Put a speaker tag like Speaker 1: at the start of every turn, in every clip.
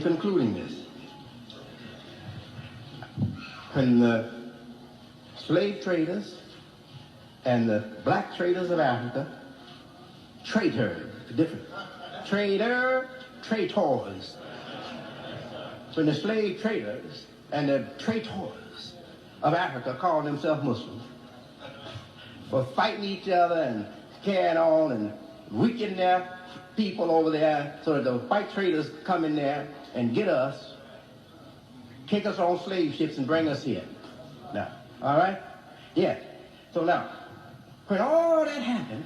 Speaker 1: concluding this, when the slave traders and the black traders of Africa, traitors, different, traitors, when the slave traders and the traitors of Africa called themselves Muslims, for fighting each other and carrying on and weakening their people over there so that the white traders come in there and get us, take us on slave ships and bring us here. Now, all right? Yeah. So now, when all that happened,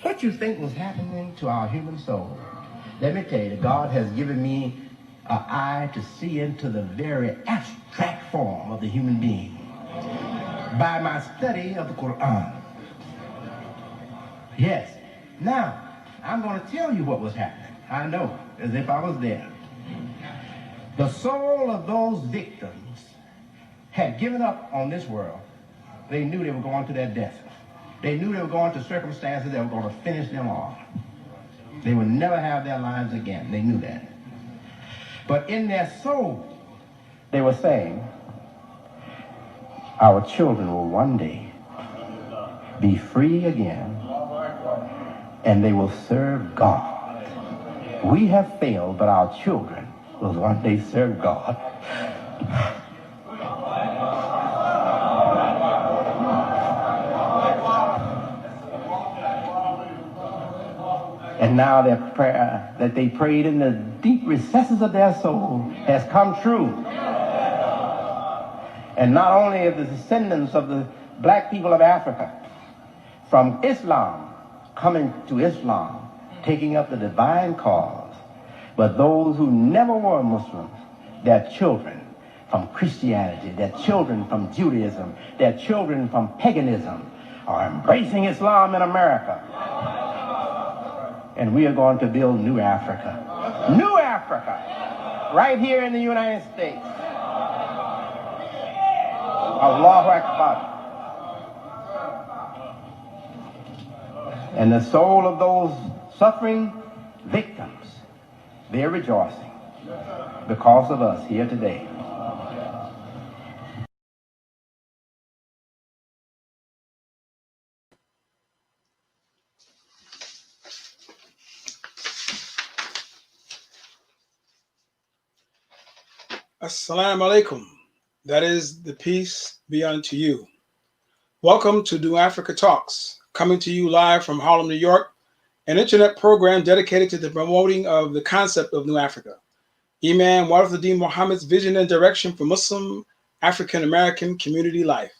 Speaker 1: what you think was happening to our human soul? Let me tell you, God has given me an eye to see into the very abstract form of the human being by my study of the Quran. Yes. Now, I'm going to tell you what was happening. I know, as if I was there. The soul of those victims had given up on this world. They knew they were going to their death. They knew they were going to circumstances that were going to finish them off. They would never have their lives again. They knew that. But in their soul, they were saying, our children will one day be free again, and they will serve God. We have failed, but our children will one day serve God. And now their prayer that they prayed in the deep recesses of their soul has come true. And not only are the descendants of the black people of Africa from Islam coming to Islam, taking up the divine cause, but those who never were Muslims, their children from Christianity, their children from Judaism, their children from paganism are embracing Islam in America. And we are going to build new Africa. New Africa, right here in the United States. Allahu Akbar. And the soul of those suffering victims, they're rejoicing because of us here today.
Speaker 2: Assalamu alaikum. That is the peace be unto you. Welcome to New Africa Talks, coming to you live from Harlem, New York, an internet program dedicated to the promoting of the concept of New Africa. Imam T.H.E.M. Muhammad's vision and direction for Muslim African American community life.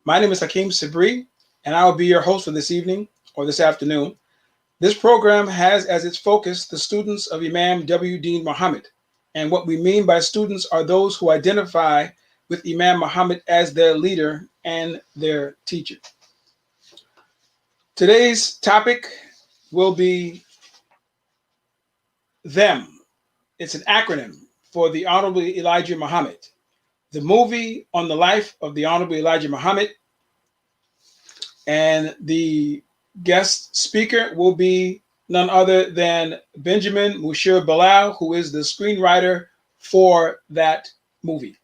Speaker 2: My name is Hakeem Sabri, and I will be your host for this evening or this afternoon. This program has as its focus the students of Imam T.H.E.M. Muhammad. And what we mean by students are those who identify with Imam Muhammad as their leader and their teacher. Today's topic will be TH.E.M. It's an acronym for the Honorable Elijah Muhammad. The movie on the life of the Honorable Elijah Muhammad. And the guest speaker will be none other than Benjamin Musheer Bilal, who is the screenwriter for that movie.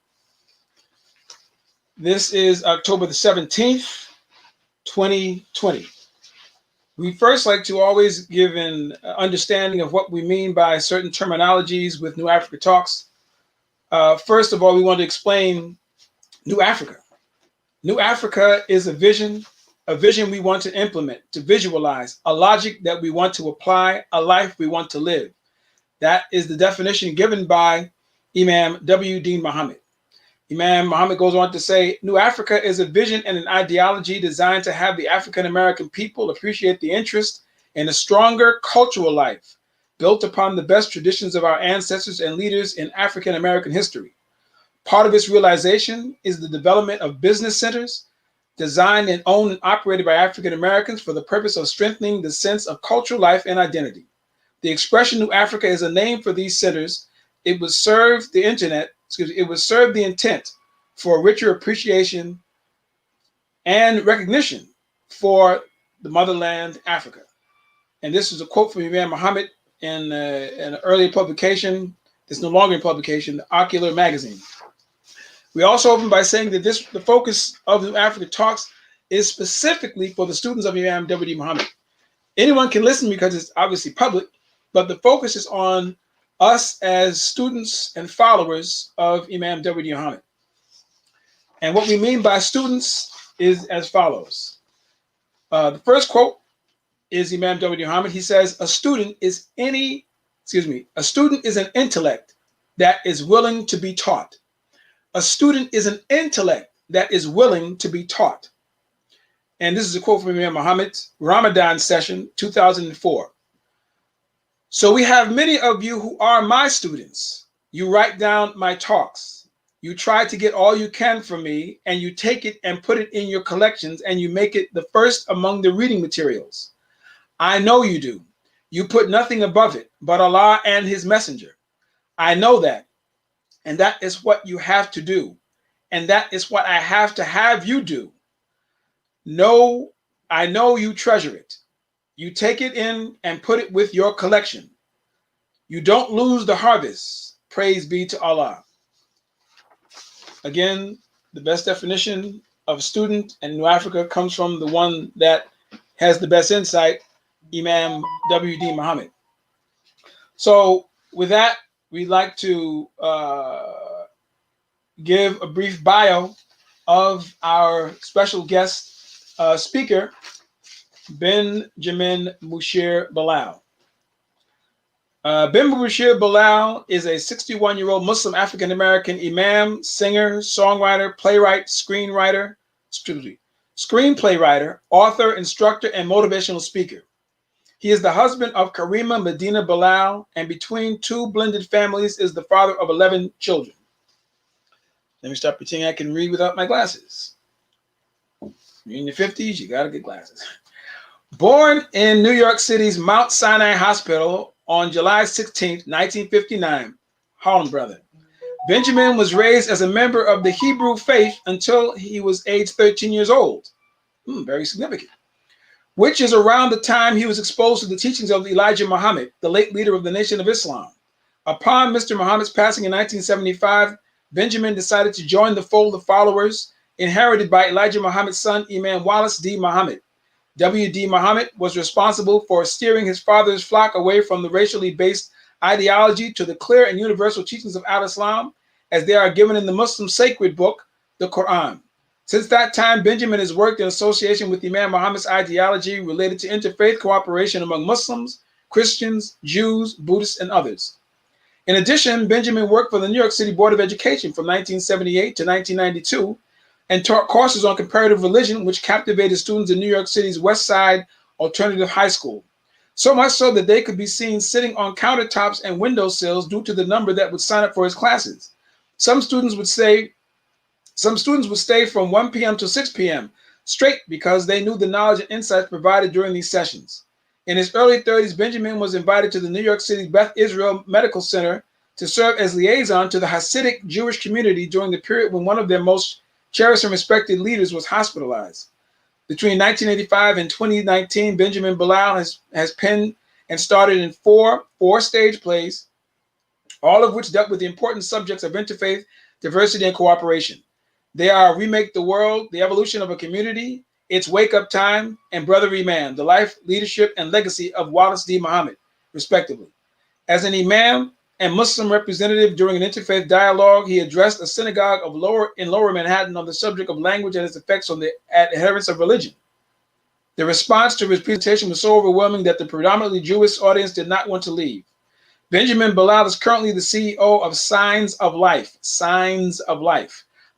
Speaker 2: This is October the 17th, 2020. We first like to always give an understanding of what we mean by certain terminologies with New Africa Talks. First of all, we want to explain New Africa. New Africa is a vision we want to implement, to visualize, a logic that we want to apply, a life we want to live. That is the definition given by Imam T.H.E.M. Muhammad. Imam Muhammad goes on to say, New Africa is a vision and an ideology designed to have the African American people appreciate the interest in a stronger cultural life built upon the best traditions of our ancestors and leaders in African American history. Part of its realization is the development of business centers designed and owned and operated by African Americans for the purpose of strengthening the sense of cultural life and identity. The expression New Africa is a name for these centers. It would serve the intent for a richer appreciation and recognition for the motherland, Africa. And this is a quote from Imam Muhammad in an earlier publication It's no longer in publication, the Ocular Magazine. We also open by saying that the focus of New Africa Talks is specifically for the students of Imam W.D. Muhammad. Anyone can listen because it's obviously public, but the focus is on us as students and followers of Imam W.D. Muhammad. And what we mean by students is as follows. The first quote is Imam W.D. Muhammad. He says, a student is an intellect that is willing to be taught. A student is an intellect that is willing to be taught. And this is a quote from Imam Muhammad's Ramadan session, 2004. So we have many of you who are my students. You write down my talks. You try to get all you can from me, and you take it and put it in your collections, and you make it the first among the reading materials. I know you do. You put nothing above it but Allah and his messenger. I know that. And that is what you have to do. And that is what I have to have you do. No, I know you treasure it. You take it in and put it with your collection. You don't lose the harvest. Praise be to Allah. Again, the best definition of student in New Africa comes from the one that has the best insight, Imam W.D. Muhammad. So with that, we'd like to give a brief bio of our special guest speaker, Benjamin Musheer Bilal. Musheer Bilal is a 61-year-old Muslim African-American imam, singer, songwriter, playwright, screenplay writer, author, instructor, and motivational speaker. He is the husband of Karima Medina Bilal, and between two blended families is the father of 11 children. Let me start pretending I can read without my glasses. You're in your 50s, you gotta get glasses. Born in New York City's Mount Sinai Hospital on July 16, 1959, Harlem brother. Benjamin was raised as a member of the Hebrew faith until he was age 13 years old. Very significant. Which is around the time he was exposed to the teachings of Elijah Muhammad, the late leader of the Nation of Islam. Upon Mr. Muhammad's passing in 1975, Benjamin decided to join the fold of followers inherited by Elijah Muhammad's son, Imam Wallace D. Muhammad. W.D. Muhammad was responsible for steering his father's flock away from the racially based ideology to the clear and universal teachings of Al-Islam as they are given in the Muslim sacred book, the Quran. Since that time, Benjamin has worked in association with Imam Muhammad's ideology related to interfaith cooperation among Muslims, Christians, Jews, Buddhists, and others. In addition, Benjamin worked for the New York City Board of Education from 1978 to 1992 and taught courses on comparative religion, which captivated students in New York City's West Side Alternative High School. So much so that they could be seen sitting on countertops and windowsills due to the number that would sign up for his classes. Some students would stay from 1 p.m. to 6 p.m. straight because they knew the knowledge and insights provided during these sessions. In his early 30s, Benjamin was invited to the New York City Beth Israel Medical Center to serve as liaison to the Hasidic Jewish community during the period when one of their most cherished and respected leaders was hospitalized. Between 1985 and 2019, Benjamin Bilal has penned and starred in four stage plays, all of which dealt with the important subjects of interfaith, diversity, and cooperation. They are Remake the World, The Evolution of a Community, It's Wake Up Time, and Brotherly Man, The Life, Leadership, and Legacy of Wallace D. Muhammad, respectively. As an imam and Muslim representative during an interfaith dialogue, he addressed a synagogue in Lower Manhattan on the subject of language and its effects on the adherents of religion. The response to his presentation was so overwhelming that the predominantly Jewish audience did not want to leave. Benjamin Bilal is currently the CEO of Signs of Life,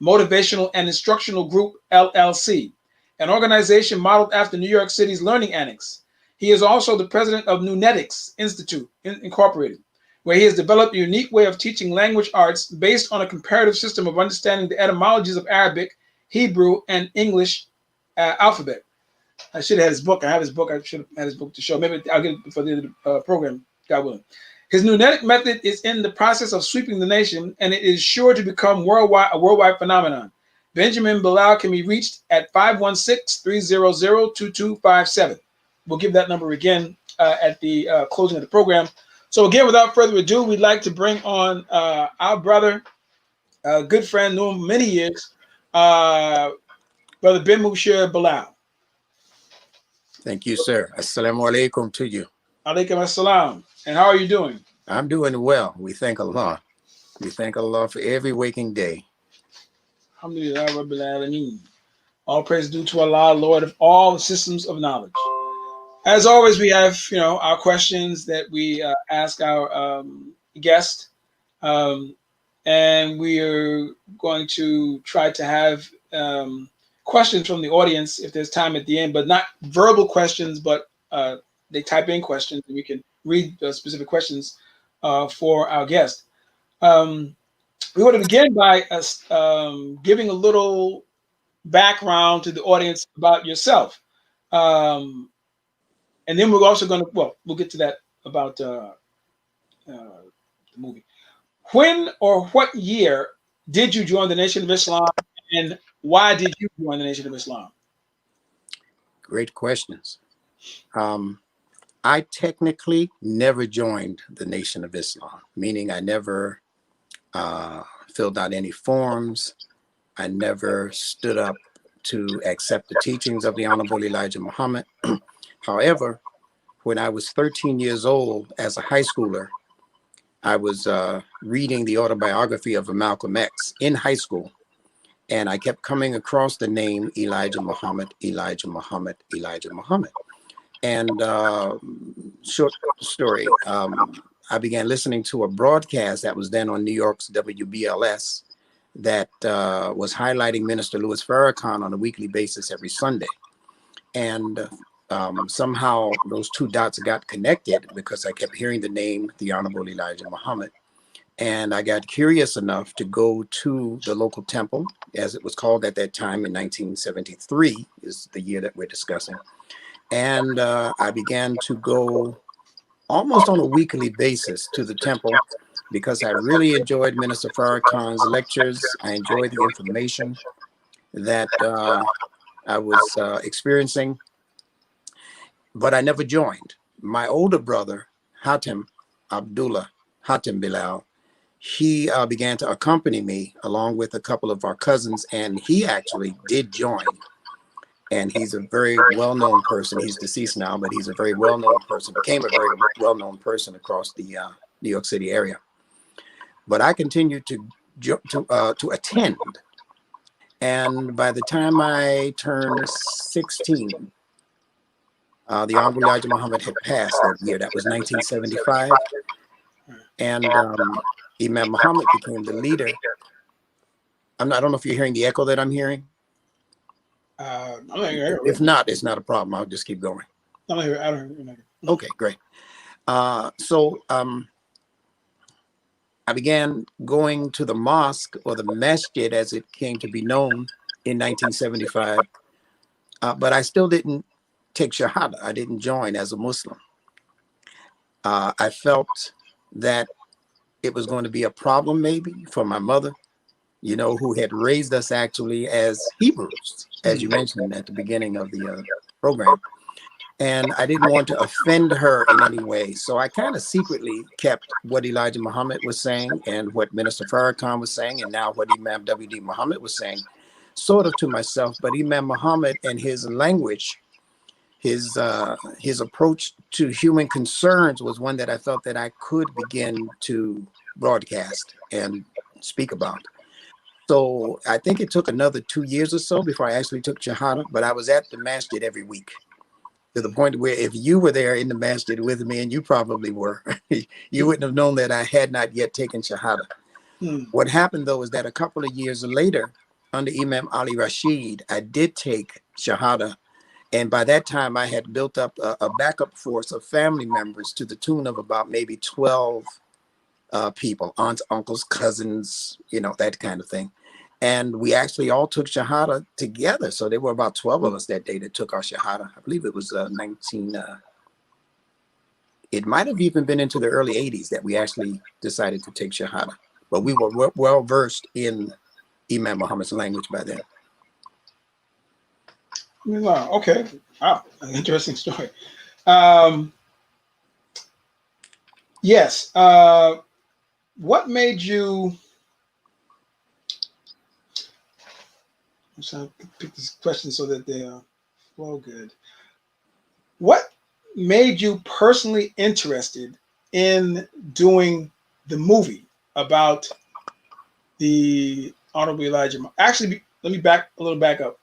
Speaker 2: Motivational and Instructional Group, LLC, an organization modeled after New York City's Learning Annex. He is also the president of Nunetics Institute, Incorporated, where he has developed a unique way of teaching language arts based on a comparative system of understanding the etymologies of Arabic, Hebrew, and English alphabet. I should have had his book. I have his book. I should have had his book to show. Maybe I'll get it before the end of the program, God willing. His Nunetic method is in the process of sweeping the nation, and it is sure to become a worldwide phenomenon. Benjamin Bilal can be reached at 516-300-2257. We'll give that number again at the closing of the program. So again, without further ado, we'd like to bring on our brother, a good friend, known him many years, Brother Ben Musheer Bilal.
Speaker 3: Thank you, sir. Assalamu alaikum to you.
Speaker 2: Alaikum assalam. And how are you doing?
Speaker 3: I'm doing well. We thank Allah. We thank Allah for every waking day.
Speaker 2: Alhamdulillah Rabbil Alameen. All praise due to Allah, Lord of all the systems of knowledge. As always, we have our questions that we ask our guest, and we are going to try to have questions from the audience if there's time at the end, but not verbal questions, but they type in questions and we can read specific questions for our guest. We want to begin by us giving a little background to the audience about yourself. And then we're also going to, we'll get to that about the movie. When or what year did you join the Nation of Islam, and why did you join the Nation of Islam?
Speaker 3: Great questions. I technically never joined the Nation of Islam, meaning I never filled out any forms. I never stood up to accept the teachings of the Honorable Elijah Muhammad. However, when I was 13 years old as a high schooler, I was reading the autobiography of Malcolm X in high school, and I kept coming across the name Elijah Muhammad, Elijah Muhammad, Elijah Muhammad. And short story, I began listening to a broadcast that was then on New York's WBLS that was highlighting Minister Louis Farrakhan on a weekly basis every Sunday. And somehow those two dots got connected because I kept hearing the name, the Honorable Elijah Muhammad. And I got curious enough to go to the local temple, as it was called at that time in 1973, is the year that we're discussing. And I began to go almost on a weekly basis to the temple because I really enjoyed Minister Farrakhan's lectures. I enjoyed the information that I was experiencing, but I never joined. My older brother, T.H.E.M, Abdullah, T.H.E.M Bilal, he began to accompany me along with a couple of our cousins, and he actually did join. And he's a very well-known person. He's deceased now, but he's a very well-known person, became a very well-known person across the New York City area. But I continued to attend. And by the time I turned 16, the Honorable Elijah Muhammad had passed that year. That was 1975. And Imam Muhammad became the leader. I don't know if you're hearing the echo that I'm hearing. If not, it's not a problem. I'll just keep going.
Speaker 2: I don't hear.
Speaker 3: Okay, great. So I began going to the mosque, or the masjid as it came to be known, in 1975. But I still didn't take Shahada. I didn't join as a Muslim. I felt that it was going to be a problem maybe for my mother, who had raised us actually as Hebrews, as you mentioned at the beginning of the program. And I didn't want to offend her in any way. So I kind of secretly kept what Elijah Muhammad was saying and what Minister Farrakhan was saying, and now what Imam W.D. Muhammad was saying, sort of to myself. But Imam Muhammad and his language, his approach to human concerns was one that I felt that I could begin to broadcast and speak about. So I think it took another 2 years or so before I actually took Shahada, but I was at the masjid every week, to the point where if you were there in the masjid with me, and you probably were, you wouldn't have known that I had not yet taken Shahada. What happened, though, is that a couple of years later, under Imam Ali Rashid, I did take Shahada. And by that time, I had built up a backup force of family members to the tune of about maybe 12 people, aunts, uncles, cousins, that kind of thing. And we actually all took Shahada together. So there were about 12 of us that day that took our Shahada. I believe it was it might have even been into the early 80s that we actually decided to take Shahada. But we were well versed in Imam Muhammad's language by then.
Speaker 2: Wow, okay. Wow, an interesting story. Yes. What made you? I'm trying to pick these questions so that they flow good. What made you personally interested in doing the movie about the Honorable Elijah? Actually, let me back up.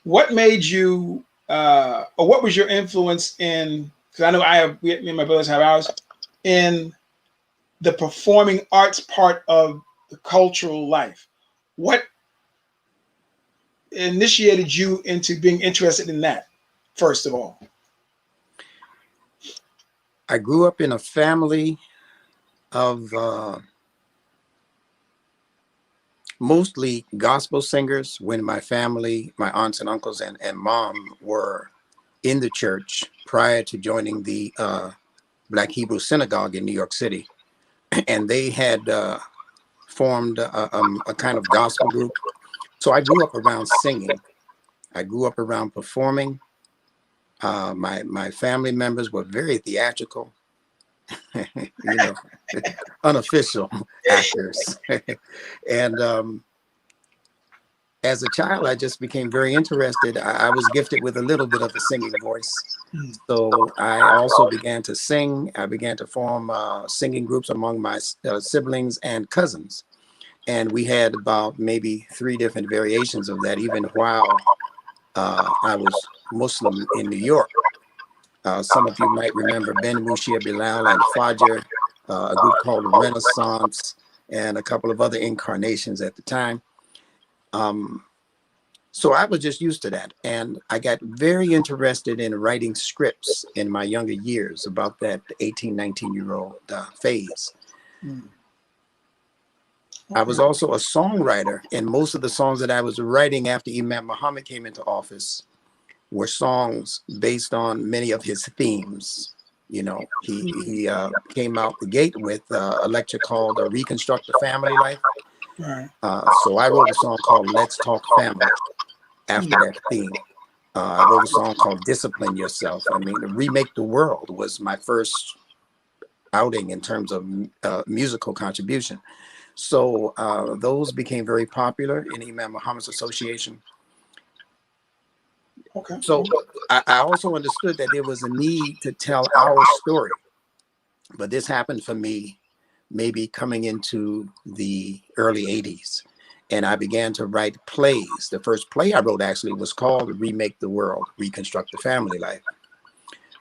Speaker 2: What made you, or what was your influence in? Because I know me and my brothers have ours in the performing arts part of the cultural life. What initiated you into being interested in that, first of all?
Speaker 3: I grew up in a family of mostly gospel singers. When my family, my aunts and uncles and mom were in the church prior to joining the Black Hebrew Synagogue in New York City. And they had formed a kind of gospel group. So I grew up around singing. I grew up around performing. My family members were very theatrical, you know, unofficial actors. And as a child, I just became very interested. I was gifted with a little bit of a singing voice.
Speaker 2: Mm.
Speaker 3: So I also began to sing. I began to form singing groups among my siblings and cousins. And we had about maybe 3 different variations of that, even while I was Muslim in New York. Some of you might remember Ben Musheer, Bilal, and Fajr, a group called Renaissance, and a couple of other incarnations at the time. So I was just used to that. And I got very interested in writing scripts in my younger years, about that 18, 19-year-old phase.
Speaker 2: Mm.
Speaker 3: I was also a songwriter, and most of the songs that I was writing after Imam Muhammad came into office were songs based on many of his themes. You know, he came out the gate with a lecture called Reconstruct the Family Life.
Speaker 2: Right.
Speaker 3: So I wrote a song called Let's Talk Family after that theme. I wrote a song called Discipline Yourself. I mean, Remake the World was my first outing in terms of musical contribution. So those became very popular in Imam Muhammad's association.
Speaker 2: Okay.
Speaker 3: So I also understood that there was a need to tell our story. But this happened for me maybe coming into the early 80s. And I began to write plays. The first play I wrote actually was called Remake the World, Reconstruct the Family Life.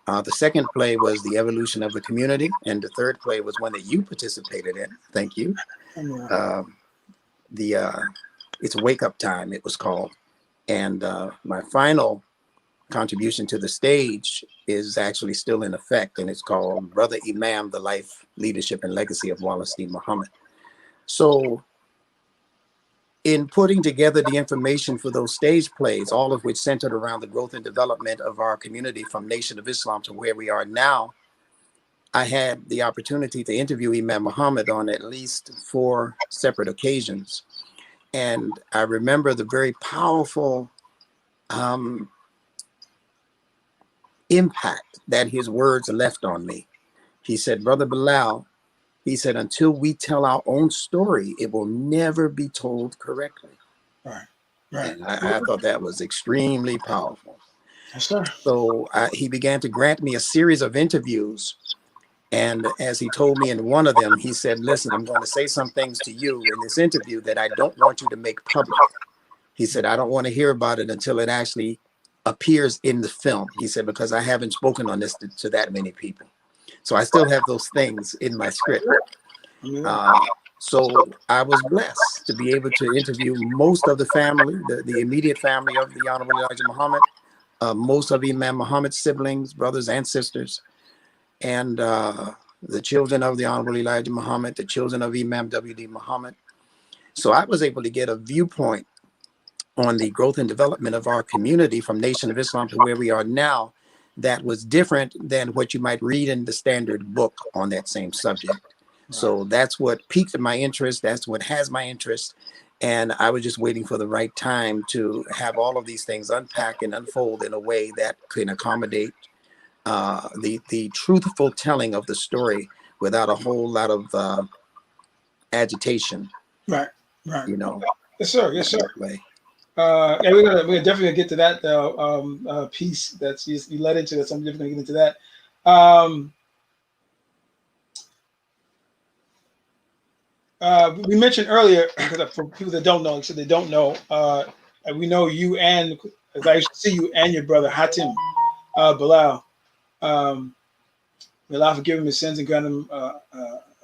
Speaker 3: The second play was The Evolution of the Community. And the third play was one that you participated in. Thank you. It's Wake Up Time, it was called. And my final contribution to the stage is actually still in effect, and it's called Brother Imam, The Life, Leadership, and Legacy of Wallenstein Muhammad. So in putting together the information for those stage plays, all of which centered around the growth and development of our community from Nation of Islam to where we are now, I had the opportunity to interview Imam Muhammad on at least 4 separate occasions. And I remember the very powerful impact that his words left on me. He said, Brother Bilal, he said, until we tell our own story, it will never be told correctly.
Speaker 2: Right. Right.
Speaker 3: And I thought that was extremely powerful.
Speaker 2: Yes, sir.
Speaker 3: So he began to grant me a series of interviews. And as he told me in one of them, he said, listen, I'm going to say some things to you in this interview that I don't want you to make public. He said, I don't want to hear about it until it actually appears in the film. He said, because I haven't spoken on this to that many people. So I still have those things in my script. So I was blessed to be able to interview most of the family, the immediate family of the Honorable Elijah Muhammad, most of Imam Muhammad's siblings, brothers and sisters, and the children of the Honorable Elijah Muhammad, the children of Imam W.D. Muhammad. So I was able to get a viewpoint on the growth and development of our community from Nation of Islam to where we are now that was different than what you might read in the standard book on that same subject. Right. So that's what piqued my interest. That's what has my interest. And I was just waiting for the right time to have all of these things unpack and unfold in a way that can accommodate the truthful telling of the story without a whole lot of agitation.
Speaker 2: Right. Right.
Speaker 3: You know,
Speaker 2: Yes, sir. Yes, sir.
Speaker 3: that way.
Speaker 2: Yeah, we're definitely gonna get to that piece that's you led into that. So I'm definitely gonna get into that. We mentioned earlier, for people that don't know, so they don't know, we know you and, as I used to see you and your brother T.H.E.M, Bilal. May Allah forgive him his sins and grant him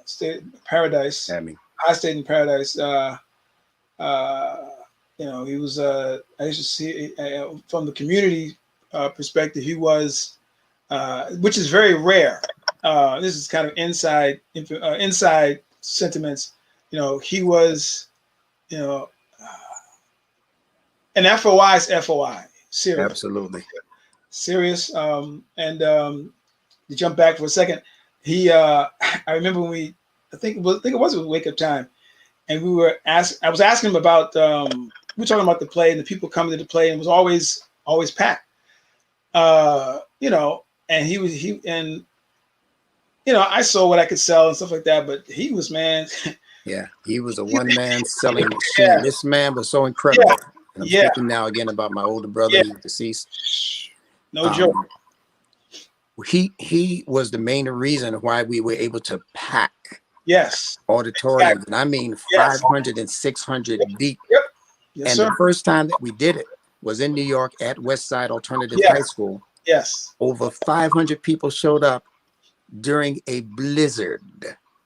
Speaker 2: state paradise,
Speaker 3: I mean,
Speaker 2: high state in paradise. You know, he was. I used to see from the community perspective, he was, which is very rare. This is kind of inside sentiments. You know, he was, you know, an FOI is FOI, serious,
Speaker 3: absolutely.
Speaker 2: serious. And to jump back for a second, he, I remember when I think it was a Wake Up Time, and I was asking him about, we were talking about the play and the people coming to the play, and it was always packed. You know, and you know, I saw what I could sell and stuff like that, but he was, man.
Speaker 3: Yeah, he was a one-man selling machine.
Speaker 2: Yeah.
Speaker 3: This man was so incredible.
Speaker 2: Yeah.
Speaker 3: And I'm
Speaker 2: Yeah.
Speaker 3: speaking now again about my older brother,
Speaker 2: Yeah.
Speaker 3: who's deceased.
Speaker 2: No joke.
Speaker 3: He was the main reason why we were able to pack
Speaker 2: Yes.
Speaker 3: auditoriums, and I mean
Speaker 2: Yes.
Speaker 3: 500 and 600 deep.
Speaker 2: Yep. Yes,
Speaker 3: And
Speaker 2: sir.
Speaker 3: the first time that we did it was in New York at West Side Alternative
Speaker 2: Yes.
Speaker 3: High School.
Speaker 2: Yes.
Speaker 3: Over 500 people showed up during a blizzard.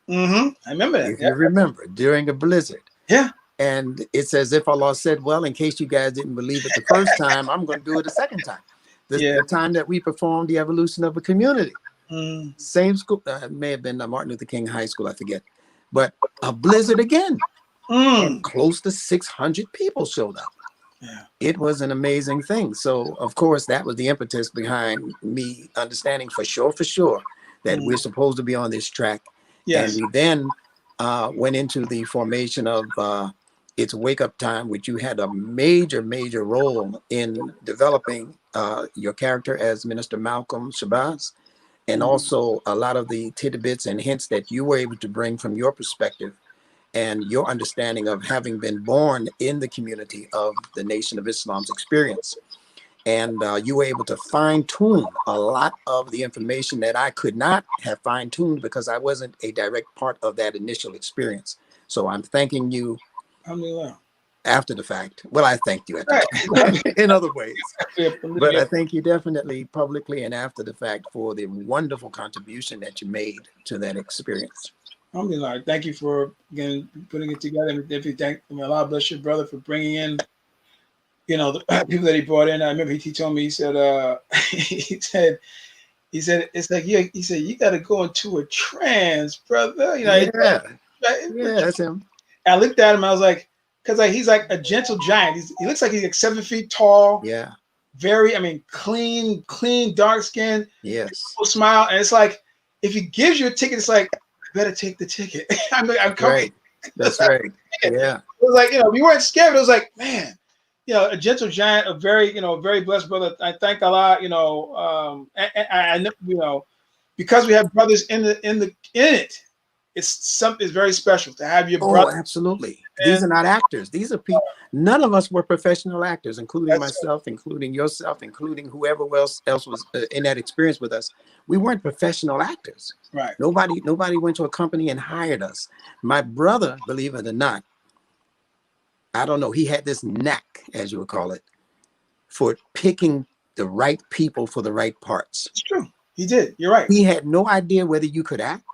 Speaker 2: Mm-hmm. I remember that.
Speaker 3: If you remember, during a blizzard.
Speaker 2: Yeah.
Speaker 3: And it's as if Allah said, well, in case you guys didn't believe it the first time, I'm going to do it a second time. The time that we performed The Evolution of a Community.
Speaker 2: Mm.
Speaker 3: Same school, it may have been Martin Luther King High School, I forget. But a blizzard again. And close to 600 people showed up.
Speaker 2: Yeah.
Speaker 3: It was an amazing thing. So, of course, that was the impetus behind me understanding for sure that we're supposed to be on this track.
Speaker 2: Yes.
Speaker 3: And we then went into the formation of It's Wake Up Time, which you had a major role in developing your character as Minister Malcolm Shabazz, and also a lot of the tidbits and hints that you were able to bring from your perspective and your understanding of having been born in the community of the Nation of Islam's experience. And you were able to fine-tune a lot of the information that I could not have fine-tuned because I wasn't a direct part of that initial experience. So I'm thanking you after the fact. Well, I thanked you at the time in other ways. But I thank you definitely publicly and after the fact for the wonderful contribution that you made to that experience.
Speaker 2: Alhamdulillah. Thank you for, again, putting it together. And Allah bless your brother for bringing in, you know, the people that he brought in. I remember he told me, he said, it's like, yeah, he said, you got to go into a trance, brother. You know,
Speaker 3: yeah, that's him.
Speaker 2: And I looked at him, I was like, because he's like a gentle giant. He looks like he's like 7 feet tall.
Speaker 3: Yeah.
Speaker 2: Very, I mean, clean, dark skin.
Speaker 3: Yes.
Speaker 2: Smile. And it's like, if he gives you a ticket, it's like, better take the ticket. I'm coming.
Speaker 3: Right. That's right. Yeah.
Speaker 2: It was like, you know, we weren't scared. It was like, man, you know, a gentle giant, a very, you know, very blessed brother. I thank Allah, you know, and you know, because we have brothers in it, it's something very special to have your brother.
Speaker 3: Oh, absolutely. These are not actors. These are people. None of us were professional actors, including myself, including yourself, including whoever else was in that experience with us. We weren't professional actors.
Speaker 2: Right.
Speaker 3: Nobody went to a company and hired us. My brother, believe it or not, I don't know, he had this knack, as you would call it, for picking the right people for the right parts.
Speaker 2: It's true. He did. You're right.
Speaker 3: He had no idea whether you could act.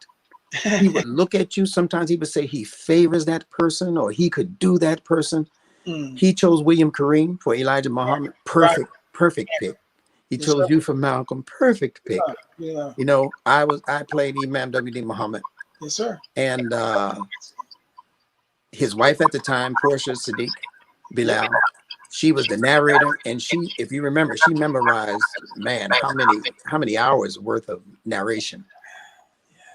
Speaker 3: He would look at you. Sometimes he would say he favors that person or he could do that person. He chose William Kareem for Elijah Muhammad. Perfect pick. He chose you for Malcolm. Perfect pick.
Speaker 2: Yeah.
Speaker 3: You know, I played Imam W.D. Muhammad.
Speaker 2: Yes, sir.
Speaker 3: And his wife at the time, Portia Sadiq Bilal, she was the narrator, and she, if you remember, she memorized, man, how many hours worth of narration.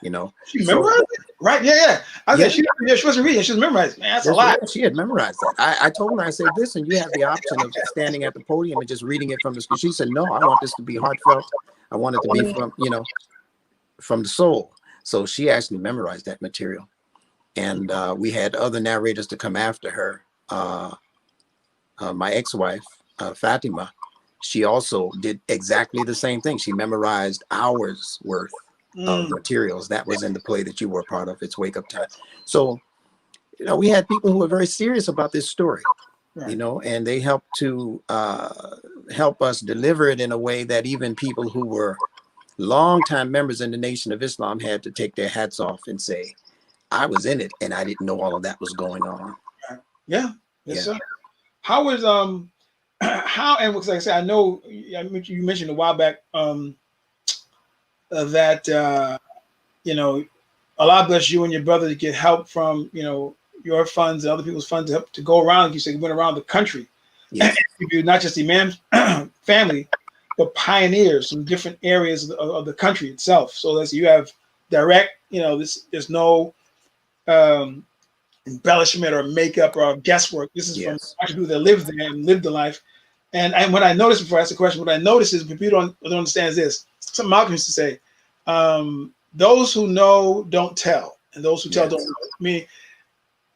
Speaker 3: You know,
Speaker 2: she memorized it? Right? Yeah. I said she wasn't reading. She was memorizing. Man, that's a lot.
Speaker 3: Right. She had memorized that. I told her, I said, listen, you have the option of standing at the podium and just reading it from the screen. She said, no, I want this to be heartfelt. I want it to be from, from the soul. So she actually memorized that material. And we had other narrators to come after her. My ex-wife, Fatima, she also did exactly the same thing. She memorized hours worth of materials that was in the play that you were a part of. It's Wake Up Time. So, we had people who were very serious about this story,
Speaker 2: Right.
Speaker 3: and they helped to help us deliver it in a way that even people who were longtime members in the Nation of Islam had to take their hats off and say, I was in it and I didn't know all of that was going on.
Speaker 2: Yeah. Yes,
Speaker 3: Yeah.
Speaker 2: sir. How was how, and like I said, I know you mentioned a while back that Allah bless you and your brother to get help from your funds and other people's funds to help to go around. You said you went around the country.
Speaker 3: Yes.
Speaker 2: Not just the Imam family, but pioneers from different areas of the country itself. So that's you have direct, there's no embellishment or makeup or guesswork. This is from
Speaker 3: Yes.
Speaker 2: people that live there and live the life. And what I noticed before I ask the question, what I noticed is people don't understand is this. Something Malcolm used to say, those who know don't tell, and those who tell don't know. I mean,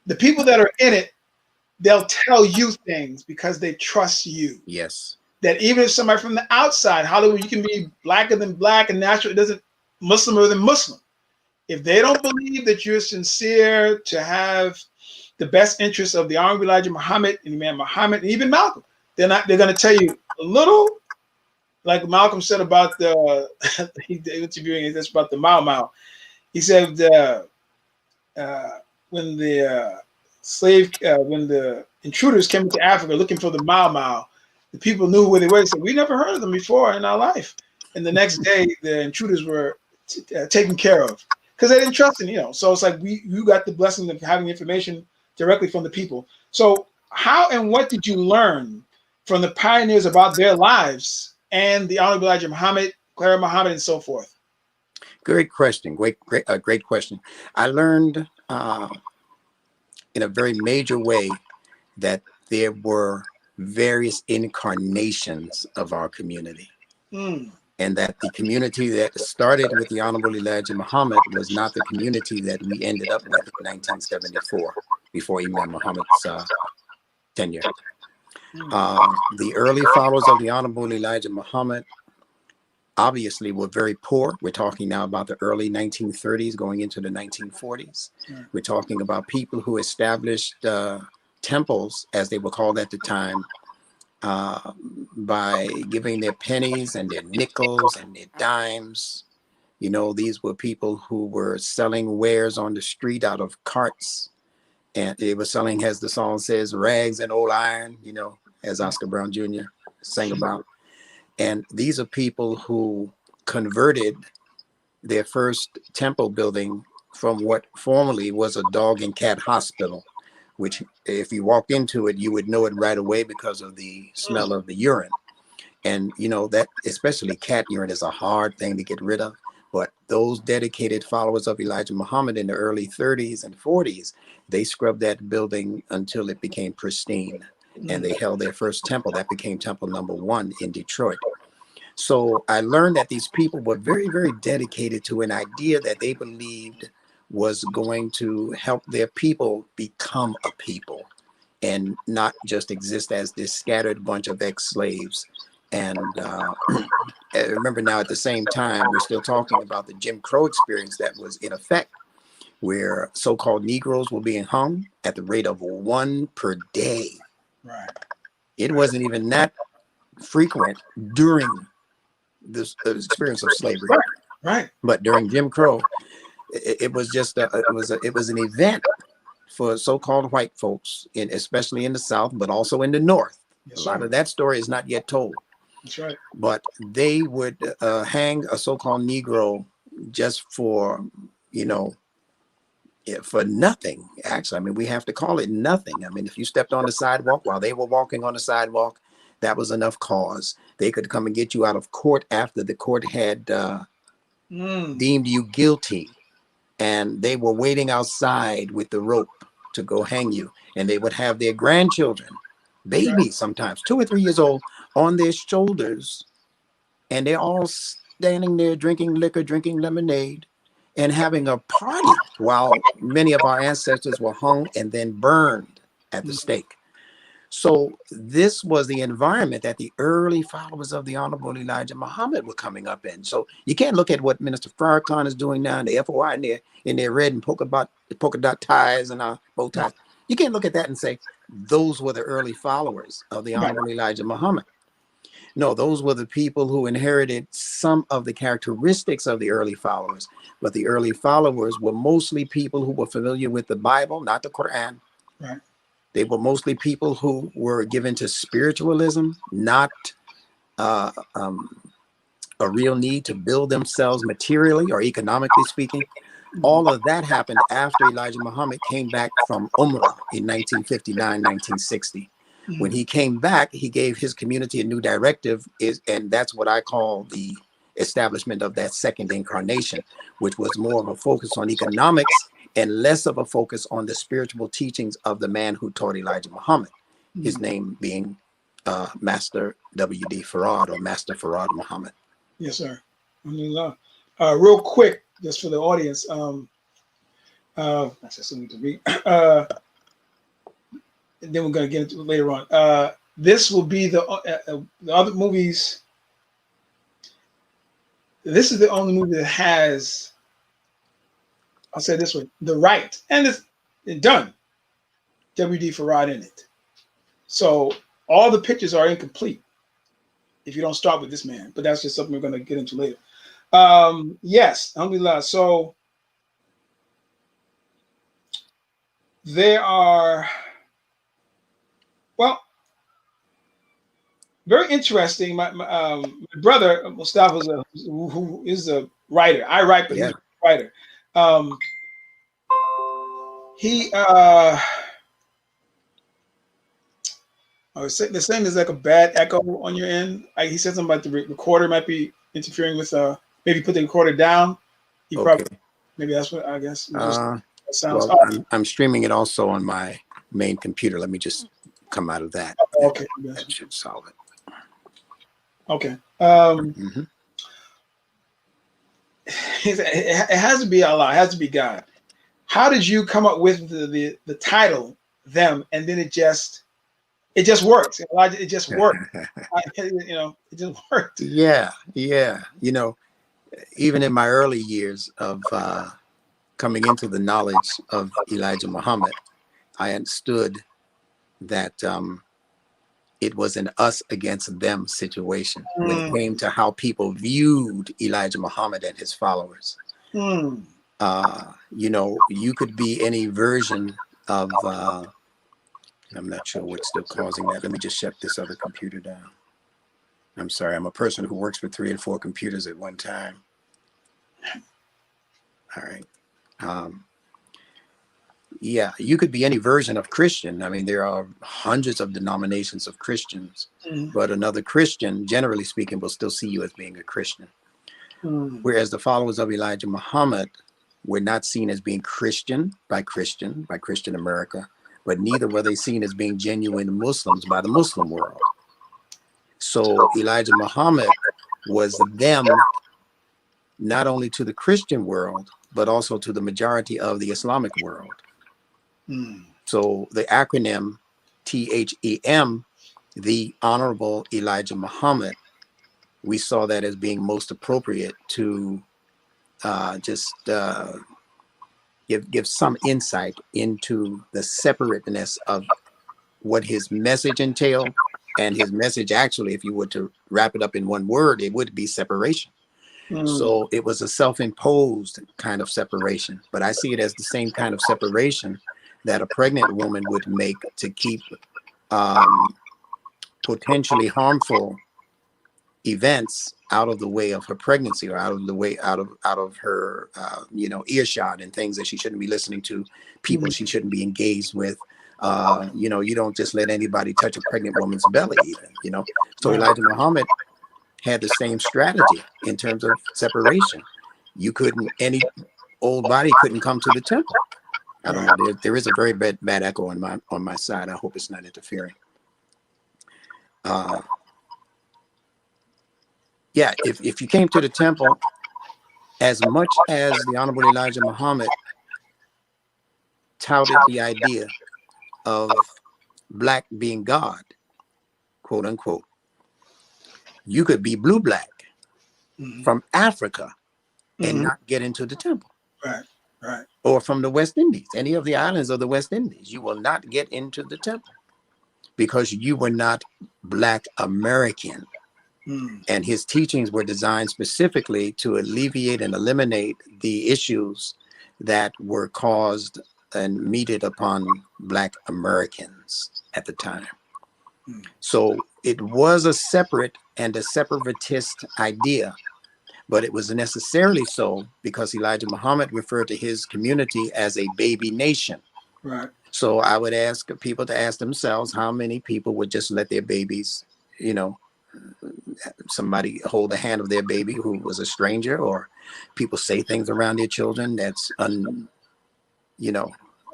Speaker 2: the people that are in it, they'll tell you things because they trust you.
Speaker 3: Yes.
Speaker 2: That even if somebody from the outside, Hollywood, you can be blacker than black and natural, it doesn't Muslimer than Muslim. If they don't believe that you're sincere to have the best interests of the Honorable Elijah Muhammad and Imam Muhammad and even Malcolm, they're going to tell you a little, like Malcolm said about the interviewing this about the Mau Mau. He said when the when the intruders came into Africa looking for the Mau Mau, the people knew where they were. They said, we never heard of them before in our life. And the next day, the intruders were taken care of because they didn't trust him, So it's like you got the blessing of having information directly from the people. So how and what did you learn from the pioneers about their lives and the Honorable Elijah Muhammad, Clara Muhammad, and so forth?
Speaker 3: Great question. Great question. I learned in a very major way that there were various incarnations of our community. And that the community that started with the Honorable Elijah Muhammad was not the community that we ended up with in 1974, before Imam Muhammad's tenure. The early followers of the Honorable Elijah Muhammad obviously were very poor. We're talking now about the early 1930s going into the 1940s. We're talking about people who established temples, as they were called at the time, by giving their pennies and their nickels and their dimes. These were people who were selling wares on the street out of carts. And they were selling, as the song says, rags and old iron, as Oscar Brown Jr. sang about. And these are people who converted their first temple building from what formerly was a dog and cat hospital, which if you walked into it, you would know it right away because of the smell of the urine. And that especially cat urine is a hard thing to get rid of. But those dedicated followers of Elijah Muhammad in the early 30s and 40s, they scrubbed that building until it became pristine. And they held their first temple. That became temple number 1 in Detroit. So I learned that these people were very, very dedicated to an idea that they believed was going to help their people become a people and not just exist as this scattered bunch of ex-slaves. And remember now, at the same time, we're still talking about the Jim Crow experience that was in effect, where so-called Negroes were being hung at the rate of 1 per day.
Speaker 2: Right.
Speaker 3: It wasn't even that frequent during this experience of slavery.
Speaker 2: Right.
Speaker 3: But during Jim Crow, it was just it was an event for so-called white folks, especially in the South, but also in the North.
Speaker 2: Yes,
Speaker 3: a lot of that story is not yet told.
Speaker 2: That's right.
Speaker 3: But they would hang a so-called Negro just for, for nothing. Actually, I mean, we have to call it nothing. I mean, if you stepped on the sidewalk while they were walking on the sidewalk, that was enough cause. They could come and get you out of court after the court had deemed you guilty. And they were waiting outside with the rope to go hang you. And they would have their grandchildren, babies sometimes, 2 or 3 years old, on their shoulders. And they're all standing there drinking liquor, drinking lemonade, and having a party while many of our ancestors were hung and then burned at the stake. So this was the environment that the early followers of the Honorable Elijah Muhammad were coming up in. So you can't look at what Minister Farrakhan is doing now, and the FOI in their red and polka dot ties and bow ties. You can't look at that and say those were the early followers of the Honorable Elijah Muhammad. No, those were the people who inherited some of the characteristics of the early followers. But the early followers were mostly people who were familiar with the Bible, not the Quran.
Speaker 2: Right.
Speaker 3: They were mostly people who were given to spiritualism, not a real need to build themselves materially or economically speaking. All of that happened after Elijah Muhammad came back from Umrah in 1959, 1960. When he came back, he gave his community a new directive, and that's what I call the establishment of that second incarnation, which was more of a focus on economics and less of a focus on the spiritual teachings of the man who taught Elijah Muhammad, his name being Master W.D. Farad, or Master Farad Muhammad.
Speaker 2: Yes, sir. Real quick, just for the audience, that's just something to read. And then we're going to get into it later on. This will be the other movies. This is the only movie that has, I'll say it this way, the right, and it's done, W.D. Farad in it. So all the pictures are incomplete if you don't start with this man, but that's just something we're going to get into later. Yes, alhamdulillah. So there are, well, very interesting. My brother Mustafa, who is a writer. I write, but he's a writer. I was saying the same is like a bad echo on your end. He said something about the recorder might be interfering with. Maybe put the recorder down. Probably, maybe that's what I guess. That sounds.
Speaker 3: Well, I'm streaming it also on my main computer. Let me just come out of that.
Speaker 2: Okay,
Speaker 3: that should solve it.
Speaker 2: Okay. It has to be Allah. It has to be God. How did you come up with the title "Them" and then it just works? It just worked. It just worked.
Speaker 3: Yeah. Even in my early years of coming into the knowledge of Elijah Muhammad, I understood that it was an us against them situation when it came to how people viewed Elijah Muhammad and his followers. You could be any version of, I'm not sure what's still causing that. Let me just shut this other computer down. I'm sorry, I'm a person who works with 3 and 4 computers at one time. All right. Yeah, you could be any version of Christian. I mean, there are hundreds of denominations of Christians, but another Christian, generally speaking, will still see you as being a Christian. Whereas the followers of Elijah Muhammad were not seen as being Christian by Christian America, but neither were they seen as being genuine Muslims by the Muslim world. So Elijah Muhammad was them not only to the Christian world, but also to the majority of the Islamic world. So the acronym T.H.E.M, the Honorable Elijah Muhammad, we saw that as being most appropriate to give some insight into the separateness of what his message entailed. And his message, actually, if you were to wrap it up in one word, it would be separation. So it was a self-imposed kind of separation, but I see it as the same kind of separation that a pregnant woman would make to keep potentially harmful events out of the way of her pregnancy, or out of her earshot, and things that she shouldn't be listening to, people she shouldn't be engaged with. You don't just let anybody touch a pregnant woman's belly even. So Elijah Muhammad had the same strategy in terms of separation. Any old body couldn't come to the temple. I don't know. There is a very bad echo on my side. I hope it's not interfering. yeah, if you came to the temple, as much as the Honorable Elijah Muhammad touted the idea of black being God, quote unquote, you could be blue black
Speaker 2: Mhm.
Speaker 3: from Africa and
Speaker 2: Mhm.
Speaker 3: not get into the temple.
Speaker 2: Right. Right.
Speaker 3: Or from the West Indies, any of the islands of the West Indies, you will not get into the temple because you were not black American.
Speaker 2: Mm.
Speaker 3: And his teachings were designed specifically to alleviate and eliminate the issues that were caused and meted upon black Americans at the time.
Speaker 2: Mm.
Speaker 3: So it was a separate and a separatist idea, but it was necessarily so because Elijah Muhammad referred to his community as a baby nation.
Speaker 2: Right.
Speaker 3: So I would ask people to ask themselves how many people would just let their babies, you know, somebody hold the hand of their baby who was a stranger, or people say things around their children that's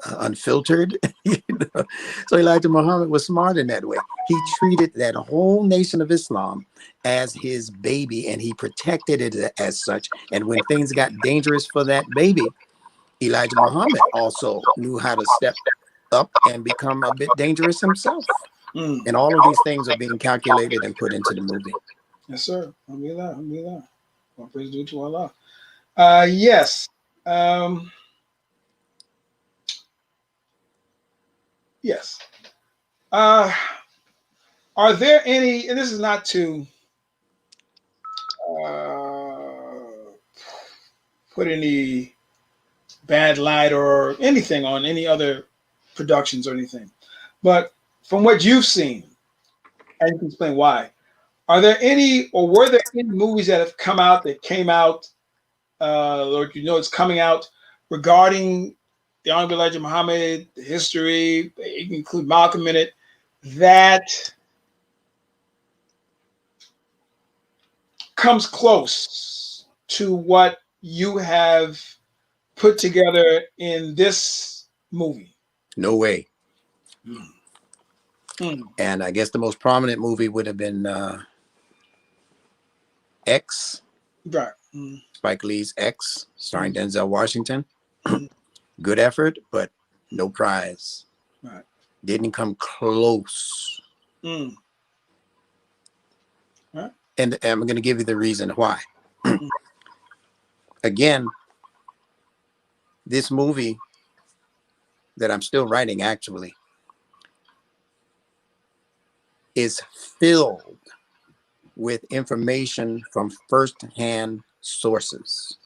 Speaker 3: unfiltered. You know? So Elijah Muhammad was smart in that way. He treated that whole nation of Islam as his baby, and he protected it as such. And when things got dangerous for that baby, Elijah Muhammad also knew how to step up and become a bit dangerous himself.
Speaker 2: Mm.
Speaker 3: And all of these things are being calculated and put into the movie.
Speaker 2: Yes, sir. Alhamdulillah. Alhamdulillah. All praise due to Allah. Yes. Yes. Are there any, and this is not to put any bad light or anything on any other productions or anything, but from what you've seen, and you can explain why, are there any, or were there any movies that have come out that came out, or it's coming out regarding the Honorable Elijah Muhammad, the history, you can include Malcolm in it, that comes close to what you have put together in this movie?
Speaker 3: No way.
Speaker 2: Mm. Mm.
Speaker 3: And I guess the most prominent movie would have been X,
Speaker 2: Right. Mm.
Speaker 3: Spike Lee's X, starring Denzel Washington.
Speaker 2: Mm.
Speaker 3: Good effort, but no prize.
Speaker 2: Right.
Speaker 3: Didn't come close.
Speaker 2: Mm. Right.
Speaker 3: And I'm going to give you the reason why.
Speaker 2: Mm.
Speaker 3: Again, this movie that I'm still writing actually is filled with information from first-hand sources,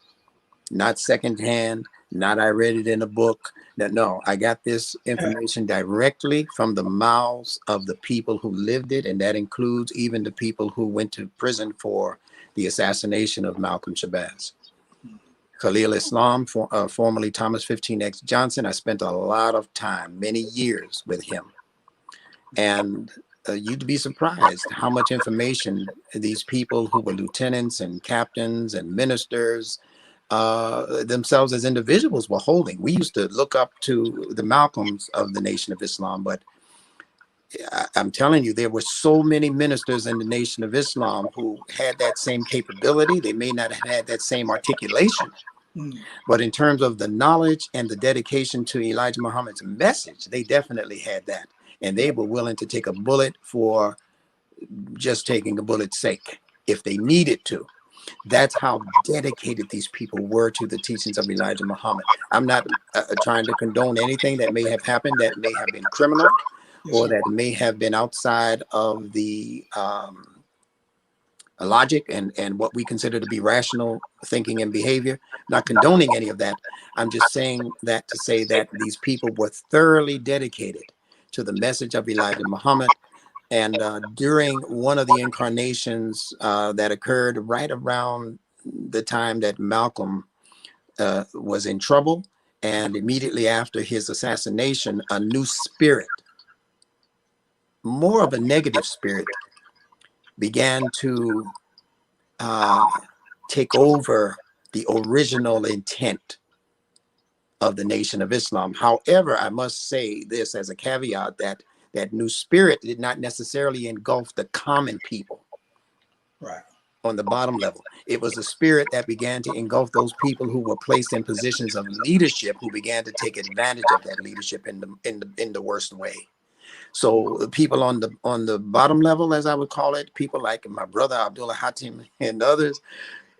Speaker 3: not secondhand, not I read it in a book. No, I got this information directly from the mouths of the people who lived it, and that includes even the people who went to prison for the assassination of Malcolm Shabazz. Khalil Islam, formerly Thomas 15X Johnson, I spent a lot of time, many years with him. And you'd be surprised how much information these people who were lieutenants and captains and ministers themselves as individuals were holding. We used to look up to the Malcolms of the Nation of Islam, but I'm telling you, there were so many ministers in the Nation of Islam who had that same capability. They may not have had that same articulation, but in terms of the knowledge and the dedication to Elijah Muhammad's message, they definitely had that. And they were willing to take a bullet for just taking a bullet's sake if they needed to. That's how dedicated these people were to the teachings of Elijah Muhammad. I'm not trying to condone anything that may have happened that may have been criminal,
Speaker 2: Yes,
Speaker 3: or
Speaker 2: sir.
Speaker 3: that may have been outside of the logic and what we consider to be rational thinking and behavior. Not condoning any of that. I'm just saying that to say that these people were thoroughly dedicated to the message of Elijah Muhammad. And during one of the incarnations that occurred right around the time that Malcolm was in trouble, and immediately after his assassination, a new spirit, more of a negative spirit, began to take over the original intent of the Nation of Islam. However, I must say this as a caveat, that that new spirit did not necessarily engulf the common people.
Speaker 2: Right.
Speaker 3: on the bottom level. It was a spirit that began to engulf those people who were placed in positions of leadership, who began to take advantage of that leadership in the worst way. So people on the bottom level, as I would call it, people like my brother Abdullah Hatim and others,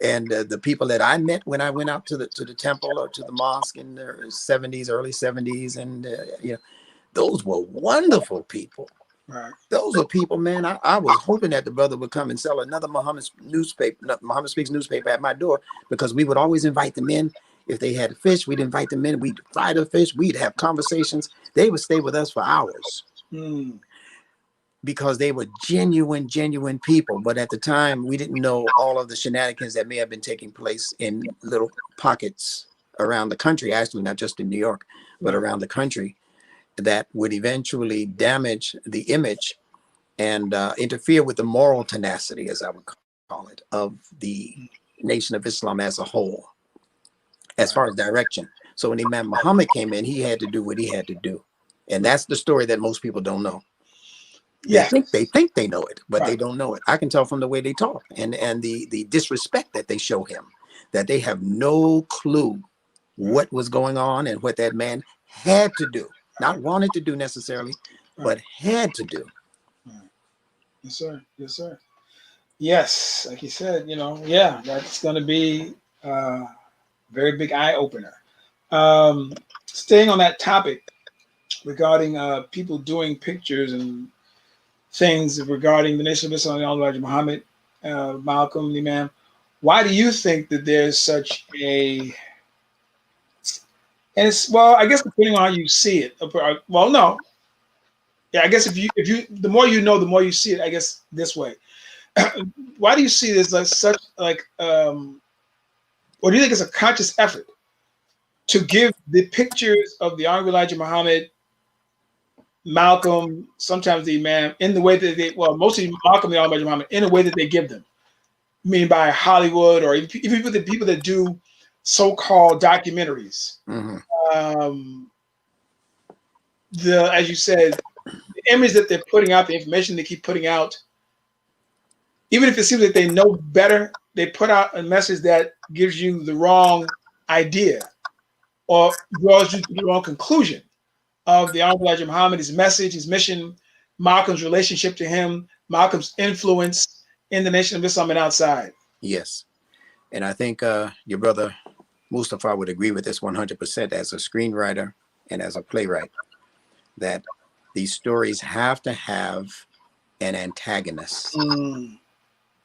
Speaker 3: and the people that I met when I went out to the temple or to the mosque in the 70s, early 70s, and those were wonderful people.
Speaker 2: Right.
Speaker 3: Those are people, man. I was hoping that the brother would come and sell another Muhammad Speaks newspaper at my door, because we would always invite them in. If they had fish, we'd invite them in. We'd fry the fish. We'd have conversations. They would stay with us for hours because they were genuine people. But at the time, we didn't know all of the shenanigans that may have been taking place in little pockets around the country, actually, not just in New York, but around the country, that would eventually damage the image and interfere with the moral tenacity, as I would call it, of the Nation of Islam as a whole, as far as direction. So when Imam Muhammad came in, he had to do what he had to do. And that's the story that most people don't know. They think they know it, but they don't know it. I can tell from the way they talk and the disrespect that they show him, that they have no clue what was going on and what that man had to do. Not wanted to do necessarily, but had to do.
Speaker 2: Yes, sir. Yes, sir. Yes, like you said, that's going to be a very big eye opener. Staying on that topic regarding people doing pictures and things regarding the Nation of Islam, Elijah Muhammad, Malcolm, Imam, why do you think that there's such a... And it's, well, I guess depending on how you see it. Well, no. Yeah, I guess if you the more you know, the more you see it, I guess this way. Why do you see this or do you think it's a conscious effort to give the pictures of the Honorable Elijah Muhammad, Malcolm, sometimes the Imam, in the way that mostly Malcolm, the Honorable Elijah Muhammad, in the way that they give them? I mean, by Hollywood or even the people that do so-called documentaries. As you said, the image that they're putting out, the information they keep putting out, even if it seems like they know better, they put out a message that gives you the wrong idea or draws you to the wrong conclusion of the Honorable Elijah Muhammad, his message, his mission, Malcolm's relationship to him, Malcolm's influence in the Nation of Islam and outside.
Speaker 3: Yes. And I think your brother Mustafa would agree with this 100% as a screenwriter and as a playwright, that these stories have to have an antagonist.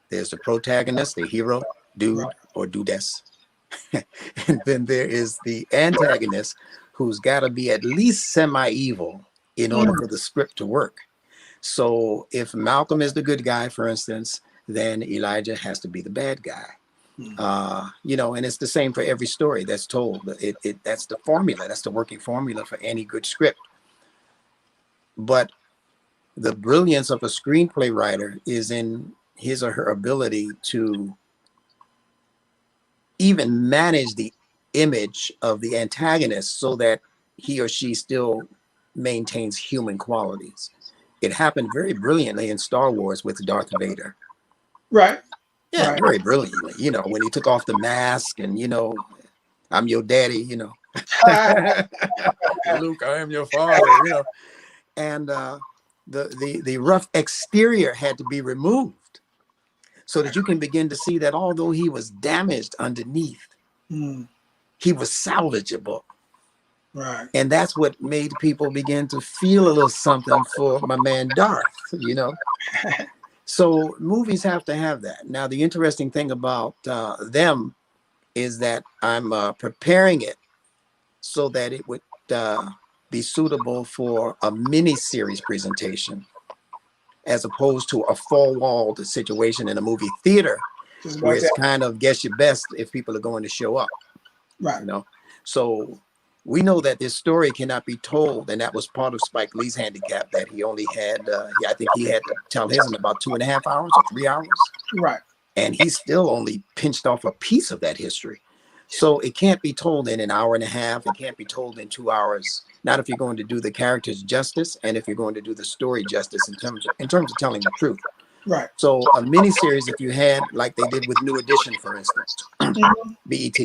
Speaker 3: There's the protagonist, the hero, dude or dudess. And then there is the antagonist, who's got to be at least semi-evil in order for the script to work. So if Malcolm is the good guy, for instance, then Elijah has to be the bad guy. And it's the same for every story that's told. That's the formula. That's the working formula for any good script. But the brilliance of a screenplay writer is in his or her ability to even manage the image of the antagonist so that he or she still maintains human qualities. It happened very brilliantly in Star Wars with Darth Vader.
Speaker 2: Right.
Speaker 3: Yeah,
Speaker 2: right.
Speaker 3: Very brilliantly. When he took off the mask and, I'm your daddy, Luke, I am your father, And the rough exterior had to be removed so that you can begin to see that although he was damaged underneath, he was salvageable.
Speaker 2: Right.
Speaker 3: And that's what made people begin to feel a little something for my man Darth, So movies have to have that. Now, the interesting thing about them is that I'm preparing it so that it would be suitable for a mini-series presentation, as opposed to a four-walled situation in a movie theater where it's kind of guess your best if people are going to show up.
Speaker 2: Right.
Speaker 3: So we know that this story cannot be told, and that was part of Spike Lee's handicap, that he only had, I think he had to tell his in about 2.5 hours or 3 hours.
Speaker 2: Right.
Speaker 3: And he still only pinched off a piece of that history. So it can't be told in an hour and a half. It can't be told in 2 hours. Not if you're going to do the characters justice and if you're going to do the story justice in terms of telling the truth.
Speaker 2: Right.
Speaker 3: So a mini series, if you had like they did with New Edition, for instance,
Speaker 2: Mhm.
Speaker 3: BET,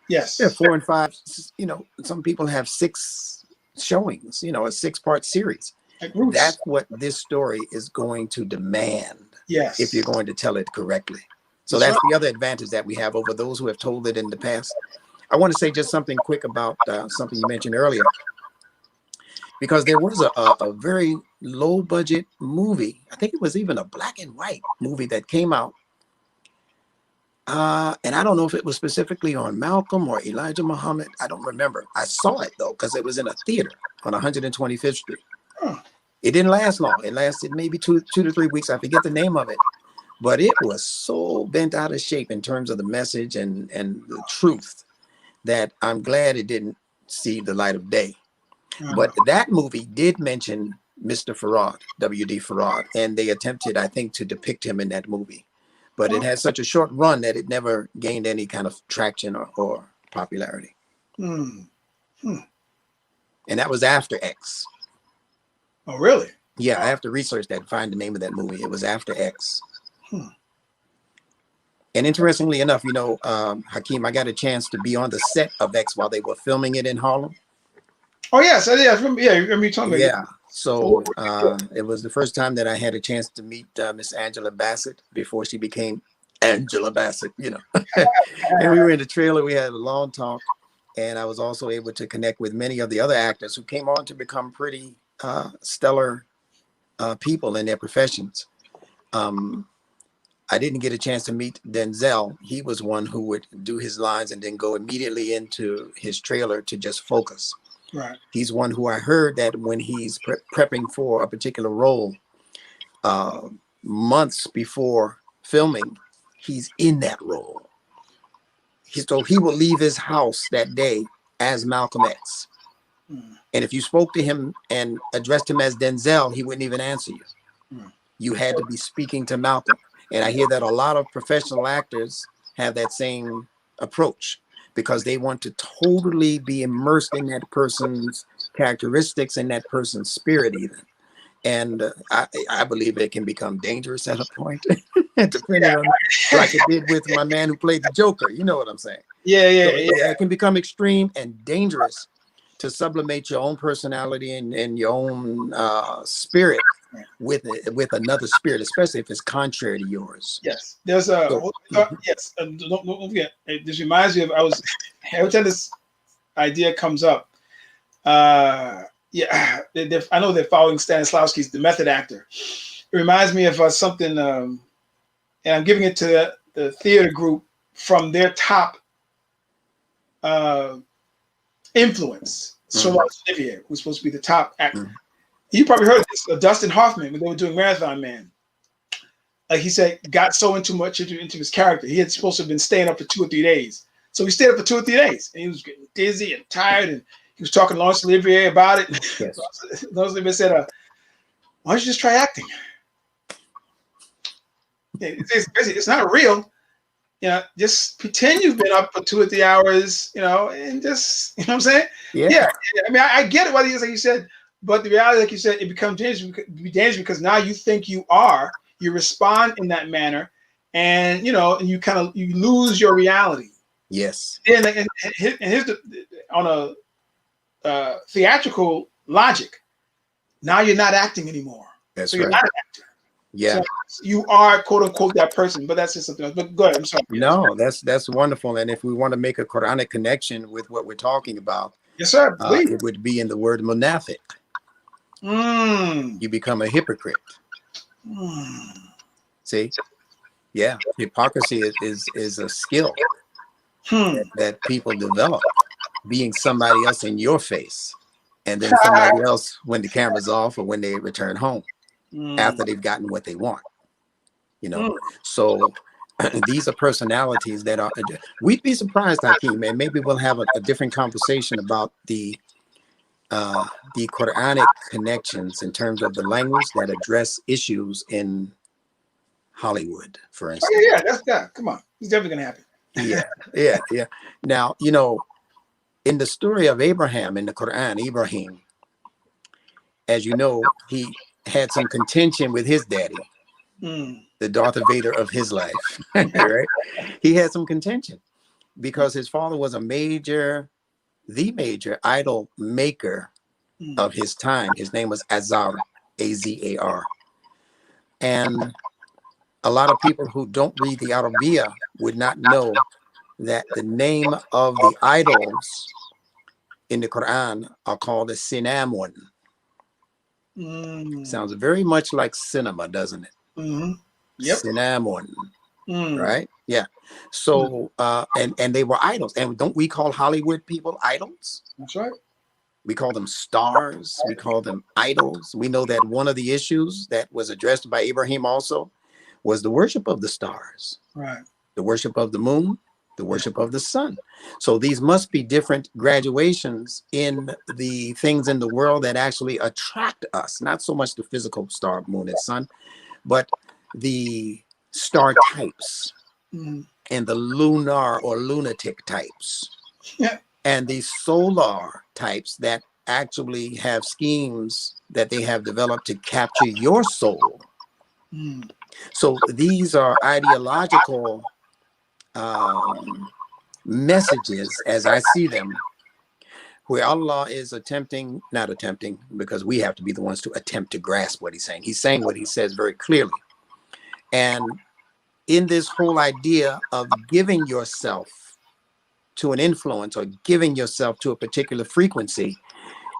Speaker 3: yeah,
Speaker 2: Yes.
Speaker 3: 4 and 5. You know, some people have 6 showings. You know, a 6-part series.
Speaker 2: Like Roots.
Speaker 3: That's what this story is going to demand if you're
Speaker 2: Yes.
Speaker 3: going to tell it correctly. So
Speaker 2: That's
Speaker 3: that's
Speaker 2: right.
Speaker 3: the other advantage that we have over those who have told it in the past. I want to say just something quick about something you mentioned earlier, because there was a very low budget movie. I think it was even a black and white movie that came out. And I don't know if it was specifically on Malcolm or Elijah Muhammad. I don't remember. I saw it though, because it was in a theater on 125th Street.
Speaker 2: Huh.
Speaker 3: It didn't last long. It lasted maybe two to 3 weeks. I forget the name of it, but it was so bent out of shape in terms of the message and the truth that I'm glad it didn't see the light of day. But that movie did mention Mr. Farad, W.D. Farad, and they attempted, I think, to depict him in that movie. But it had such a short run that it never gained any kind of traction or popularity.
Speaker 2: Hmm.
Speaker 3: And that was after X.
Speaker 2: Oh, really?
Speaker 3: Yeah, I have to research that and find the name of that movie. It was after X.
Speaker 2: Hmm.
Speaker 3: And interestingly enough, you know, Hakeem, I got a chance to be on the set of X while they were filming it in Harlem.
Speaker 2: Oh, yes. I remember, yeah, you remember you telling me.
Speaker 3: Yeah.
Speaker 2: So,
Speaker 3: So it was the first time that I had a chance to meet Miss Angela Bassett before she became Angela Bassett, you know. And we were in the trailer. We had a long talk. And I was also able to connect with many of the other actors who came on to become pretty stellar people in their professions. I didn't get a chance to meet Denzel. He was one who would do his lines and then go immediately into his trailer to just focus.
Speaker 2: right.
Speaker 3: He's one who I heard that when he's prepping for a particular role, months before filming, he's in that role. So he will leave his house that day as Malcolm X.
Speaker 2: Hmm.
Speaker 3: And if you spoke to him and addressed him as Denzel, he wouldn't even answer you.
Speaker 2: Hmm.
Speaker 3: You had to be speaking to Malcolm. And I hear that a lot of professional actors have that same approach because they want to totally be immersed in that person's characteristics and that person's spirit even. And I believe it can become dangerous at a point, depending on, like it did with my man who played the Joker. You know what I'm saying?
Speaker 2: Yeah, yeah,
Speaker 3: So
Speaker 2: yeah.
Speaker 3: it can become extreme and dangerous to sublimate your own personality and your own spirit with another spirit, especially if it's contrary to yours.
Speaker 2: Yes. There's a,
Speaker 3: So,
Speaker 2: yes. Don't forget. This reminds me of, every time this idea comes up, yeah, I know they're following Stanislavski's The Method Actor. It reminds me of something, and I'm giving it to the theater group from their top influence. So Olivier, who's supposed to be the top actor. You probably heard this. Dustin Hoffman, when they were doing Marathon Man, like he said, got so much into his character. He had supposed to have been staying up for 2 or 3 days. So he stayed up for 2 or 3 days, and he was getting dizzy and tired, and he was talking to Laurence Olivier about it.
Speaker 3: yes.
Speaker 2: Laurence Olivier said, "Why don't you just try acting? It's not real. You know, just pretend you've been up for 2 or 3 hours. You know, and just, you know what I'm saying?
Speaker 3: Yeah.
Speaker 2: I mean, I get it. What he is, like you said, but the reality, like you said, it becomes dangerous because now you think you respond in that manner, and you know, and you lose your reality.
Speaker 3: Yes.
Speaker 2: And here's on a theatrical logic. Now you're not acting anymore.
Speaker 3: That's
Speaker 2: so you're
Speaker 3: right.
Speaker 2: not an actor.
Speaker 3: Yeah.
Speaker 2: So you are quote unquote that person, but that's just something else. But go ahead. I'm sorry.
Speaker 3: No, that's wonderful. And if we want to make a Quranic connection with what we're talking about,
Speaker 2: Yes, sir. Please.
Speaker 3: it would be in the word munafiq. You become a hypocrite. See? Yeah. Hypocrisy is a skill that people develop, being somebody else in your face, and then somebody else when the camera's off or when they return home after they've gotten what they want. You know, so these are personalities that are, we'd be surprised, Hakeem, and maybe we'll have a different conversation about the Quranic connections in terms of the language that address issues in Hollywood, for instance.
Speaker 2: Oh, yeah, that's that. Come on. It's definitely going to happen.
Speaker 3: Yeah. Now, you know, in the story of Abraham in the Quran, Ibrahim, as you know, he had some contention with his daddy. the Darth Vader of his life, right? He had some contention because his father was the major idol maker of his time. His name was Azar, Azar. And a lot of people who don't read the Arabiya would not know that the name of the idols in the Quran are called the Sinamun. Sounds very much like cinema, doesn't it?
Speaker 2: Yep.
Speaker 3: Sinamun, right? Yeah. So, and they were idols. And don't we call Hollywood people idols?
Speaker 2: That's right.
Speaker 3: We call them stars. We call them idols. We know that one of the issues that was addressed by Abraham also was the worship of the stars,
Speaker 2: right?
Speaker 3: The worship of the moon, the worship of the sun. So these must be different graduations in the things in the world that actually attract us, not so much the physical star, moon, and sun, but the star types and the lunar or lunatic types.
Speaker 2: Yeah.
Speaker 3: And the solar types that actually have schemes that they have developed to capture your soul. So these are ideological messages, as I see them, where Allah is not attempting, because we have to be the ones to attempt to grasp what he's saying. He's saying what he says very clearly. And in this whole idea of giving yourself to an influence or giving yourself to a particular frequency,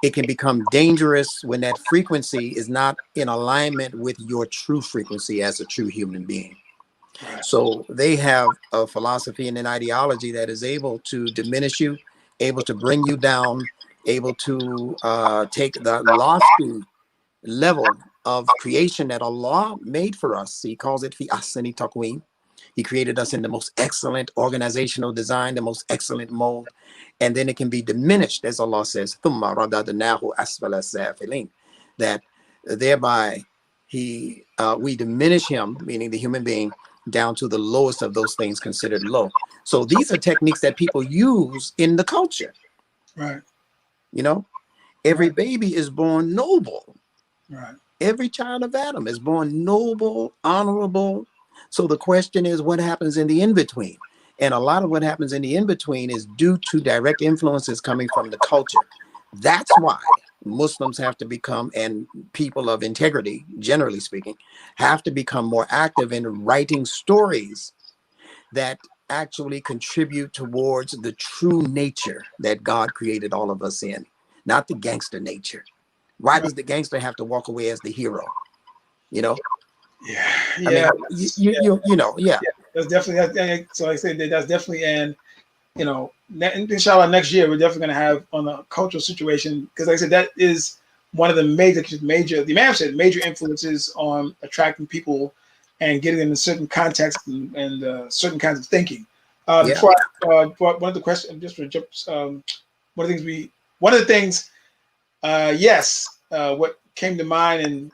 Speaker 3: it can become dangerous when that frequency is not in alignment with your true frequency as a true human being. So they have a philosophy and an ideology that is able to diminish you, able to bring you down, able to take the lofty level of creation that Allah made for us. He calls it fi ahsani taqweem. He created us in the most excellent organizational design, the most excellent mold. And then it can be diminished, as Allah says, ثُمَّ رَدَدْنَاهُ أَسْفَلَ السَّافِلِينَ, that thereby we diminish him, meaning the human being, down to the lowest of those things considered low. So these are techniques that people use in the culture.
Speaker 2: Right.
Speaker 3: You know, every baby is born noble.
Speaker 2: Right.
Speaker 3: Every child of Adam is born noble, honorable. So the question is, what happens in the in-between? And a lot of what happens in the in-between is due to direct influences coming from the culture. That's why Muslims have to become, and people of integrity, generally speaking, have to become more active in writing stories that actually contribute towards the true nature that God created all of us in, not the gangster nature. Why does the gangster have to walk away as the hero? You know?
Speaker 2: Yeah.
Speaker 3: I mean, you know, yeah.
Speaker 2: That's definitely, so I say that's definitely, and you know, inshallah, next year we're definitely going to have on a cultural situation, because like I said, that is one of the major, the Imam said, major influences on attracting people and getting them in certain contexts and certain kinds of thinking. Before one of the questions, just for one of the things, what came to mind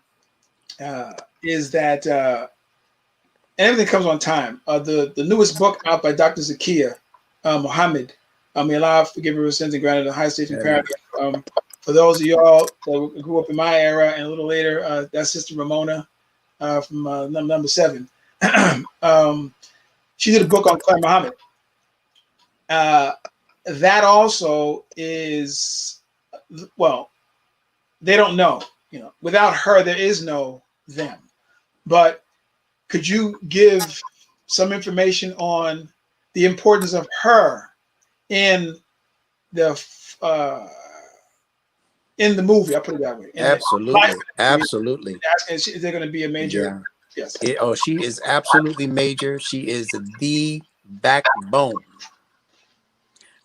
Speaker 2: is that everything comes on time. The newest book out by Dr. Zakiya Muhammad, may Allah forgive her sins and grant her the highest station in paradise. For those of y'all that grew up in my era and a little later, that's Sister Ramona from number 7. She did a book on Claire Muhammad. That also is, well, they don't know. You know, without her, there is no them. But could you give some information on the importance of her in the movie? I'll put it that way.
Speaker 3: Absolutely.
Speaker 2: Is there going to be a major?
Speaker 3: Yeah. Yes. She is absolutely major. She is the backbone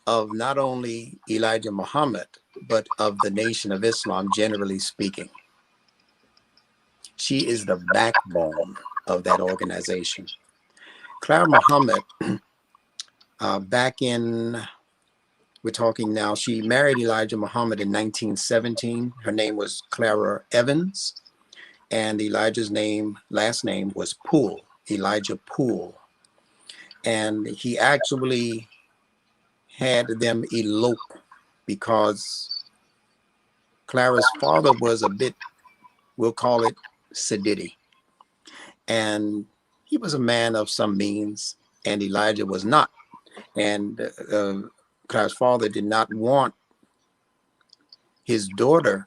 Speaker 3: of not only Elijah Muhammad, but of the Nation of Islam, generally speaking. She is the backbone of that organization. Claire Muhammad, back in, we're talking now, she married Elijah Muhammad in 1917. Her name was Clara Evans, and Elijah's last name was Poole, Elijah Poole. And he actually had them elope because Clara's father was a bit, we'll call it sedity. and he was a man of some means, and Elijah was not. And Clara's father did not want his daughter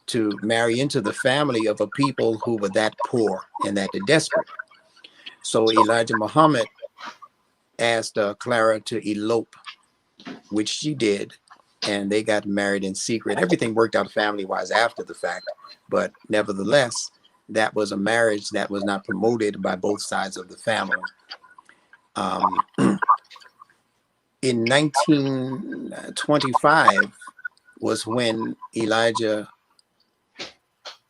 Speaker 3: to marry into the family of a people who were that poor and that desperate. So Elijah Muhammad asked Clara to elope, which she did, and they got married in secret. Everything worked out family-wise after the fact, but nevertheless, that was a marriage that was not promoted by both sides of the family. In 1925 was when Elijah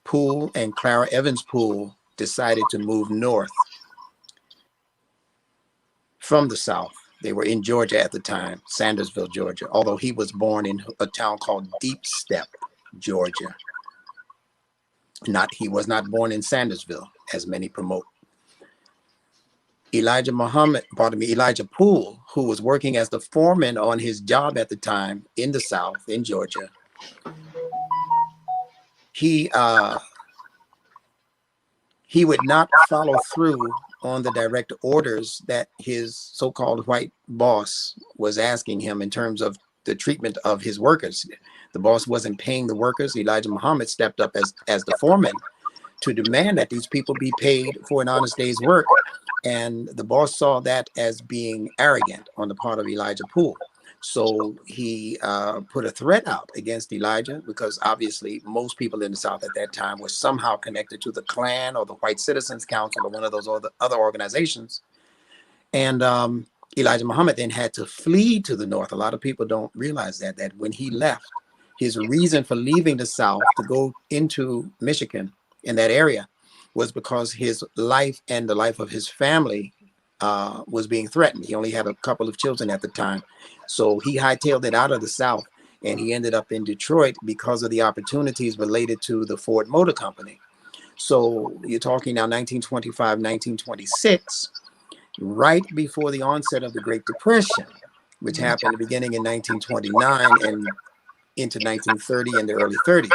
Speaker 3: Poole and Clara Evans Poole decided to move north from the South. They were in Georgia at the time, Sandersville, Georgia, although he was born in a town called Deep Step, Georgia. He was not born in Sandersville, as many promote. Elijah Poole, who was working as the foreman on his job at the time in the South, in Georgia, he would not follow through on the direct orders that his so-called white boss was asking him in terms of the treatment of his workers. The boss wasn't paying the workers. Elijah Muhammad stepped up as the foreman to demand that these people be paid for an honest day's work. And the boss saw that as being arrogant on the part of Elijah Poole. So he put a threat out against Elijah, because obviously most people in the South at that time were somehow connected to the Klan or the White Citizens Council or one of those other organizations. And Elijah Muhammad then had to flee to the North. A lot of people don't realize that when he left, his reason for leaving the South to go into Michigan in that area was because his life and the life of his family was being threatened. He only had a couple of children at the time. So he hightailed it out of the South, and he ended up in Detroit because of the opportunities related to the Ford Motor Company. So you're talking now 1925, 1926, right before the onset of the Great Depression, which happened beginning in 1929 and into 1930 and the early 30s.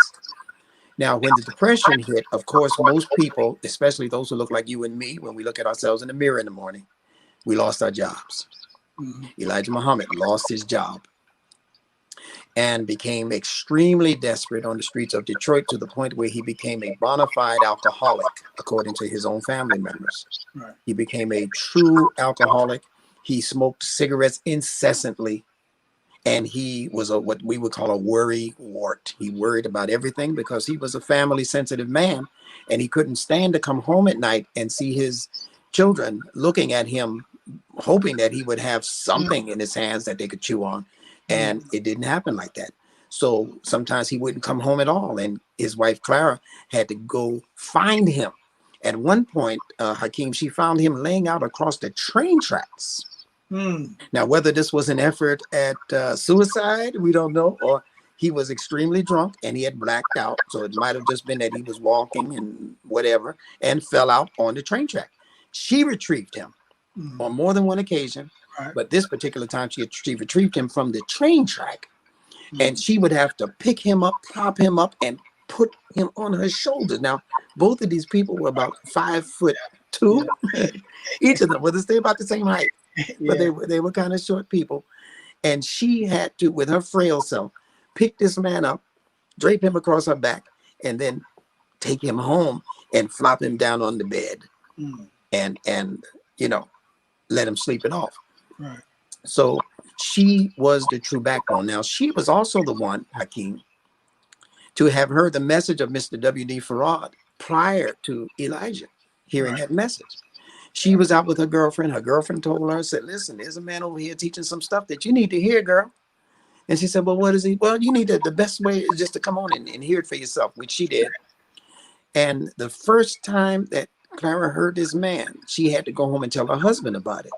Speaker 3: Now, when the Depression hit, of course, most people, especially those who look like you and me, when we look at ourselves in the mirror in the morning, we lost our jobs. Elijah Muhammad lost his job and became extremely desperate on the streets of Detroit, to the point where he became a bona fide alcoholic, according to his own family members.
Speaker 2: Right.
Speaker 3: He became a true alcoholic. He smoked cigarettes incessantly. And he was what we would call a worry wart. He worried about everything because he was a family sensitive man, and he couldn't stand to come home at night and see his children looking at him, hoping that he would have something in his hands that they could chew on. And it didn't happen like that. So sometimes he wouldn't come home at all. And his wife, Clara, had to go find him. At one point, Hakeem, she found him laying out across the train tracks. Now, whether this was an effort at suicide, we don't know, or he was extremely drunk and he had blacked out. So it might have just been that he was walking and whatever and fell out on the train track. She retrieved him on more than one occasion, but this particular time she retrieved him from the train track, and she would have to pick him up, prop him up, and put him on her shoulders. Now, both of these people were about 5'2", each of them. Well, they about the same height. But they were kind of short people. And she had to, with her frail self, pick this man up, drape him across her back, and then take him home and flop him down on the bed and let him sleep it off.
Speaker 2: Right.
Speaker 3: So she was the true backbone. Now, she was also the one, Hakeem, to have heard the message of Mr. W.D. Farad prior to Elijah hearing that message. She was out with her girlfriend. Her girlfriend told her, said, listen, there's a man over here teaching some stuff that you need to hear, girl. And she said, well, what is he? Well, you need to, the best way is just to come on and hear it for yourself, which she did. And the first time that Clara heard this man, she had to go home and tell her husband about it.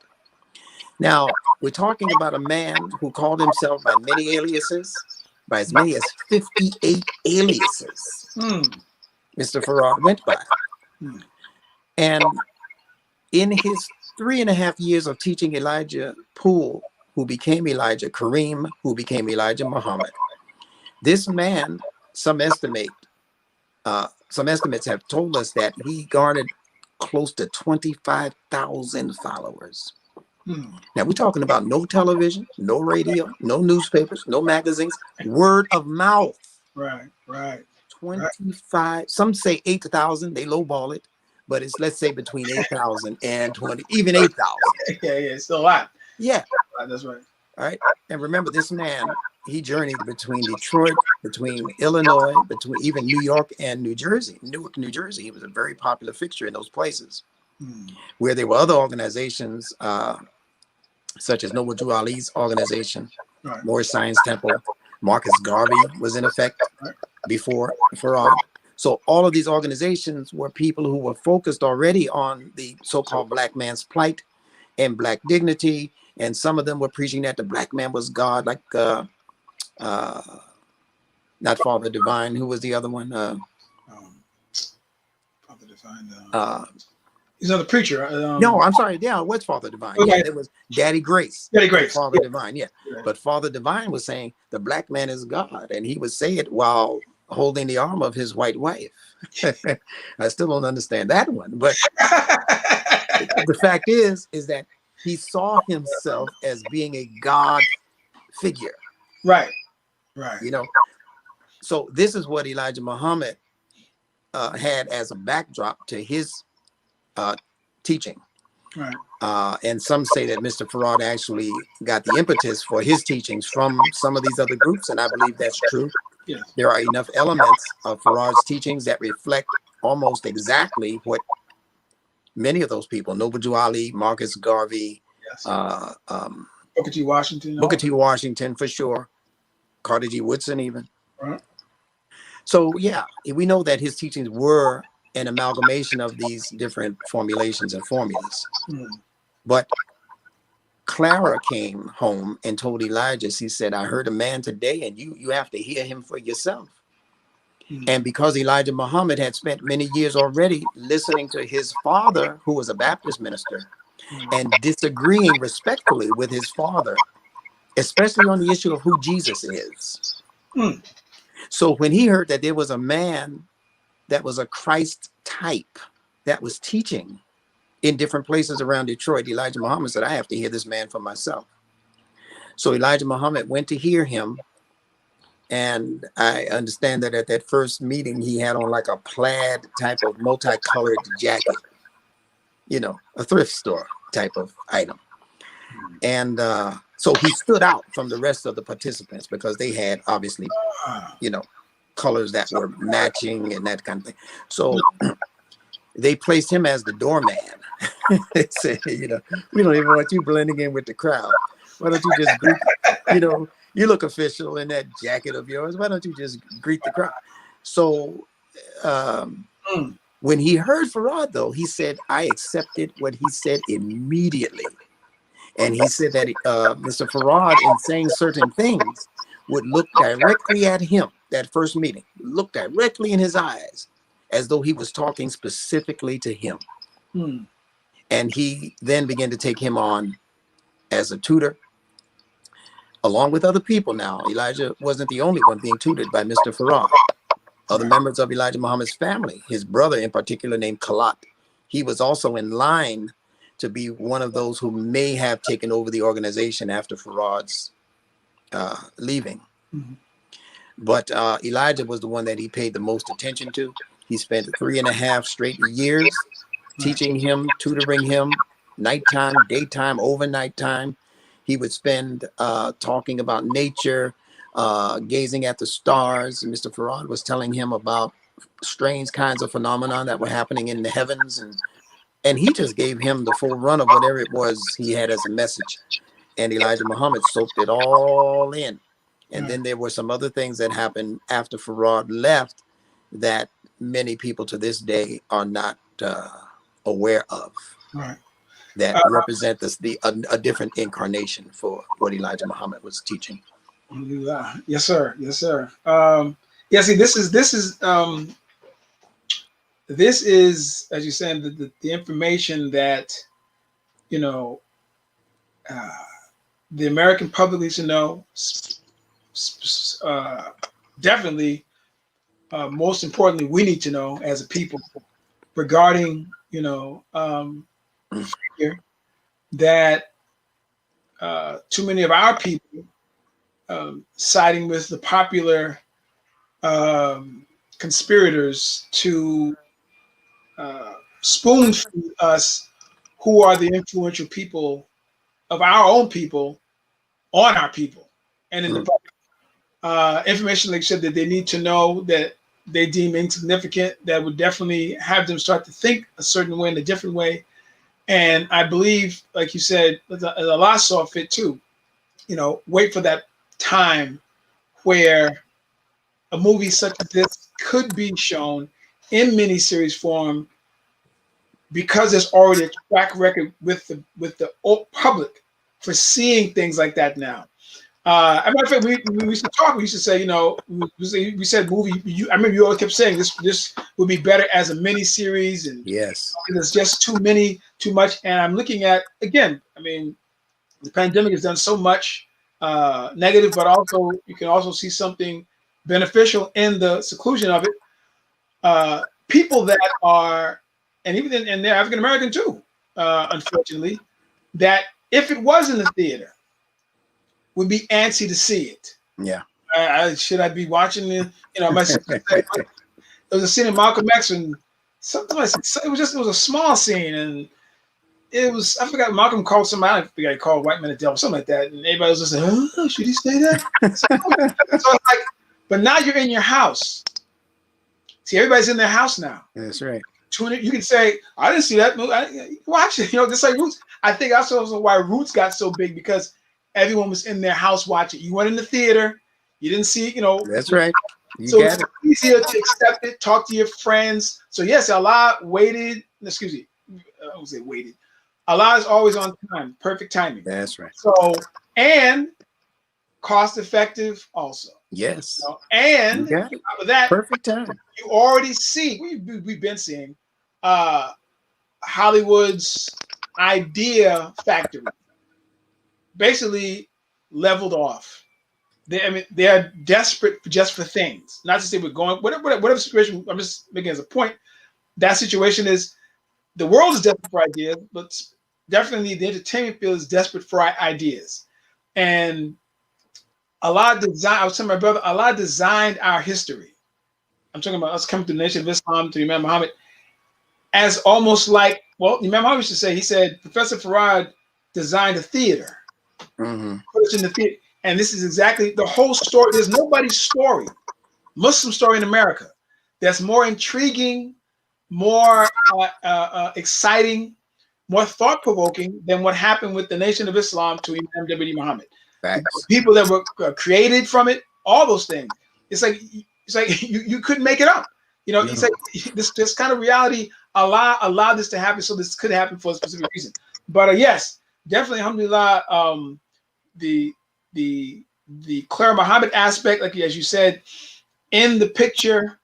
Speaker 3: Now, we're talking about a man who called himself by many aliases, by as many as 58 aliases. Mr. Farad went by. And in his 3.5 years of teaching Elijah Poole, who became Elijah Kareem, who became Elijah Muhammad, this man, some estimates have told us that he garnered close to 25,000 followers.
Speaker 2: Hmm.
Speaker 3: Now we're talking about no television, no radio, no newspapers, no magazines, word of mouth.
Speaker 2: Right.
Speaker 3: 25, some say 8,000, they lowball it, but it's, let's say, between 8,000 and 20, even 8,000.
Speaker 2: Yeah. It's still a lot.
Speaker 3: Yeah.
Speaker 2: That's right.
Speaker 3: All right. And remember, this man, he journeyed between Detroit, between Illinois, between even New York and New Jersey. Newark, New Jersey. He was a very popular fixture in those places where there were other organizations, such as Noble Drew Ali's organization,
Speaker 2: Right.
Speaker 3: Moorish Science Temple. Marcus Garvey was in effect before Farad. So all of these organizations were people who were focused already on the so-called black man's plight and black dignity. And some of them were preaching that the black man was God, like not Father Divine. Who was the other one?
Speaker 2: Father Divine. He's another preacher.
Speaker 3: No, I'm sorry. Yeah, it was Father Divine.
Speaker 2: Okay.
Speaker 3: Yeah, there was Daddy Grace.
Speaker 2: Daddy Grace.
Speaker 3: Father Divine, yeah. But Father Divine was saying the black man is God, and he would say it while holding the arm of his white wife. I still don't understand that one, but the fact is that he saw himself as being a God figure.
Speaker 2: Right.
Speaker 3: You know, so this is what Elijah Muhammad had as a backdrop to his teaching.
Speaker 2: Right.
Speaker 3: And some say that Mr. Farad actually got the impetus for his teachings from some of these other groups, and I believe that's true.
Speaker 2: Yes.
Speaker 3: There are enough elements of Farad's teachings that reflect almost exactly what many of those people, Noble Drew Ali, Marcus Garvey,
Speaker 2: Yes.
Speaker 3: Booker
Speaker 2: T. Washington.
Speaker 3: Booker T. Washington, for sure. Carter G. Woodson, even.
Speaker 2: Right.
Speaker 3: So, yeah, we know that his teachings were an amalgamation of these different formulations and formulas. But Clara came home and told Elijah, she said, I heard a man today, and you have to hear him for yourself. And because Elijah Muhammad had spent many years already listening to his father, who was a Baptist minister, and disagreeing respectfully with his father, especially on the issue of who Jesus is. So when he heard that there was a man that was a Christ type that was teaching in different places around Detroit, Elijah Muhammad said, I have to hear this man for myself. So Elijah Muhammad went to hear him. And I understand that at that first meeting, he had on like a plaid type of multicolored jacket, you know, a thrift store type of item. And so he stood out from the rest of the participants because they had obviously, you know, colors that were matching and that kind of thing. So they placed him as the doorman. They said, you know, we don't even want you blending in with the crowd. Why don't you just greet, you know, you look official in that jacket of yours. Why don't you just greet the crowd? So when he heard Farad, though, he said, I accepted what he said immediately. And he said that Mr. Farad, in saying certain things, would look directly at him, that first meeting, look directly in his eyes, as though he was talking specifically to him. And he then began to take him on as a tutor, along with other people. Now, Elijah wasn't the only one being tutored by Mr. Farad. Other members of Elijah Muhammad's family, his brother in particular named Khalat, he was also in line to be one of those who may have taken over the organization after Farad's leaving. But Elijah was the one that he paid the most attention to. He spent 3.5 straight years teaching him, tutoring him, nighttime, daytime, overnight time. He would spend talking about nature, gazing at the stars. Mr. Farad was telling him about strange kinds of phenomena that were happening in the heavens. And he just gave him the full run of whatever it was he had as a message. And Elijah Muhammad soaked it all in. And then there were some other things that happened after Farad left that many people to this day are not aware of. That represent a different incarnation for what Elijah Muhammad was teaching.
Speaker 2: Yes, sir. Yes, sir. Yeah. See, this is, as you said, the information that, you know, the American public needs to know. Definitely, most importantly, we need to know as a people regarding figure that too many of our people, siding with the popular conspirators to spoon feed us who are the influential people of our own people on our people and in the public. Information, like I said, that they need to know that they deem insignificant, that would definitely have them start to think a certain way, in a different way. And I believe, like you said, a lot saw fit too, wait for that time where a movie such as this could be shown in miniseries form, because there's already a track record with the public for seeing things like that now. As a matter of fact, we used to talk. We used to say, we said movie. I remember you always kept saying this would be better as a mini series, and
Speaker 3: Yes.
Speaker 2: there's just too much. And I'm looking at, again, I mean, the pandemic has done so much negative, but also you can also see something beneficial in the seclusion of it. People that are, and even and they're African American too, unfortunately, that if it was in the theater, would be antsy to see it.
Speaker 3: Yeah.
Speaker 2: Should I be watching it? My sister said, there was a scene in Malcolm X, and something like it was a small scene, and it was, I forgot, Malcolm called somebody, I forgot, he called white man a devil, something like that, and everybody was just like, oh, should he say that? So it's like, but now you're in your house. See, everybody's in their house now.
Speaker 3: That's right.
Speaker 2: You can say, I didn't see that movie. Watch it, just like Roots. I think that's also why Roots got so big, because everyone was in their house watching. You weren't in the theater. You didn't see it,
Speaker 3: That's right.
Speaker 2: So it's easier to accept it, talk to your friends. So yes, Allah waited. Excuse me. I won't say waited. Allah is always on time. Perfect timing.
Speaker 3: That's right.
Speaker 2: So, and cost effective also.
Speaker 3: Yes.
Speaker 2: And
Speaker 3: you got it.
Speaker 2: with that,
Speaker 3: Perfect time.
Speaker 2: You already see, we've been seeing Hollywood's idea factory basically leveled off. They are desperate just for things. Not to say we're going, whatever situation, I'm just making as a point. That situation is, the world is desperate for ideas, but definitely the entertainment field is desperate for ideas. And Allah designed, I was telling my brother, Allah designed our history. I'm talking about us coming to the Nation of Islam, to Imam Muhammad, as almost like, well, Imam Muhammad used to say, he said, Professor Farad designed a theater.
Speaker 3: Mm-hmm.
Speaker 2: Put us in the theater. And this is exactly the whole story. There's nobody's story, Muslim story in America, that's more intriguing, more exciting, more thought-provoking than what happened with the Nation of Islam to Imam W. Muhammad. People that were created from it, all those things. It's like you couldn't make it up. It's like this kind of reality allowed this to happen, so this could happen for a specific reason. But yes, definitely, alhamdulillah, the Clara Muhammad aspect, like as you said, in the picture,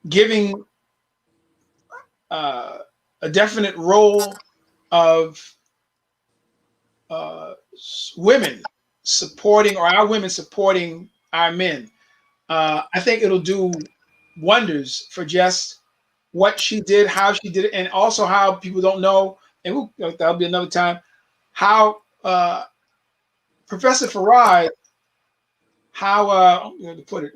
Speaker 2: giving a definite role of women supporting, or our women supporting our men. I think it'll do wonders for just what she did, how she did it, and also how people don't know, and that'll be another time, how Professor Farad, how to put it,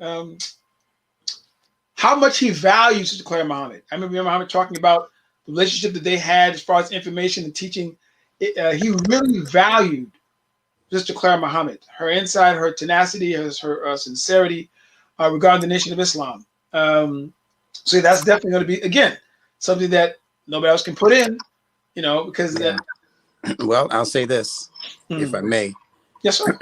Speaker 2: how much he values Sister Clara Muhammad. I remember Muhammad talking about the relationship that they had as far as information and teaching. He really valued Sister Clara Muhammad, her insight, her tenacity, her sincerity regarding the Nation of Islam. So that's definitely going to be, again, something that nobody else can put in, because
Speaker 3: well, I'll say this, if I may.
Speaker 2: Yes, sir.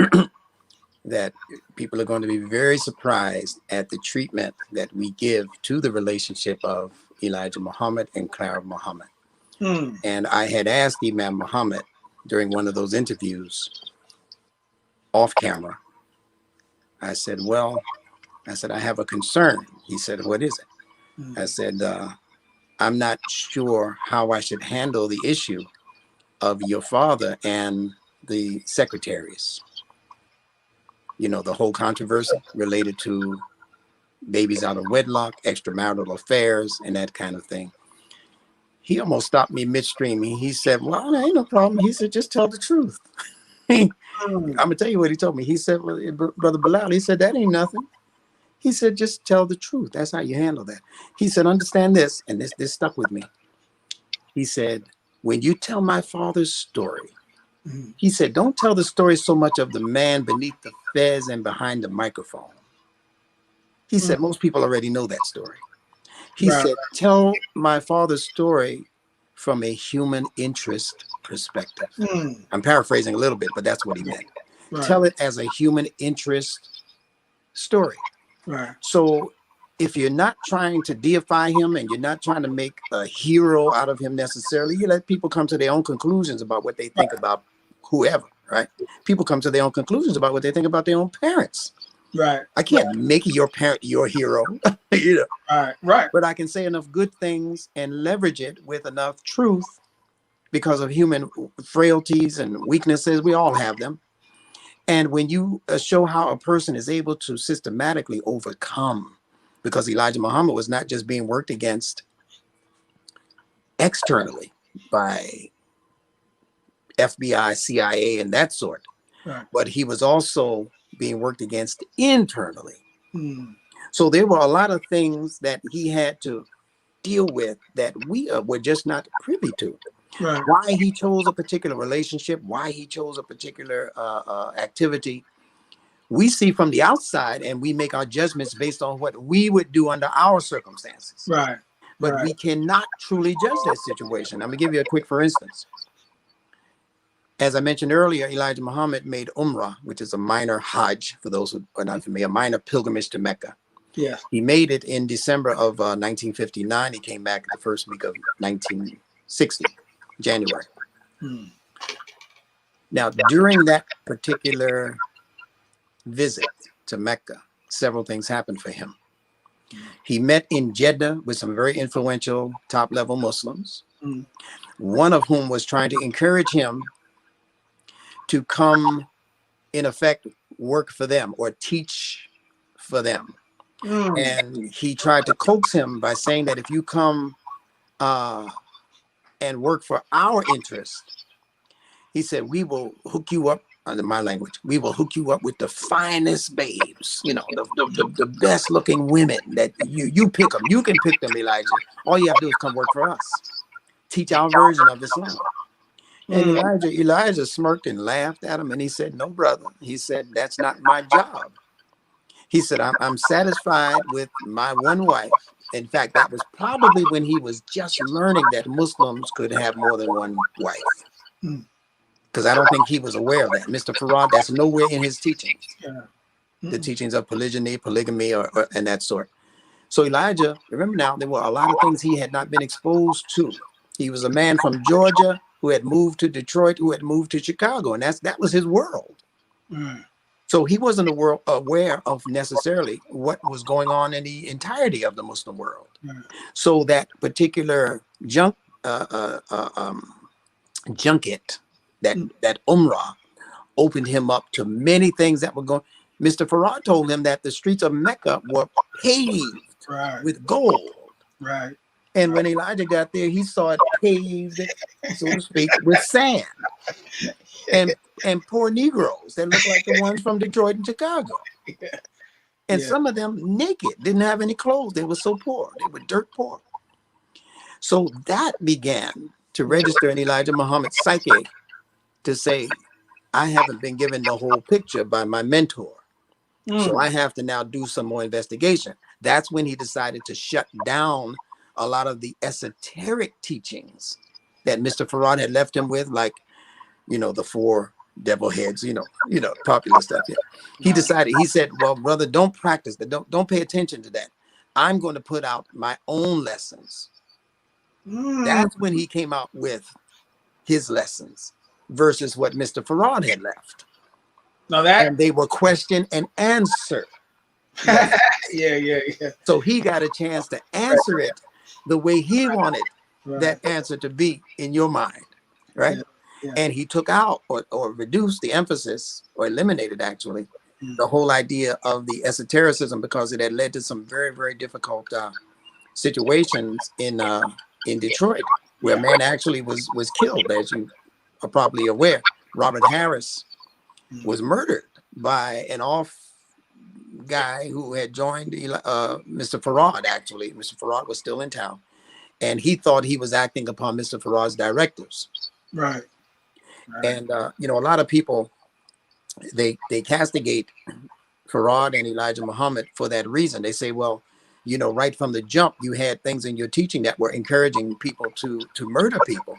Speaker 3: That people are going to be very surprised at the treatment that we give to the relationship of Elijah Muhammad and Clara Muhammad. And I had asked Imam Muhammad during one of those interviews off camera. I said, I have a concern. He said, what is it? I said, I'm not sure how I should handle the issue of your father and the secretaries. The whole controversy related to babies out of wedlock, extramarital affairs, and that kind of thing. He almost stopped me midstream. He said, well, there ain't no problem. He said, just tell the truth. I'm going to tell you what he told me. He said, well, Brother Bilal, he said, that ain't nothing. He said, just tell the truth. That's how you handle that. He said, understand this, and this stuck with me. He said, when you tell my father's story, he said, don't tell the story so much of the man beneath the fez and behind the microphone. He said, most people already know that story. He
Speaker 2: Right.
Speaker 3: said, tell my father's story from a human interest perspective. I'm paraphrasing a little bit, but that's what he meant.
Speaker 2: Right.
Speaker 3: Tell it as a human interest story.
Speaker 2: Right.
Speaker 3: So if you're not trying to deify him and you're not trying to make a hero out of him necessarily, you let people come to their own conclusions about what they think about whoever, right? People come to their own conclusions about what they think about their own parents.
Speaker 2: Right.
Speaker 3: I can't make your parent your hero, you know.
Speaker 2: Right. Right.
Speaker 3: But I can say enough good things and leverage it with enough truth because of human frailties and weaknesses. We all have them. And when you show how a person is able to systematically overcome, because Elijah Muhammad was not just being worked against externally by FBI, CIA, and that sort, but he was also being worked against internally. So there were a lot of things that he had to deal with that we were just not privy to.
Speaker 2: Right.
Speaker 3: Why he chose a particular relationship, why he chose a particular activity, we see from the outside and we make our judgments based on what we would do under our circumstances.
Speaker 2: Right.
Speaker 3: But we cannot truly judge that situation. I'm gonna give you a quick for instance. As I mentioned earlier, Elijah Muhammad made Umrah, which is a minor Hajj, for those who are not familiar, a minor pilgrimage to Mecca.
Speaker 2: Yeah.
Speaker 3: He made it in December of 1959. He came back the first week of 1960, January. Now, during that particular visit to Mecca, several things happened for him. He met in Jeddah with some very influential top-level Muslims, one of whom was trying to encourage him to come, in effect, work for them or teach for them. And he tried to coax him by saying that if you come and work for our interest, he said, we will hook you up, under my language, we will hook you up with the finest babes, you know, the best looking women that you pick them. You can pick them, Elijah. All you have to do is come work for us. Teach our version of Islam. And Elijah smirked and laughed at him. And he said, no, brother. He said, that's not my job. He said, I'm satisfied with my one wife. In fact, that was probably when he was just learning that Muslims could have more than one wife. Because I don't think he was aware of that. Mr. Farad, that's nowhere in his teachings. The teachings of polygyny, polygamy, and that sort. So Elijah, remember now, there were a lot of things he had not been exposed to. He was a man from Georgia who had moved to Detroit, who had moved to Chicago, and that was his world. So he wasn't aware of necessarily what was going on in the entirety of the Muslim world. So that particular junket, that Umrah, opened him up to many things that were going. Mr. Farad told him that the streets of Mecca were paved with gold. And when Elijah got there, he saw it paved, so to speak, with sand. And poor Negroes that looked like the ones from Detroit and Chicago. And some of them naked, didn't have any clothes. They were so poor. They were dirt poor. So that began to register in Elijah Muhammad's psyche to say, I haven't been given the whole picture by my mentor. So I have to now do some more investigation. That's when he decided to shut down a lot of the esoteric teachings that Mr. Farad had left him with, like, you know, the four devil heads, you know, popular stuff. He decided, he said, well, brother, don't practice that. Don't pay attention to that. I'm going to put out my own lessons. That's when he came out with his lessons versus what Mr. Farad had left.
Speaker 2: Now that,
Speaker 3: and they were question and answer.
Speaker 2: yeah.
Speaker 3: So he got a chance to answer it the way he wanted that answer to be in your mind, right? And he took out or reduced the emphasis, or eliminated actually, the whole idea of the esotericism, because it had led to some very, very difficult situations in Detroit, where a man actually was killed, as you are probably aware. Robert Harris was murdered by an off guy who had joined Mr. Farad. Actually, Mr. Farad was still in town, and he thought he was acting upon Mr. Farad's directives.
Speaker 2: Right.
Speaker 3: And you know, a lot of people they castigate Farad and Elijah Muhammad for that reason. They say, well, you know, right from the jump, you had things in your teaching that were encouraging people to murder people.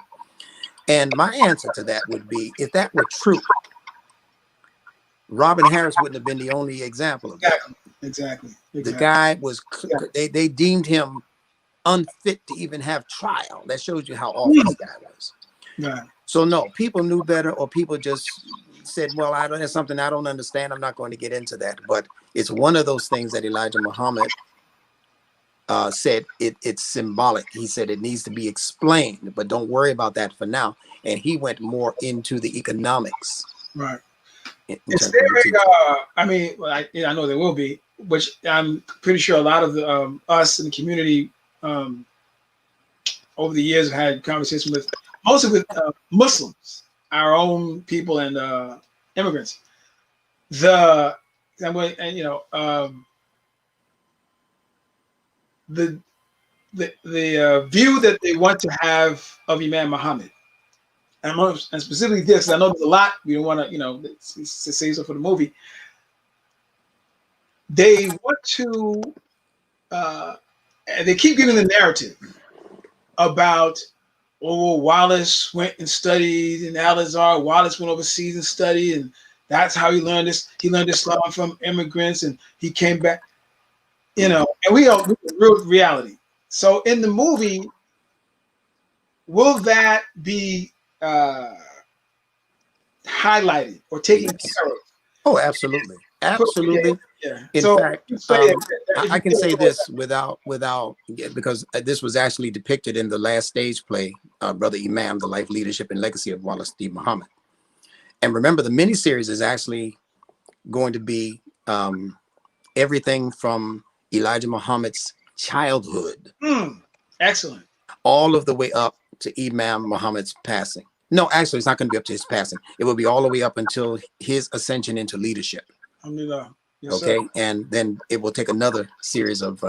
Speaker 3: And my answer to that would be, if that were true, Robin Harris wouldn't have been the only example of that.
Speaker 2: Exactly.
Speaker 3: The guy was, they deemed him unfit to even have trial. That shows you how off this guy was.
Speaker 2: Right.
Speaker 3: So no, people knew better, or people just said, well, there's something I don't understand. I'm not going to get into that. But it's one of those things that Elijah Muhammad said it's symbolic. He said it needs to be explained, but don't worry about that for now. And he went more into the economics.
Speaker 2: Right. Is there I mean, I know there will be, which I'm pretty sure a lot of the, us in the community over the years have had conversations with, mostly with Muslims, our own people and immigrants. The view that they want to have of Imam Muhammad, and specifically this, because I know there's a lot, we don't want to, say so for the movie. They want to, they keep giving the narrative about, oh, Wallace went and studied in Al-Azhar. Wallace went overseas and studied, and that's how he learned this. He learned Islam from immigrants, and he came back, and we are real reality. So in the movie, will that be highlighted or taken care of?
Speaker 3: Oh, absolutely. Absolutely.
Speaker 2: Yeah.
Speaker 3: In fact, I can say this without, because this was actually depicted in the last stage play, Brother Imam, The Life, Leadership, and Legacy of Wallace D. Muhammad. And remember, the miniseries is actually going to be everything from Elijah Muhammad's childhood.
Speaker 2: Excellent.
Speaker 3: All of the way up to Imam Muhammad's passing. No, actually, it's not going to be up to his passing. It will be all the way up until his ascension into leadership.
Speaker 2: Yes,
Speaker 3: okay,
Speaker 2: sir.
Speaker 3: and then it will take another series of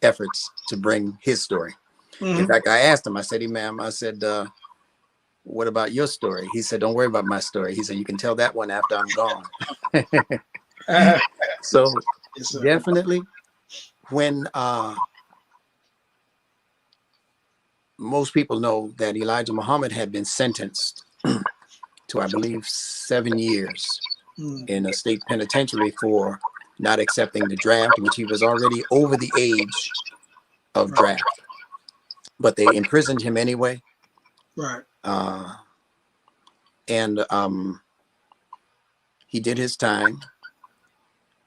Speaker 3: efforts to bring his story. In fact, I asked him, I said, Imam, I said, what about your story? He said, don't worry about my story. He said, you can tell that one after I'm gone. So
Speaker 2: yes,
Speaker 3: definitely when most people know that Elijah Muhammad had been sentenced to, I believe, 7 years in a state penitentiary for not accepting the draft, which he was already over the age of draft. But they imprisoned him anyway.
Speaker 2: Right.
Speaker 3: And he did his time.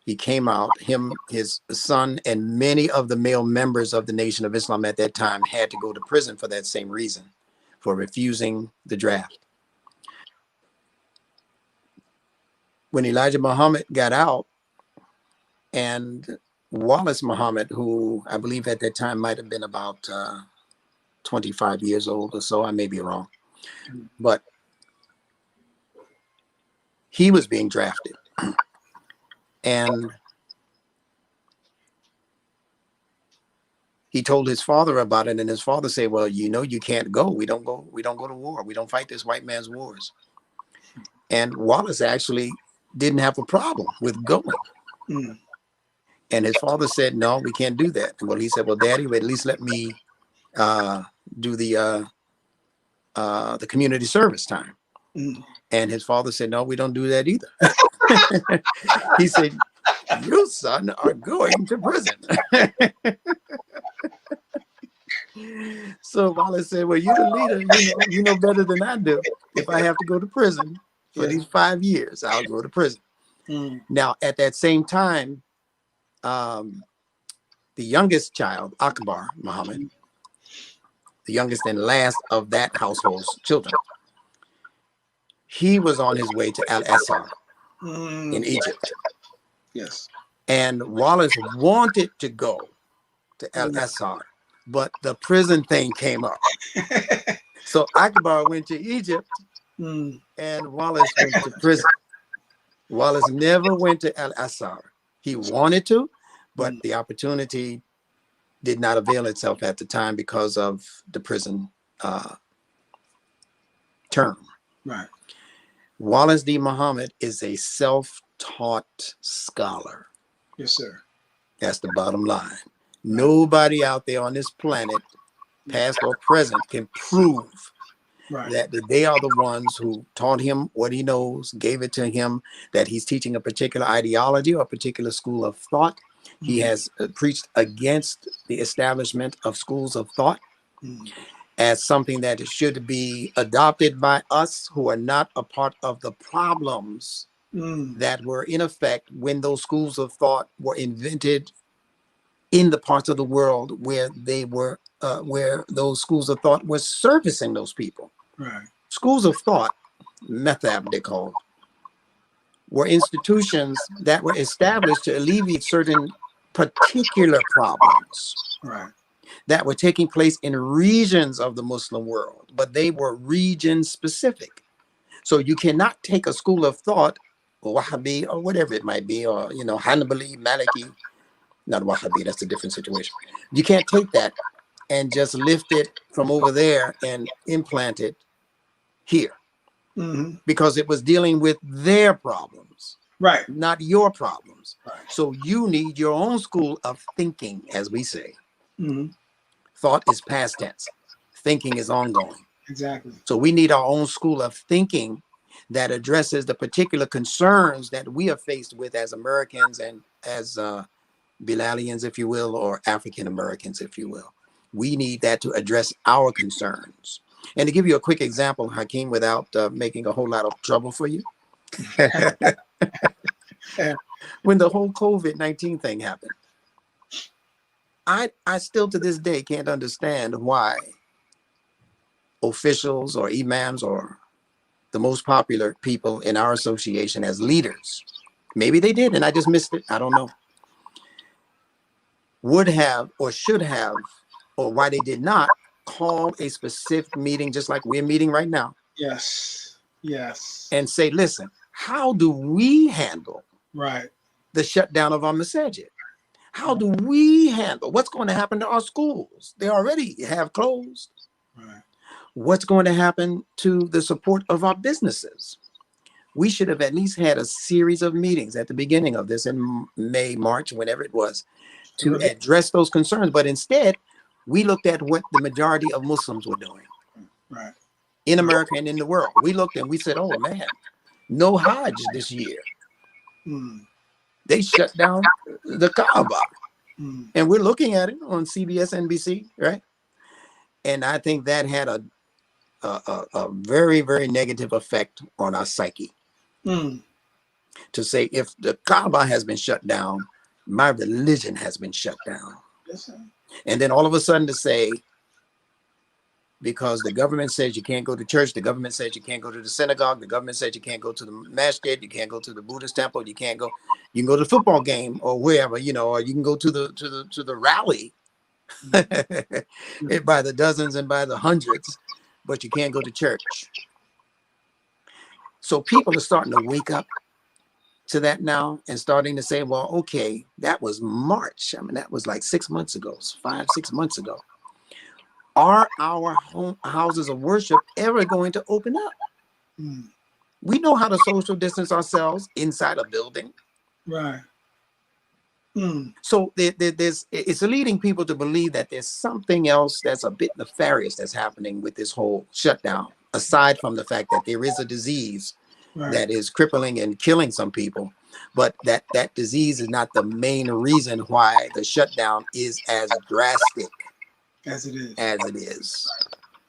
Speaker 3: He came out, his son, and many of the male members of the Nation of Islam at that time had to go to prison for that same reason, for refusing the draft. When Elijah Muhammad got out, and Wallace Muhammad, who I believe at that time might have been about 25 years old or so, I may be wrong, but he was being drafted. And he told his father about it, and his father said, well, you can't go. We don't go to war. We don't fight this white man's wars. And Wallace actually didn't have a problem with going. And his father said, no, we can't do that. Well, he said, well, Daddy, at least let me do the community service time. And his father said, no, we don't do that either. He said, you, son, are going to prison. So Wallace said, well, you're the leader. You know better than I do. If I have to go to prison for these 5 years, I'll go to prison. Now, at that same time, the youngest child, Akbar Muhammad, the youngest and last of that household's children, he was on his way to Al-Azhar. in Egypt.
Speaker 2: Yes.
Speaker 3: And Wallace wanted to go to Al-Azhar, but the prison thing came up. So Akbar went to Egypt and Wallace went to prison. Wallace never went to Al-Azhar. He wanted to, but the opportunity did not avail itself at the time because of the prison term.
Speaker 2: Right.
Speaker 3: Wallace D. Muhammad is a self-taught scholar.
Speaker 2: Yes, sir.
Speaker 3: That's the bottom line. Nobody out there on this planet, past or present, can prove that they are the ones who taught him what he knows, gave it to him, that he's teaching a particular ideology or a particular school of thought. He has preached against the establishment of schools of thought as something that should be adopted by us who are not a part of the problems that were in effect when those schools of thought were invented in the parts of the world where they were, where those schools of thought were servicing those people.
Speaker 2: Right.
Speaker 3: Schools of thought, method they called, were institutions that were established to alleviate certain particular problems that were taking place in regions of the Muslim world, but they were region specific. So you cannot take a school of thought, or Wahhabi, or whatever it might be, or, you know, Hanbali, Maliki, not Wahhabi, that's a different situation. You can't take that and just lift it from over there and implant it here, because it was dealing with their problems, not your problems. So you need your own school of thinking, as we say. Thought is past tense. Thinking is ongoing.
Speaker 2: Exactly.
Speaker 3: So we need our own school of thinking that addresses the particular concerns that we are faced with as Americans and as Bilalians, if you will, or African Americans, if you will. We need that to address our concerns. And to give you a quick example, Hakeem, without making a whole lot of trouble for you, when the whole COVID-19 thing happened, I still to this day can't understand why officials or imams or the most popular people in our association as leaders, maybe they did and I just missed it, I don't know, would have or should have, or why they did not call a specific meeting just like we're meeting right now.
Speaker 2: Yes. Yes.
Speaker 3: And say, listen, how do we handle the shutdown of our masajid? How do we handle what's going to happen to our schools? They already have closed. What's going to happen to the support of our businesses? We should have at least had a series of meetings at the beginning of this in May, March, whenever it was, to address those concerns. But instead, we looked at what the majority of Muslims were doing in America and in the world. We looked and we said, oh man, no Hajj this year. They shut down the Kaaba. And we're looking at it on CBS, NBC, right? And I think that had a very, very negative effect on our psyche. To say, if the Kaaba has been shut down, my religion has been shut down. And then all of a sudden to say, because the government says you can't go to church, the government says you can't go to the synagogue, the government says you can't go to the masjid, you can't go to the Buddhist temple, you can go to the football game or wherever, you know, or you can go to the rally by the dozens and by the hundreds, but you can't go to church. So people are starting to wake up to that now and starting to say, well, okay, that was March. I mean, that was like 6 months ago, 5-6 months ago. Are our houses of worship ever going to open up? We know how to social distance ourselves inside a building. So it's leading people to believe that there's something else that's a bit nefarious that's happening with this whole shutdown, aside from the fact that there is a disease that is crippling and killing some people, but that disease is not the main reason why the shutdown is as drastic
Speaker 2: as it is.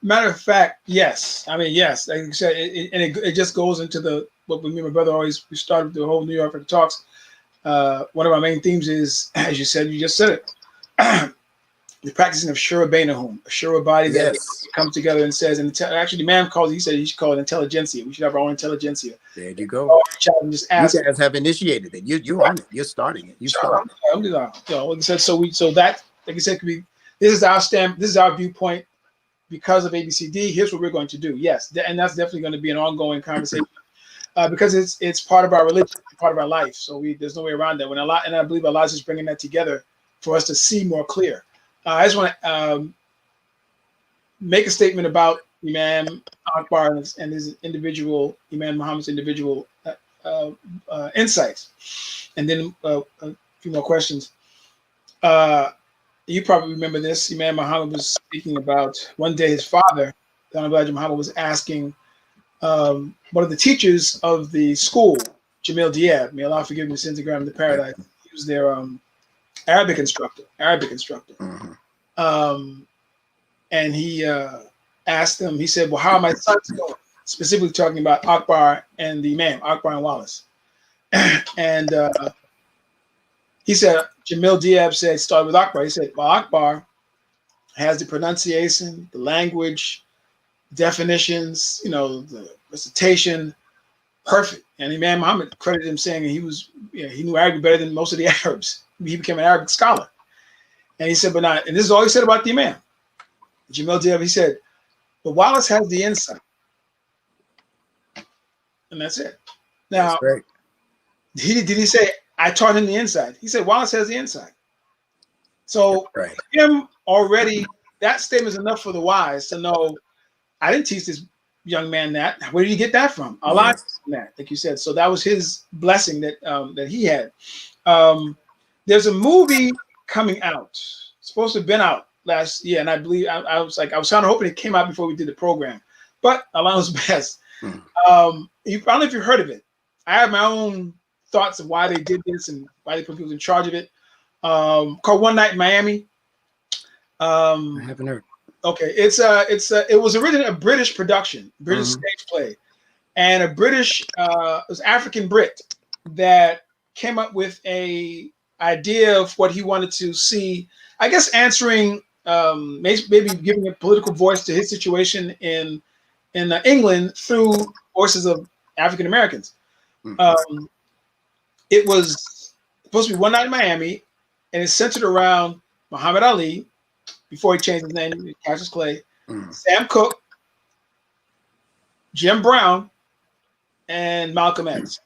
Speaker 3: Matter
Speaker 2: of fact, yes. I mean, yes. Like you said, it just goes into what me and my brother we started the whole New York Talks. One of our main themes is, as you said, you just said it. the practicing of Shura Bainahum, a Shura body that
Speaker 3: Yes.
Speaker 2: comes together and says, and actually the man calls, he said he should call it intelligentsia. We should have our own intelligentsia.
Speaker 3: There you go.
Speaker 2: Reach out and just
Speaker 3: You
Speaker 2: ask.
Speaker 3: guys have initiated it. You're on it. You're starting it. You started it.
Speaker 2: You know, like I said, so that, like I said, could be, this is our stamp, this is our viewpoint because of ABCD. Here's what we're going to do. Yes, and that's definitely going to be an ongoing conversation because it's part of our religion, part of our life. So there's no way around that. And I believe Allah is just bringing that together for us to see more clear. I just want to make a statement about Imam Akbar and his individual, Imam Muhammad's individual insights, and then a few more questions. You probably remember this. Imam Muhammad was speaking about one day his father, Don Elijah Muhammad, was asking one of the teachers of the school, Jamil Diab, may Allah forgive me, sins and grant him the paradise. He was their Arabic instructor.
Speaker 3: Mhm.
Speaker 2: And he asked them, he said, well, how are my sons going? Specifically talking about Akbar and the Imam, Akbar and Wallace. And he said, Jamil Diab said, start with Akbar. He said, well, Akbar has the pronunciation, the language, definitions, you know, the recitation, perfect. And Imam Muhammad credited him saying he knew Arabic better than most of the Arabs. He became an Arabic scholar. And he said, but not, and this is all he said about the Imam. Jamil Diab, he said, but Wallace has the insight. And that's it. Now, did he say, I taught him the insight? He said, Wallace has the insight. So him already, that statement is enough for the wise to know, I didn't teach this young man that. Where did you get that from? Allah, yes. That, like you said. So that was his blessing that that he had. There's a movie coming out. It's supposed to have been out last year, and I believe I was kind of hoping it came out before we did the program, but Allah knows best. I don't know if you've heard of it. I have my own thoughts of why they did this and why they put people in charge of it. Called One Night in Miami.
Speaker 3: I haven't heard.
Speaker 2: Okay, it was originally a British production, British stage play, and a British it was African Brit that came up with a idea of what he wanted to see. I guess answering maybe giving a political voice to his situation in England through voices of African Americans. It was supposed to be One Night in Miami, and it's centered around Muhammad Ali before he changed his name to Cassius Clay, Sam Cooke, Jim Brown, and Malcolm X.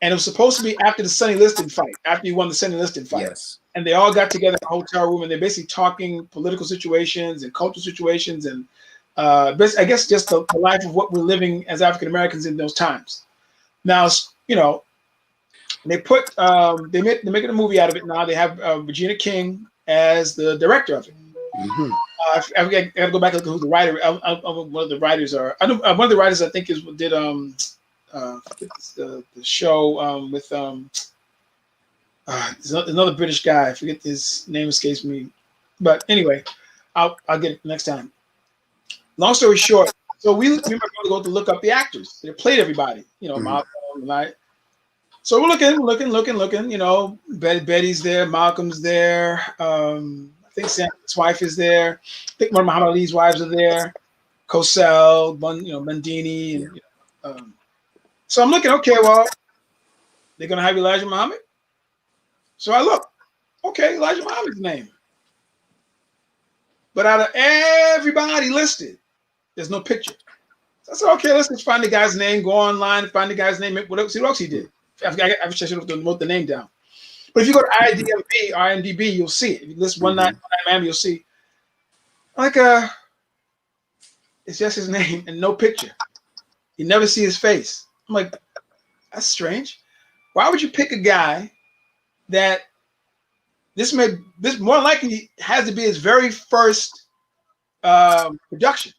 Speaker 2: And it was supposed to be after the Sonny Liston fight, after he won the Sonny Liston fight. Yes. And they all got together in a hotel room, and they're basically talking political situations and cultural situations, and I guess just the life of what we're living as African Americans in those times. Now, you know, they put they're making a movie out of it now. They have Regina King as the director of it. I gotta go back and look at who the writer. One of the writers are. I know one of the writers I think did the show with there's another British guy. I forget his name, escapes me. But anyway, I'll get it next time. Long story short, so we were going to go to look up the actors. They played everybody, you know, Malcolm, right? So we're looking. You know, Betty's there, Malcolm's there. I think Sam's wife is there. I think one of Muhammad Ali's wives are there. Cosell, Bandini, and you know, so I'm looking. Okay, well, they're gonna have Elijah Muhammad. So I look. Okay, Elijah Muhammad's name. But out of everybody listed, there's no picture. So I said, okay, let's just find the guy's name. Go online, find the guy's name. See what else he did. I should have wrote the name down. But if you go to IMDb, you'll see it. If you list One Night in Miami, you'll see. Like, it's just his name and no picture. You never see his face. I'm like, that's strange. Why would you pick a guy that this more likely has to be his very first production?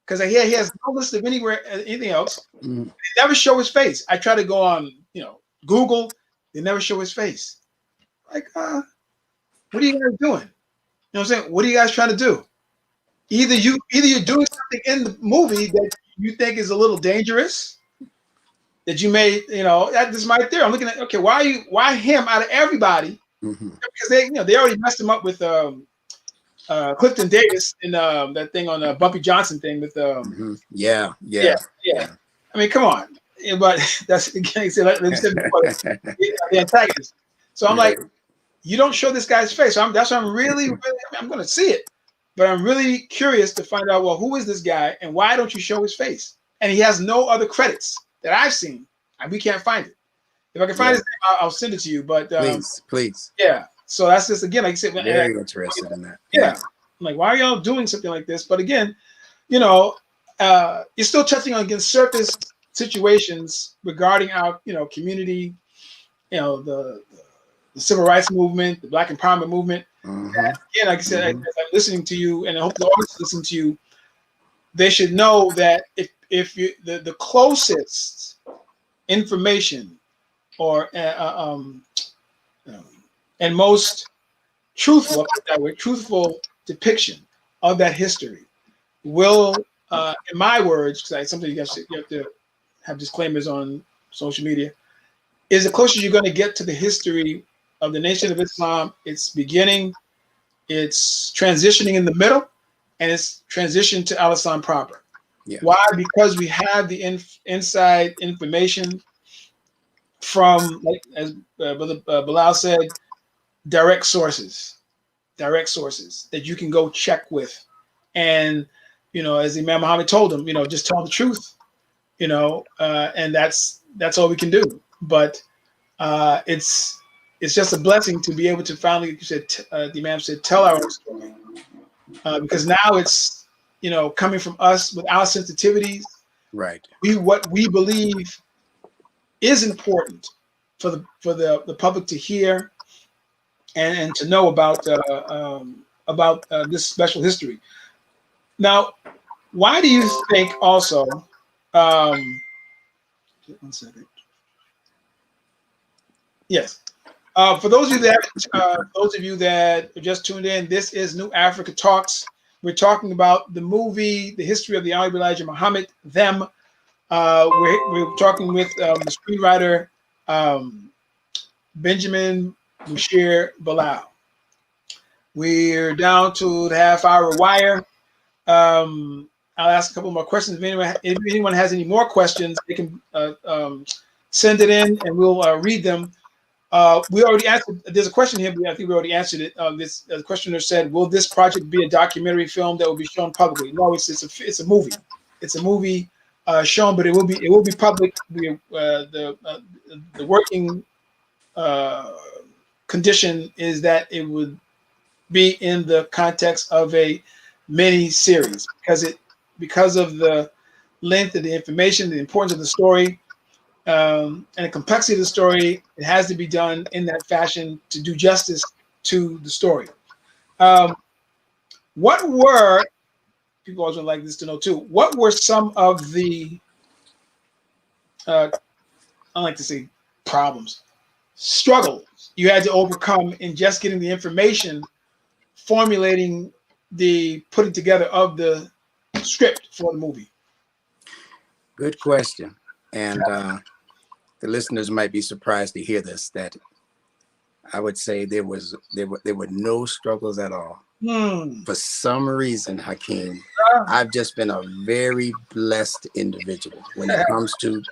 Speaker 2: Because he has no list of anything else. They never show his face. I try to go on, Google. They never show his face. Like, what are you guys doing? You know what I'm saying? What are you guys trying to do? Either you're doing something in the movie that you think is a little dangerous, that you may, this is my theory. I'm looking at, okay, why him out of everybody? Because they already messed him up with Clifton Davis in that thing on the Bumpy Johnson thing with
Speaker 3: Yeah,
Speaker 2: yeah,
Speaker 3: yeah,
Speaker 2: yeah.
Speaker 3: yeah.
Speaker 2: I mean, come on. Yeah, but that's again, like you said before, the antagonist. So I'm like,
Speaker 3: Right.
Speaker 2: you don't show this guy's face. So that's why I'm really, I'm going to see it, but I'm really curious to find out, well, who is this guy and why don't you show his face? And he has no other credits that I've seen, and we can't find it. If I can find
Speaker 3: Yeah.
Speaker 2: his name, I'll send it to you. But
Speaker 3: Please, please.
Speaker 2: yeah, so that's just again, like you said,
Speaker 3: Very interested in that.
Speaker 2: yeah, I'm like, why are y'all doing something like this? But again, you know, you're still touching on against surface situations regarding our, community, the civil rights movement, the Black empowerment movement.
Speaker 3: Mm-hmm.
Speaker 2: Again, like I said, as
Speaker 3: Mm-hmm.
Speaker 2: I'm listening to you, and I hope the audience listen to you, they should know that if you the closest information or and most truthful, I'll put it that way, truthful depiction of that history will, in my words, because something you have to have disclaimers on social media, is the closest you're going to get to the history of the Nation of Islam, its beginning, its transitioning in the middle, and its transition to Al Islam proper.
Speaker 3: Yeah.
Speaker 2: Why? Because we have the inside information from, like as Brother Bilal said, direct sources that you can go check with. And, as Imam Muhammad told him, just tell the truth, and that's all we can do. But it's just a blessing to be able to finally, like you said, the Imam said, tell our own story. Because now it's, coming from us with our sensitivities,
Speaker 3: Right.
Speaker 2: what we believe is important for the public to hear and to know about this special history. Now, why do you think also? Um, 1 second. Yes. For those of you that just tuned in, this is New Africa Talks. We're talking about the movie, the history of the Honorable Elijah Muhammad. Them. We're talking with the screenwriter Benjamin Musheer Bilal. We're down to the half-hour wire. I'll ask a couple more questions. If anyone has any more questions, they can send it in, and we'll read them. We already answered. There's a question here, but I think we already answered it. The questioner said, "Will this project be a documentary film that will be shown publicly?" No, it's a movie. It's a movie shown, but it will be public. The working condition is that it would be in the context of a mini series because of the length of the information, the importance of the story, and the complexity of the story. It has to be done in that fashion to do justice to the story. What were people always would like this to know too? What were some of the I like to say problems, struggles you had to overcome in just getting the information, formulating the putting together of the script for the movie?
Speaker 3: Good question. And the listeners might be surprised to hear this, that I would say there were no struggles at all. For some reason, Hakeem, I've just been a very blessed individual when it comes to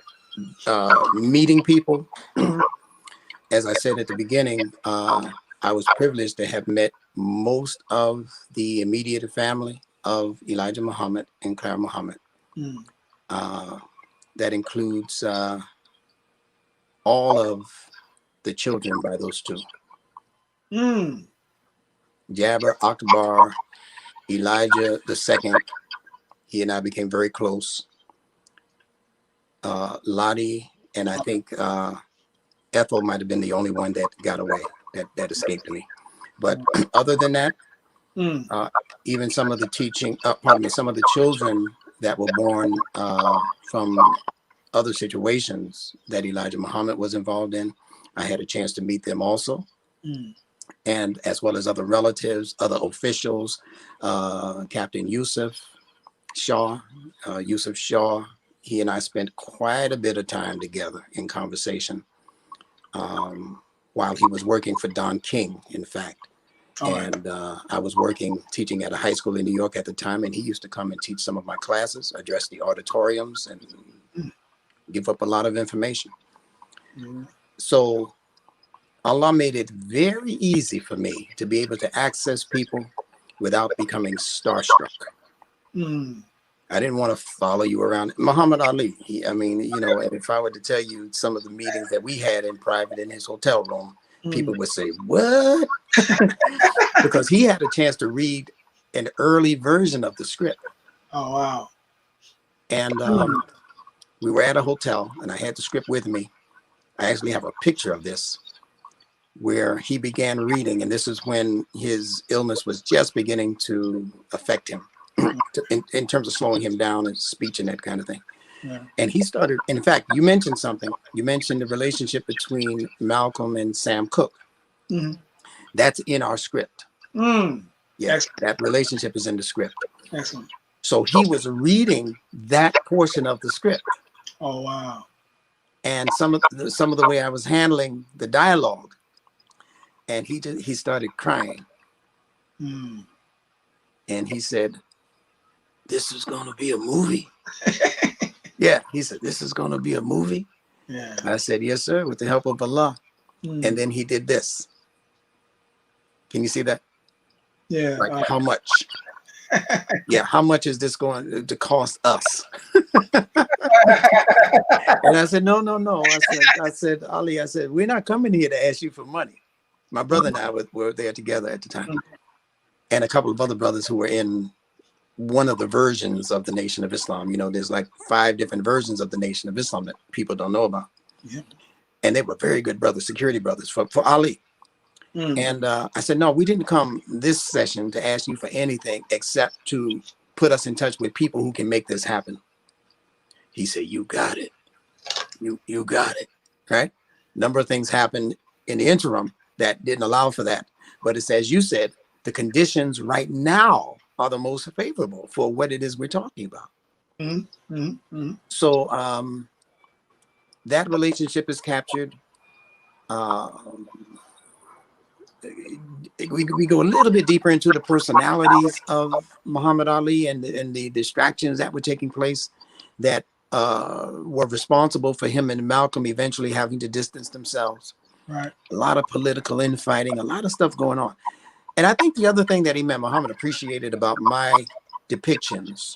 Speaker 3: meeting people. As I said at the beginning, I was privileged to have met most of the immediate family of Elijah Muhammad and Clara Muhammad. That includes all of the children by those two. Jabber, Akbar, Elijah II, he and I became very close. Lottie, and I think Ethel might have been the only one that got away, that escaped me. But other than that, even some of the some of the children that were born from other situations that Elijah Muhammad was involved in, I had a chance to meet them also. And as well as other relatives, other officials, Captain Yusuf Shaw, he and I spent quite a bit of time together in conversation while he was working for Don King, in fact.
Speaker 2: All right.
Speaker 3: And I was teaching at a high school in New York at the time, and he used to come and teach some of my classes, address the auditoriums, and give up a lot of information.
Speaker 2: Mhm.
Speaker 3: So Allah made it very easy for me to be able to access people without becoming starstruck.
Speaker 2: Mm.
Speaker 3: I didn't want to follow you around. Muhammad Ali, I mean, you know, if I were to tell you some of the meetings that we had in private in his hotel room, people would say, what? Because he had a chance to read an early version of the script.
Speaker 2: Oh, wow.
Speaker 3: And we were at a hotel, and I had the script with me. I actually have a picture of this, where he began reading, and this is when his illness was just beginning to affect him in terms of slowing him down in speech and that kind of thing.
Speaker 2: Yeah.
Speaker 3: And he started, and in fact, you mentioned something. You mentioned the relationship between Malcolm and Sam Cooke.
Speaker 2: Mm-hmm.
Speaker 3: That's in our script.
Speaker 2: Mm.
Speaker 3: Yeah,
Speaker 2: Excellent.
Speaker 3: that relationship is in the script.
Speaker 2: Excellent.
Speaker 3: So he was reading that portion of the script.
Speaker 2: Oh, wow.
Speaker 3: And some of the way I was handling the dialogue, and he started crying.
Speaker 2: Mm.
Speaker 3: And he said, this is going to be a movie. Yeah, he said, this is going to be a movie.
Speaker 2: Yeah.
Speaker 3: I said, yes, sir, with the help of Allah.
Speaker 2: Mm.
Speaker 3: And then he did this. Can you see that?
Speaker 2: Yeah.
Speaker 3: Like, how much? Yeah, how much is this going to cost us? And I said, no. I said, Ali, I said, we're not coming here to ask you for money. My brother and I were there together at the time. And a couple of other brothers who were in one of the versions of the Nation of Islam. You know, there's like 5 different versions of the Nation of Islam that people don't know about.
Speaker 2: Yeah.
Speaker 3: And they were very good brothers, security brothers for Ali.
Speaker 2: Mm.
Speaker 3: And I said, no, we didn't come this session to ask you for anything except to put us in touch with people who can make this happen. He said, you got it. You got it. Right? A number of things happened in the interim that didn't allow for that. But it's, as you said, the conditions right now are the most favorable for what it is we're talking about.
Speaker 2: Mm-hmm. Mm-hmm.
Speaker 3: So that relationship is captured. We go a little bit deeper into the personalities of Muhammad Ali and the distractions that were taking place that were responsible for him and Malcolm eventually having to distance themselves.
Speaker 2: Right.
Speaker 3: A lot of political infighting, a lot of stuff going on. And I think the other thing that Imam Muhammad appreciated about my depictions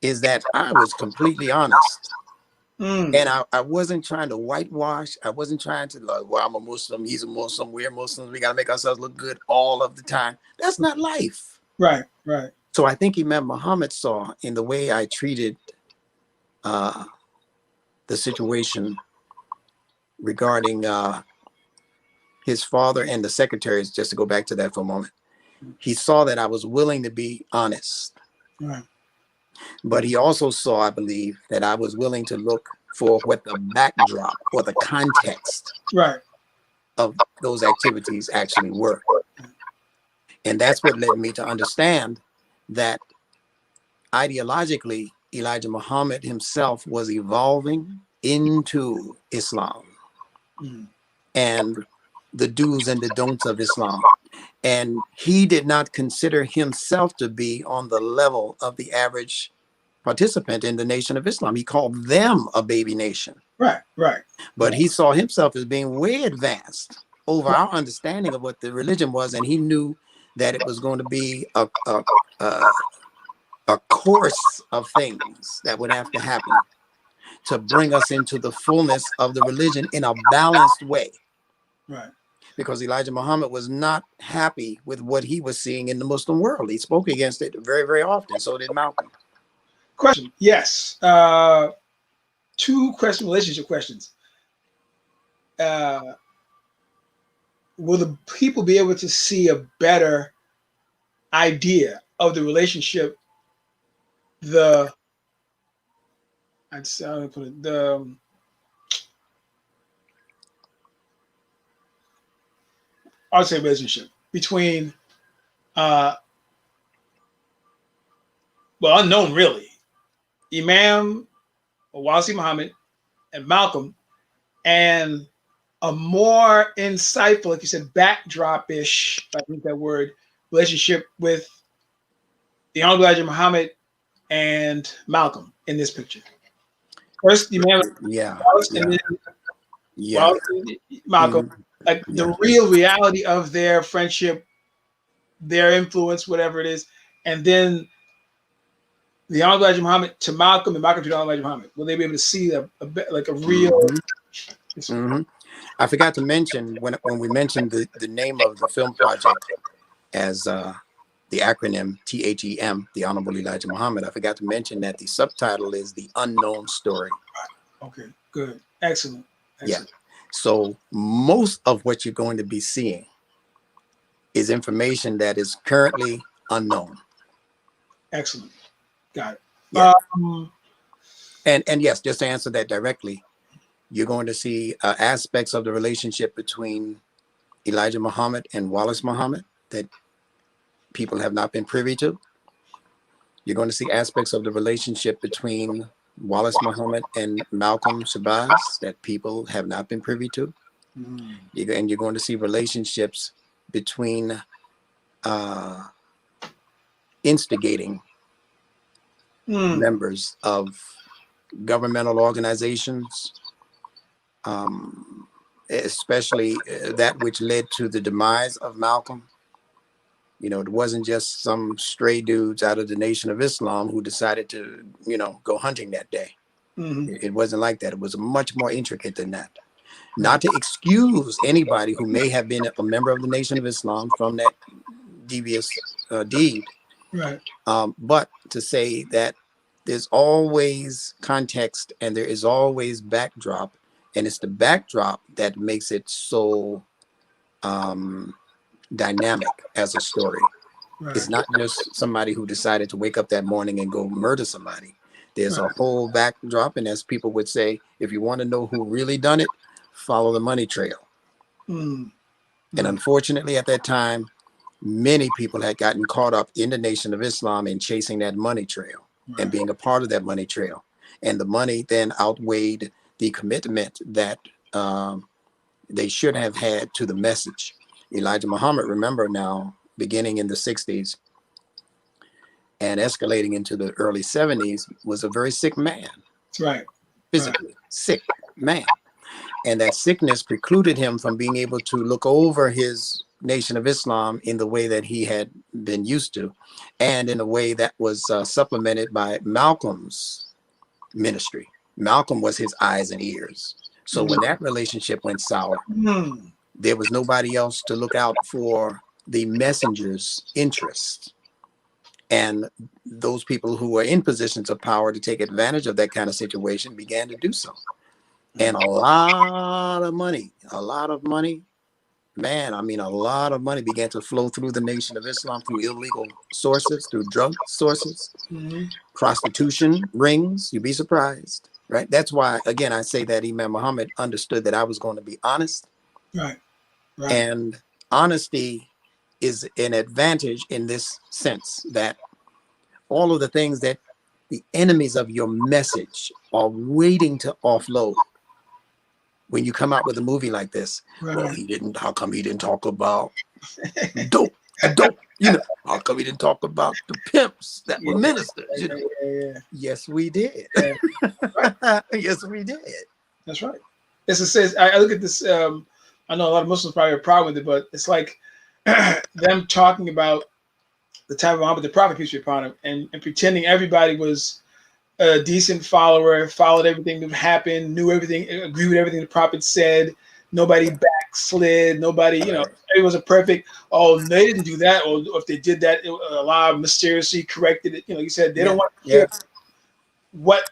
Speaker 3: is that I was completely honest.
Speaker 2: Mm.
Speaker 3: And I wasn't trying to whitewash. I wasn't trying to like, well, I'm a Muslim, he's a Muslim, we're Muslims, we got to make ourselves look good all of the time. That's not life.
Speaker 2: Right. Right.
Speaker 3: So I think Imam Muhammad saw in the way I treated the situation regarding his father and the secretaries, just to go back to that for a moment. He saw that I was willing to be honest.
Speaker 2: Right.
Speaker 3: But he also saw, I believe, that I was willing to look for what the backdrop or the context
Speaker 2: Right.
Speaker 3: of those activities actually were. And that's what led me to understand that ideologically, Elijah Muhammad himself was evolving into Islam and the do's and the don'ts of Islam. And he did not consider himself to be on the level of the average participant in the Nation of Islam. He called them a baby nation.
Speaker 2: Right. Right.
Speaker 3: But he saw himself as being way advanced over our understanding of what the religion was. And he knew that it was going to be a course of things that would have to happen to bring us into the fullness of the religion in a balanced way.
Speaker 2: Right.
Speaker 3: Because Elijah Muhammad was not happy with what he was seeing in the Muslim world. He spoke against it very, very often. So did Malcolm.
Speaker 2: Question. Yes. 2 relationship questions. Will the people be able to see a better idea of the relationship? I'd say, how do I put it? I'd say relationship between, unknown really, Imam, Wasi Muhammad, and Malcolm, and a more insightful, like you said, backdrop-ish, if I think that word, relationship with the Honorable Elijah Muhammad and Malcolm in this picture. First, the man
Speaker 3: Yeah.
Speaker 2: Wallace,
Speaker 3: Yeah.
Speaker 2: and then
Speaker 3: Yeah.
Speaker 2: Wallace and Malcolm. Like
Speaker 3: Yeah.
Speaker 2: the real reality of their friendship, their influence, whatever it is, and then the Honorable Elijah Muhammad to Malcolm and Malcolm to the Honorable Elijah Muhammad. Will they be able to see a bit like a real?
Speaker 3: I forgot to mention when we mentioned the name of the film project as the acronym T.H.E.M, the Honorable Elijah Muhammad. I forgot to mention that the subtitle is The Unknown Story.
Speaker 2: Okay, good. Excellent.
Speaker 3: Yeah. So most of what you're going to be seeing is information that is currently unknown.
Speaker 2: Excellent. Got it.
Speaker 3: Yeah. And yes, just to answer that directly, you're going to see aspects of the relationship between Elijah Muhammad and Wallace Muhammad that people have not been privy to. You're going to see aspects of the relationship between Wallace Muhammad and Malcolm Shabazz that people have not been privy to. And you're going to see relationships between instigating members of governmental organizations, especially that which led to the demise of Malcolm. You know, it wasn't just some stray dudes out of the Nation of Islam who decided to, you know, go hunting that day. It wasn't like that. It was much more intricate than that. Not to excuse anybody who may have been a member of the Nation of Islam from that devious deed,
Speaker 2: Right.
Speaker 3: But to say that there's always context and there is always backdrop, and it's the backdrop that makes it so dynamic as a story.
Speaker 2: Right.
Speaker 3: It's not just somebody who decided to wake up that morning and go murder somebody. There's a whole backdrop, and as people would say, if you want to know who really done it, follow the money trail. And unfortunately, at that time, many people had gotten caught up in the Nation of Islam and chasing that money trail and being a part of that money trail. And the money then outweighed the commitment that they should have had to the message. Elijah Muhammad, remember now, beginning in the 60s and escalating into the early 70s, was a very sick man.
Speaker 2: That's right.
Speaker 3: Physically sick man. And that sickness precluded him from being able to look over his Nation of Islam in the way that he had been used to, and in a way that was supplemented by Malcolm's ministry. Malcolm was his eyes and ears. So when that relationship went sour, there was nobody else to look out for the messenger's interest. And those people who were in positions of power to take advantage of that kind of situation began to do so. And a lot of money, man, I mean, a lot of money began to flow through the Nation of Islam through illegal sources, through drug sources, prostitution rings. You'd be surprised, right? That's why, again, I say that Imam Muhammad understood that I was going to be honest.
Speaker 2: Right.
Speaker 3: And honesty is an advantage in this sense that all of the things that the enemies of your message are waiting to offload. When you come out with a movie like this, well, he didn't, how come he didn't talk about dope, you know, how come he didn't talk about the pimps that were ministers? You know? Yes, we did. Yes, we did.
Speaker 2: That's right. As it says, I look at this, I know a lot of Muslims probably have a problem with it, but it's like them talking about the time of Muhammad, the Prophet, peace be upon him, and pretending everybody was a decent follower, followed everything that happened, knew everything, agreed with everything the Prophet said. Nobody backslid. Nobody, you know, it was a perfect. Oh, they didn't do that, or if they did that, Allah mysteriously corrected it. You know, he said they don't want to hear what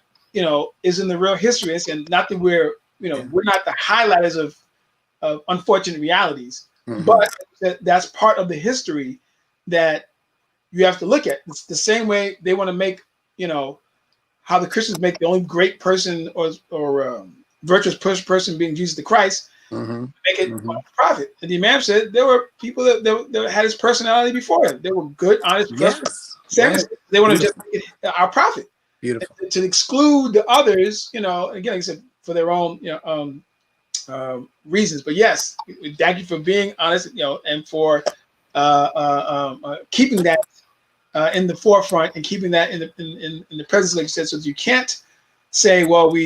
Speaker 2: is in the real history. And not that we're, we're not the highlighters of unfortunate realities, but that's part of the history that you have to look at. It's the same way they want to make, how the Christians make the only great person or virtuous person being Jesus the Christ, make it a prophet. And the Imam said there were people that had his personality before him. They were good, honest, They want to just make it our prophet.
Speaker 3: Beautiful.
Speaker 2: To exclude the others, again, like I said, for their own, reasons. But yes, thank you for being honest, and for keeping that in the forefront and keeping that in the presence, like you said, so that you can't say, well,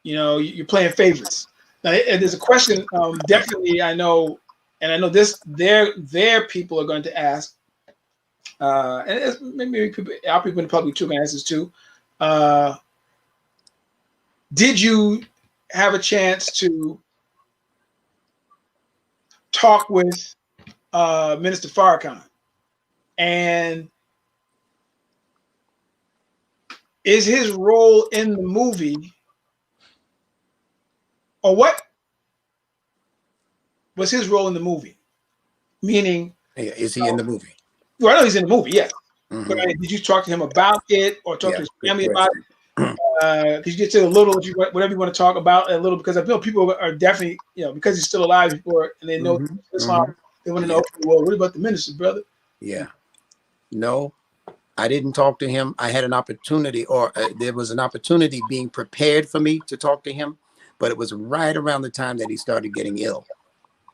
Speaker 2: you're playing favorites. Now, there's a question, definitely I know, and I know this, their people are going to ask, and maybe our people in the public too can ask this too. Did you have a chance to talk with Minister Farrakhan? And is his role in the movie, or what was his role in the movie? Meaning,
Speaker 3: Is he in the movie?
Speaker 2: well, I know he's in the movie, yes. But
Speaker 3: Mhm.
Speaker 2: did you talk to him about it, or talk to
Speaker 3: Yeah,
Speaker 2: his
Speaker 3: good
Speaker 2: family about
Speaker 3: question.
Speaker 2: it? Could you get to a little, whatever you want to talk about a little? Because I feel people are definitely, because he's still alive, and they know
Speaker 3: Mhm,
Speaker 2: Islam,
Speaker 3: mhm.
Speaker 2: they want to know,
Speaker 3: Yeah,
Speaker 2: okay, well, what about the minister, brother?
Speaker 3: yeah. No, I didn't talk to him. I had an opportunity, or there was an opportunity being prepared for me to talk to him, but it was right around the time that he started getting ill.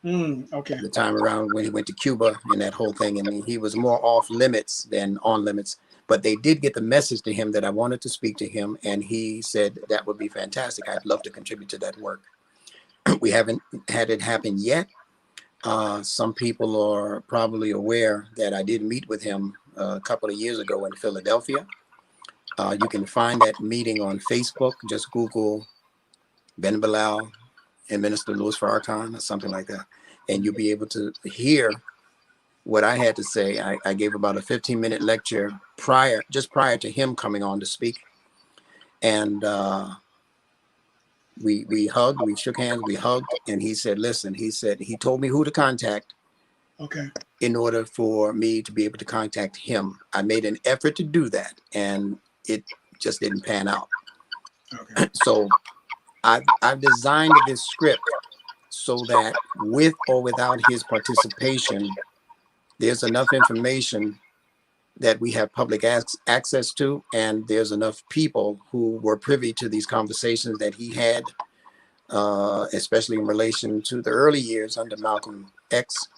Speaker 2: Okay.
Speaker 3: The time around when he went to Cuba and that whole thing, and he was more off limits than on limits. But they did get the message to him that I wanted to speak to him, and he said that would be fantastic. I'd love to contribute to that work. We haven't had it happen yet. Some people are probably aware that I did meet with him a couple of years ago in Philadelphia. You can find that meeting on Facebook. Just Google Ben Bilal and Minister Louis Farrakhan or something like that, and you'll be able to hear what I had to say. I gave about a 15-minute lecture just prior to him coming on to speak, and we hugged, we shook hands, we hugged, and he said, "Listen," he told me who to contact.
Speaker 2: Okay.
Speaker 3: In order for me to be able to contact him, I made an effort to do that, and it just didn't pan out.
Speaker 2: Okay.
Speaker 3: So I've designed this script so that with or without his participation, there's enough information that we have public access to, and there's enough people who were privy to these conversations that he had, especially in relation to the early years under Malcolm X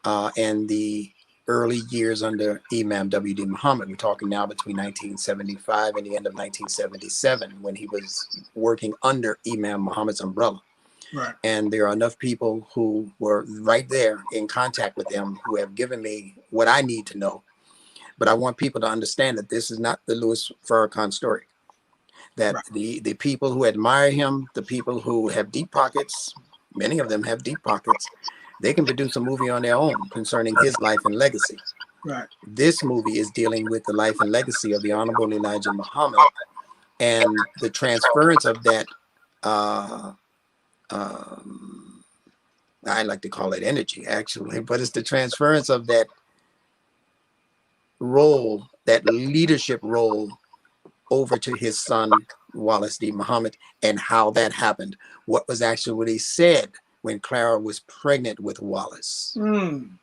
Speaker 3: and the early years under Imam W.D. Muhammad. We're talking now between 1975 and the end of 1977, when he was working under Imam Muhammad's umbrella.
Speaker 2: Right.
Speaker 3: And there are enough people who were right there in contact with them who have given me what I need to know. But I want people to understand that this is not the Louis Farrakhan story. That
Speaker 2: Right.
Speaker 3: the people who admire him, the people who have deep pockets, many of them have deep pockets, they can produce a movie on their own concerning his life and legacy.
Speaker 2: Right.
Speaker 3: This movie is dealing with the life and legacy of the Honorable Elijah Muhammad and the transference of that, I like to call it energy, actually, but it's the transference of that role, that leadership role, over to his son, Wallace D. Muhammad, and how that happened. What was actually said when Clara was pregnant with Wallace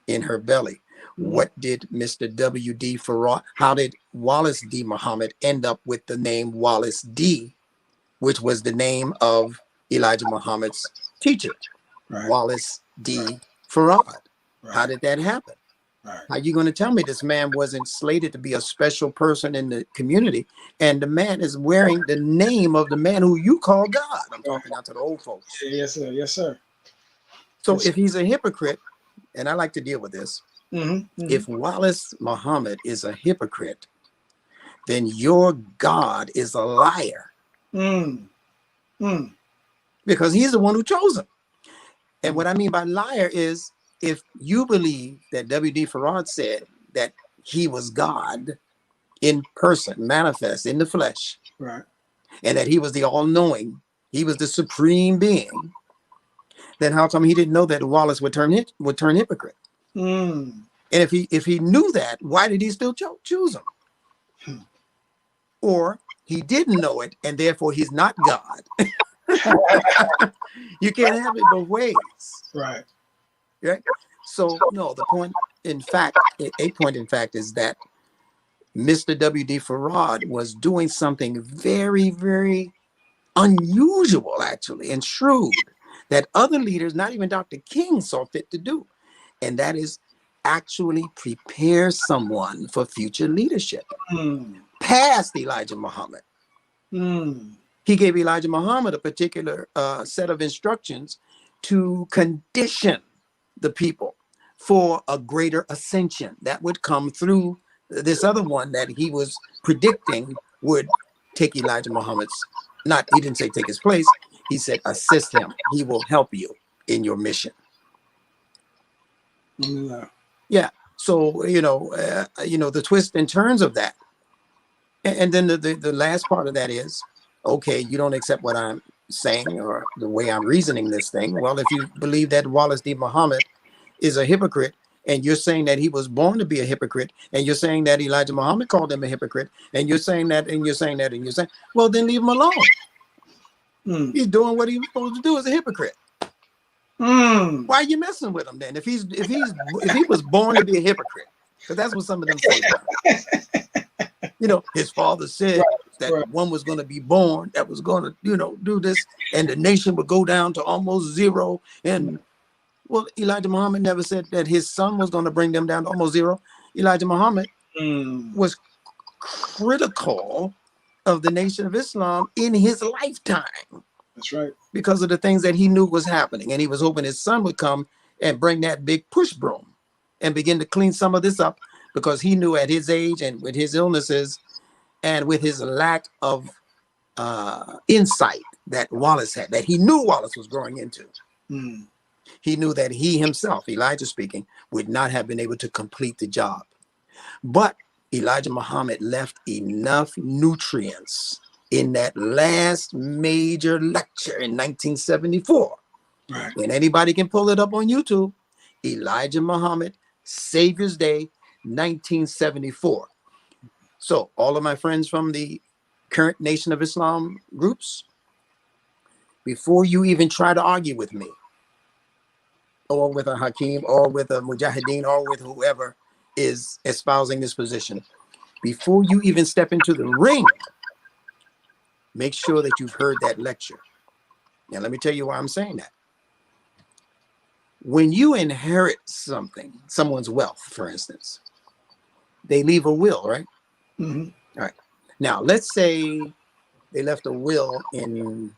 Speaker 3: in her belly. What did Mr. W.D. Farrar, how did Wallace D. Muhammad end up with the name Wallace D., which was the name of Elijah Muhammad's teacher,
Speaker 2: Right.
Speaker 3: Wallace D. Farrar?
Speaker 2: Right.
Speaker 3: How did that happen?
Speaker 2: Right.
Speaker 3: Are you going to tell me this man wasn't slated to be a special person in the community, and the man is wearing the name of the man who you call God? I'm talking out to the old folks.
Speaker 2: Yes, sir. Yes, sir.
Speaker 3: So
Speaker 2: Yes,
Speaker 3: if he's a hypocrite, and I like to deal with this, if Wallace Muhammad is a hypocrite, then your God is a liar, because he's the one who chose him. And what I mean by liar is, if you believe that W.D. Farrar said that he was God in person, manifest in the flesh,
Speaker 2: right.
Speaker 3: and that he was the all-knowing, he was the supreme being, then how come he didn't know that Wallace would turn hypocrite? And if he knew that, why did he still choose him? Or he didn't know it, and therefore he's not God. You can't have it both ways.
Speaker 2: Right.
Speaker 3: Right? So no, the point, in fact, a point in fact is that Mr. W.D. Farrar was doing something very, very unusual, actually, and shrewd, that other leaders, not even Dr. King, saw fit to do. And that is actually prepare someone for future leadership past Elijah Muhammad. He gave Elijah Muhammad a particular set of instructions to condition the people for a greater ascension that would come through this other one that he was predicting would take Elijah Muhammad's, he didn't say take his place. He said, assist him. He will help you in your mission. Yeah. So, the twists and turns of that. And then the last part of that is, okay, you don't accept what I'm saying or the way I'm reasoning this thing. Well, if you believe that Wallace D. Muhammad is a hypocrite, and you're saying that he was born to be a hypocrite, and you're saying that Elijah Muhammad called him a hypocrite, and you're saying that, and you're saying that, and you're saying, well, then leave him alone. He's doing what he was supposed to do as a hypocrite. Why are you messing with him then? If he was born to be a hypocrite, because that's what some of them say. His father said that one was going to be born that was going to, do this, and the nation would go down to almost zero. And well, Elijah Muhammad never said that his son was going to bring them down to almost zero. Elijah Muhammad was critical of the Nation of Islam in his lifetime.
Speaker 2: That's right.
Speaker 3: Because of the things that he knew was happening. And he was hoping his son would come and bring that big push broom and begin to clean some of this up, because he knew at his age and with his illnesses and with his lack of insight that Wallace had, that he knew Wallace was growing into. He knew that he himself, Elijah speaking, would not have been able to complete the job. But Elijah Muhammad left enough nutrients in that last major lecture in 1974.
Speaker 2: Right.
Speaker 3: And anybody can pull it up on YouTube. Elijah Muhammad, Savior's Day, 1974. So all of my friends from the current Nation of Islam groups, before you even try to argue with me, or with a Hakeem, or with a Mujahideen, or with whoever is espousing this position, before you even step into the ring, make sure that you've heard that lecture. Now, let me tell you why I'm saying that. When you inherit something, someone's wealth, for instance, they leave a will, right? All right. Now, let's say they left a will in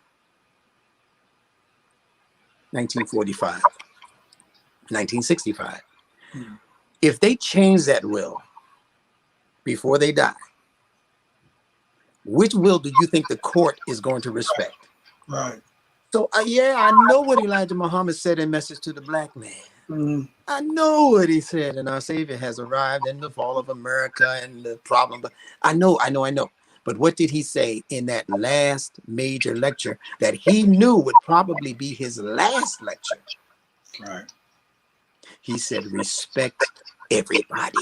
Speaker 3: 1945, 1965. If they change that will before they die, which will do you think the court is going to respect?
Speaker 2: Right.
Speaker 3: So, I know what Elijah Muhammad said in Message to the Black Man. I know what he said, and our Savior has arrived in the fall of America and the problem. But I know. But what did he say in that last major lecture that he knew would probably be his last lecture?
Speaker 2: Right.
Speaker 3: He said, respect everybody.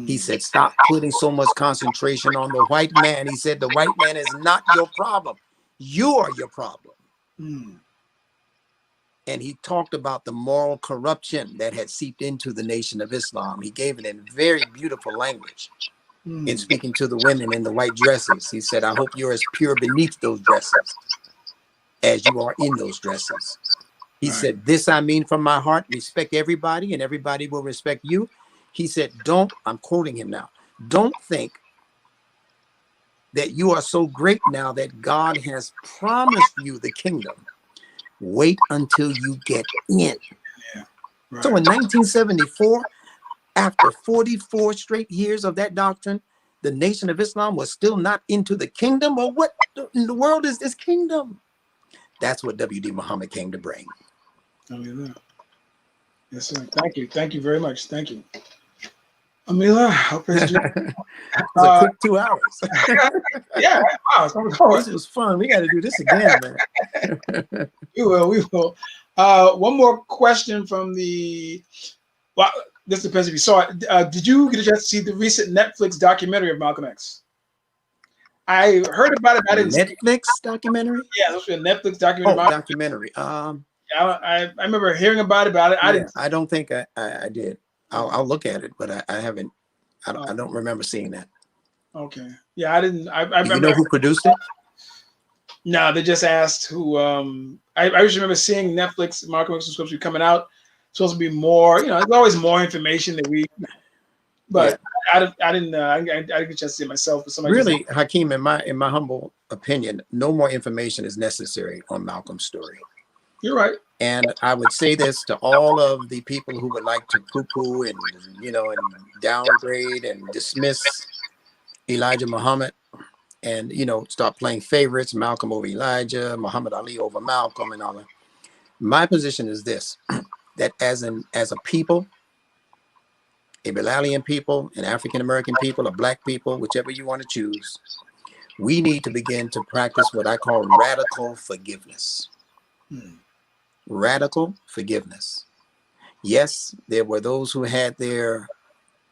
Speaker 3: He said, stop putting so much concentration on the white man. He said, the white man is not your problem. You are your problem. And he talked about the moral corruption that had seeped into the Nation of Islam. He gave it in very beautiful language. In speaking to the women in the white dresses, he said, I hope you're as pure beneath those dresses as you are in those dresses. He said, this I mean from my heart, respect everybody and everybody will respect you. He said, I'm quoting him now, don't think that you are so great now that God has promised you the kingdom. Wait until you get in. So in 1974, after 44 straight years of that doctrine, the Nation of Islam was still not into the kingdom. Or what in the world is this kingdom? That's what W.D. Muhammad came to bring.
Speaker 2: Yes, sir. Thank you. Thank you very much. Thank you. Amila,
Speaker 3: It was a quick 2 hours.
Speaker 2: Yeah, wow,
Speaker 3: this was fun. We got to do this again, man.
Speaker 2: We will. One more question from the. Well, this depends if you saw it. Did you get a chance to see the recent Netflix documentary of Malcolm X? I heard about it. But I didn't
Speaker 3: Netflix documentary?
Speaker 2: Yeah, this was a Netflix documentary.
Speaker 3: Documentary.
Speaker 2: I remember hearing about it, but I didn't.
Speaker 3: I don't think I did. I'll look at it, but I haven't. I don't remember seeing that.
Speaker 2: Okay. Yeah, I didn't. I remember.
Speaker 3: You know who produced it?
Speaker 2: No, they just asked who. I just remember seeing Netflix Malcolm X supposed to be coming out. Supposed to be more. You know, there's always more information that we.
Speaker 3: Yeah.
Speaker 2: But I didn't. I didn't get a chance to see it myself. But somebody
Speaker 3: Really, Hakeem, in my humble opinion, no more information is necessary on Malcolm's story.
Speaker 2: You're right.
Speaker 3: And I would say this to all of the people who would like to poo-poo and, you know, and downgrade and dismiss Elijah Muhammad and, you know, start playing favorites, Malcolm over Elijah, Muhammad Ali over Malcolm and all that. My position is this, that as a people, a Bilalian people, an African-American people, a black people, whichever you want to choose, we need to begin to practice what I call radical forgiveness. Radical forgiveness. Yes, there were those who had their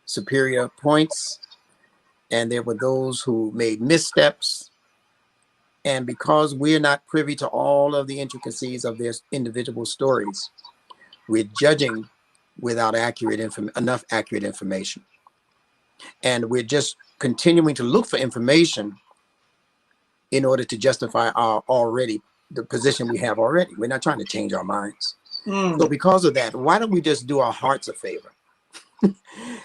Speaker 3: superior points, and there were those who made missteps. And because we're not privy to all of the intricacies of their individual stories, we're judging without enough accurate information. And we're just continuing to look for information in order to justify the position we have already. We're not trying to change our minds. So because of that, why don't we just do our hearts a favor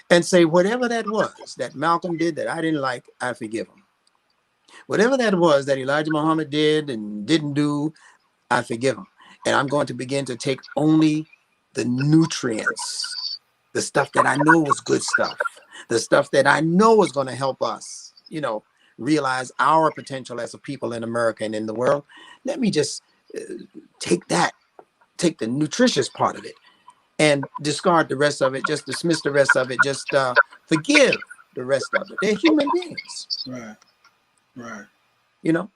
Speaker 3: and say, whatever that was that Malcolm did that I didn't like, I forgive him. Whatever that was that Elijah Muhammad did and didn't do, I forgive him. And I'm going to begin to take only the nutrients, the stuff that I know was good stuff, the stuff that I know is going to help us, you know, realize our potential as a people in America and in the world. Let me just take the nutritious part of it and discard the rest of it, just dismiss the rest of it, just forgive the rest of it. They're human beings.
Speaker 2: Right.
Speaker 3: You know?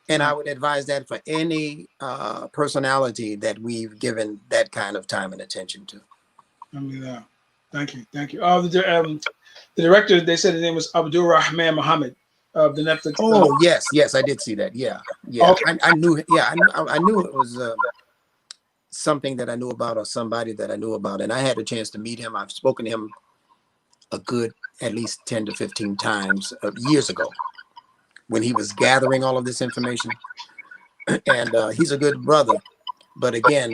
Speaker 3: And I would advise that for any personality that we've given that kind of time and attention to.
Speaker 2: I mean, thank you. The director, they said his name was Abdul Rahman Muhammad of the Netflix.
Speaker 3: Oh, yes, I did see that. Yeah.
Speaker 2: Okay.
Speaker 3: I knew it was something that I knew about or somebody that I knew about. And I had a chance to meet him. I've spoken to him a good at least 10 to 15 times years ago when he was gathering all of this information. And he's a good brother. But again,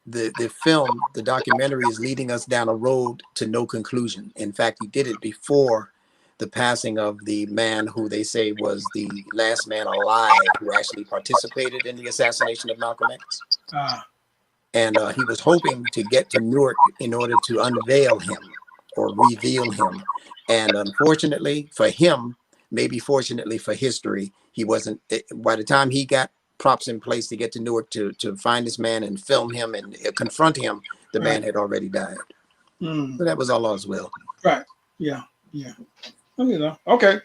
Speaker 3: the documentary is leading us down a road to no conclusion. In fact, he did it before the passing of the man who they say was the last man alive who actually participated in the assassination of Malcolm X. And he was hoping to get to Newark in order to unveil him or reveal him. And unfortunately for him, maybe fortunately for history, he wasn't, by the time he got props in place to get to Newark to find this man and film him and confront him, the man had already died. So that was Allah's will.
Speaker 2: Right. Yeah. Okay.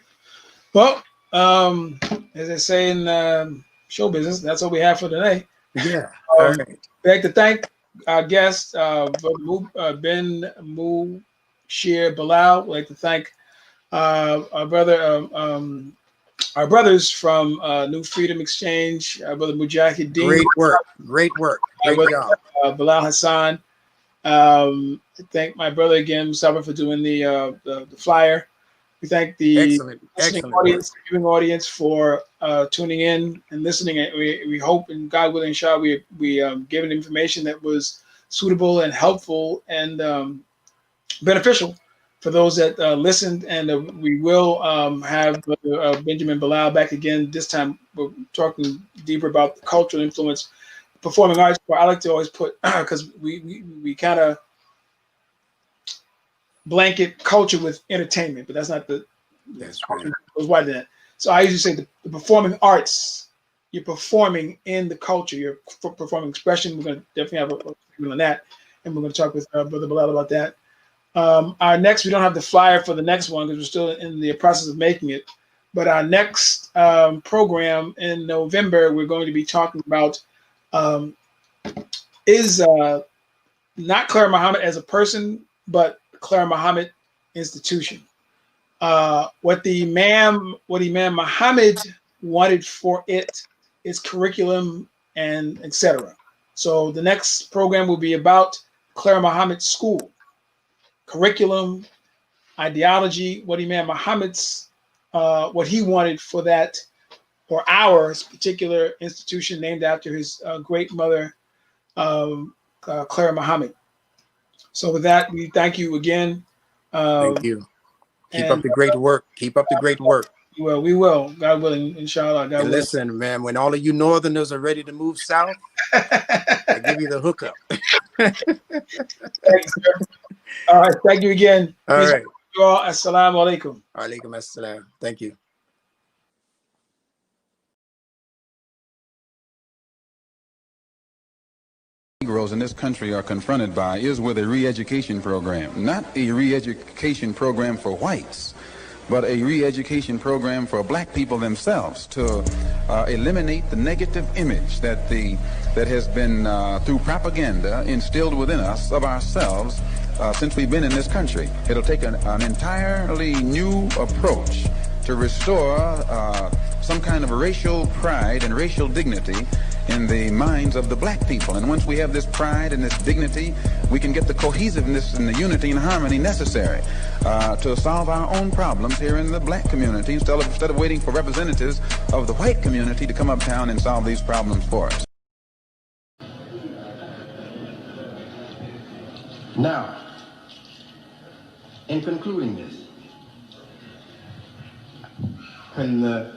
Speaker 2: Well, as they say in show business, that's all we have for today.
Speaker 3: Yeah. All right.
Speaker 2: I'd like to thank our guest, Ben Musheer Bilal. I'd like to thank our brothers from New Freedom Exchange, our brother Mujahideen.
Speaker 3: Great work. Great job.
Speaker 2: Bilal Hassan. Thank my brother again, Mustafa, for doing the flyer. We thank the excellent viewing audience for tuning in and listening. We hope, and God willing, inshallah, we given information that was suitable and helpful and beneficial for those that listened. And we will have Benjamin Bilal back again. This time, we're talking deeper about the cultural influence, performing arts. Where I like to always put, because we kind of blanket culture with entertainment, but that's not the.
Speaker 3: That's right.
Speaker 2: It was wider than that. So I usually say the performing arts. You're performing in the culture. You're performing expression. We're going to definitely have a segment on that, and we're going to talk with Brother Bilal about that. Our next, we don't have the flyer for the next one because we're still in the process of making it. But our next program in November, we're going to be talking about is not Clara Muhammad as a person, but Clara Muhammad institution. What Imam Muhammad wanted for it, its curriculum, and etc. So the next program will be about Clara Muhammad School, curriculum, ideology, what Imam Muhammad's, what he wanted for that or our particular institution named after his great mother, Clara Muhammad. So with that, we thank you again.
Speaker 3: Thank you. Keep up
Speaker 2: And
Speaker 3: the great work. Keep up the great work.
Speaker 2: well, we will, God willing, inshallah. God
Speaker 3: And
Speaker 2: willing.
Speaker 3: listen, man, when all of you Northerners are ready to move south, I give you the hookup.
Speaker 2: Thank you, sir. All right, thank you again.
Speaker 3: All
Speaker 2: Peace
Speaker 3: right.
Speaker 2: to you all. Assalamu alaikum.
Speaker 3: Alaikum assalam. Thank you.
Speaker 4: Negroes in this country are confronted by is with a re-education program, not a re-education program for whites, but a re-education program for black people themselves to eliminate the negative image that has been through propaganda instilled within us of ourselves since we've been in this country. It'll take an entirely new approach to restore some kind of racial pride and racial dignity in the minds of the black people. And once we have this pride and this dignity, we can get the cohesiveness and the unity and harmony necessary to solve our own problems here in the black community instead of waiting for representatives of the white community to come uptown and solve these problems for us.
Speaker 1: Now, in concluding this, when the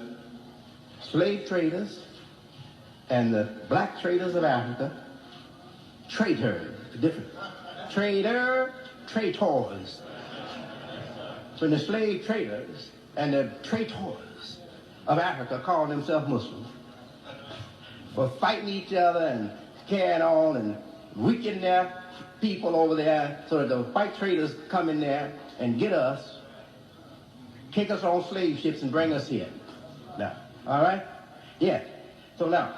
Speaker 1: slave traders and the black traders of Africa, traitors, different, traitors. When the slave traders and the traitors of Africa called themselves Muslims, for fighting each other and carrying on and weakening their people over there so that the white traders come in there and get us, take us on slave ships and bring us here. Now, all right? Yeah. So now,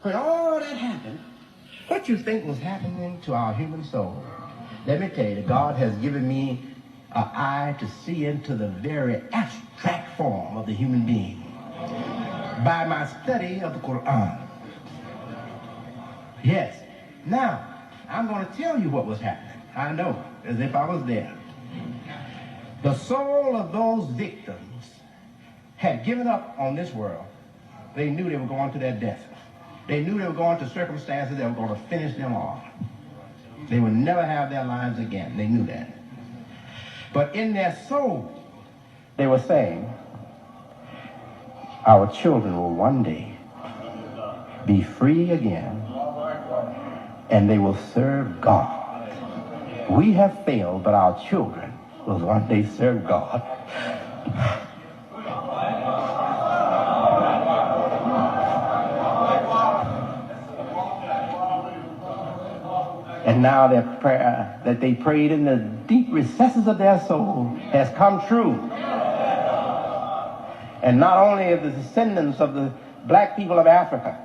Speaker 1: when all that happened, what you think was happening to our human soul? Let me tell you, God has given me an eye to see into the very abstract form of the human being by my study of the Quran. Yes. Now, I'm going to tell you what was happening. I know, as if I was there. The soul of those victims had given up on this world. They knew they were going to their death. They knew they were going to circumstances that were going to finish them off. They would never have their lives again. They knew that. But in their soul, they were saying, our children will one day be free again, and they will serve God. We have failed, but our children will one day serve God. And now their prayer that they prayed in the deep recesses of their soul has come true. And not only of the descendants of the black people of Africa,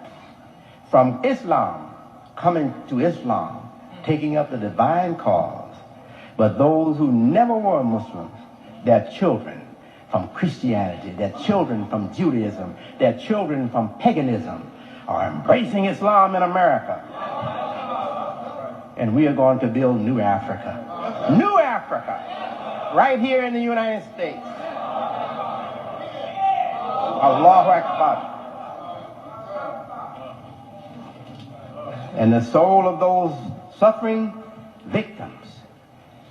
Speaker 1: from Islam, coming to Islam, taking up the divine cause, but those who never were Muslims, their children from Christianity, their children from Judaism, their children from paganism, are embracing Islam in America. And we are going to build new Africa. New Africa, right here in the United States. Allahu Akbar. And the soul of those suffering victims,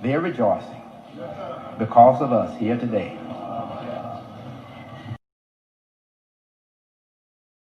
Speaker 1: they're rejoicing because of us here today.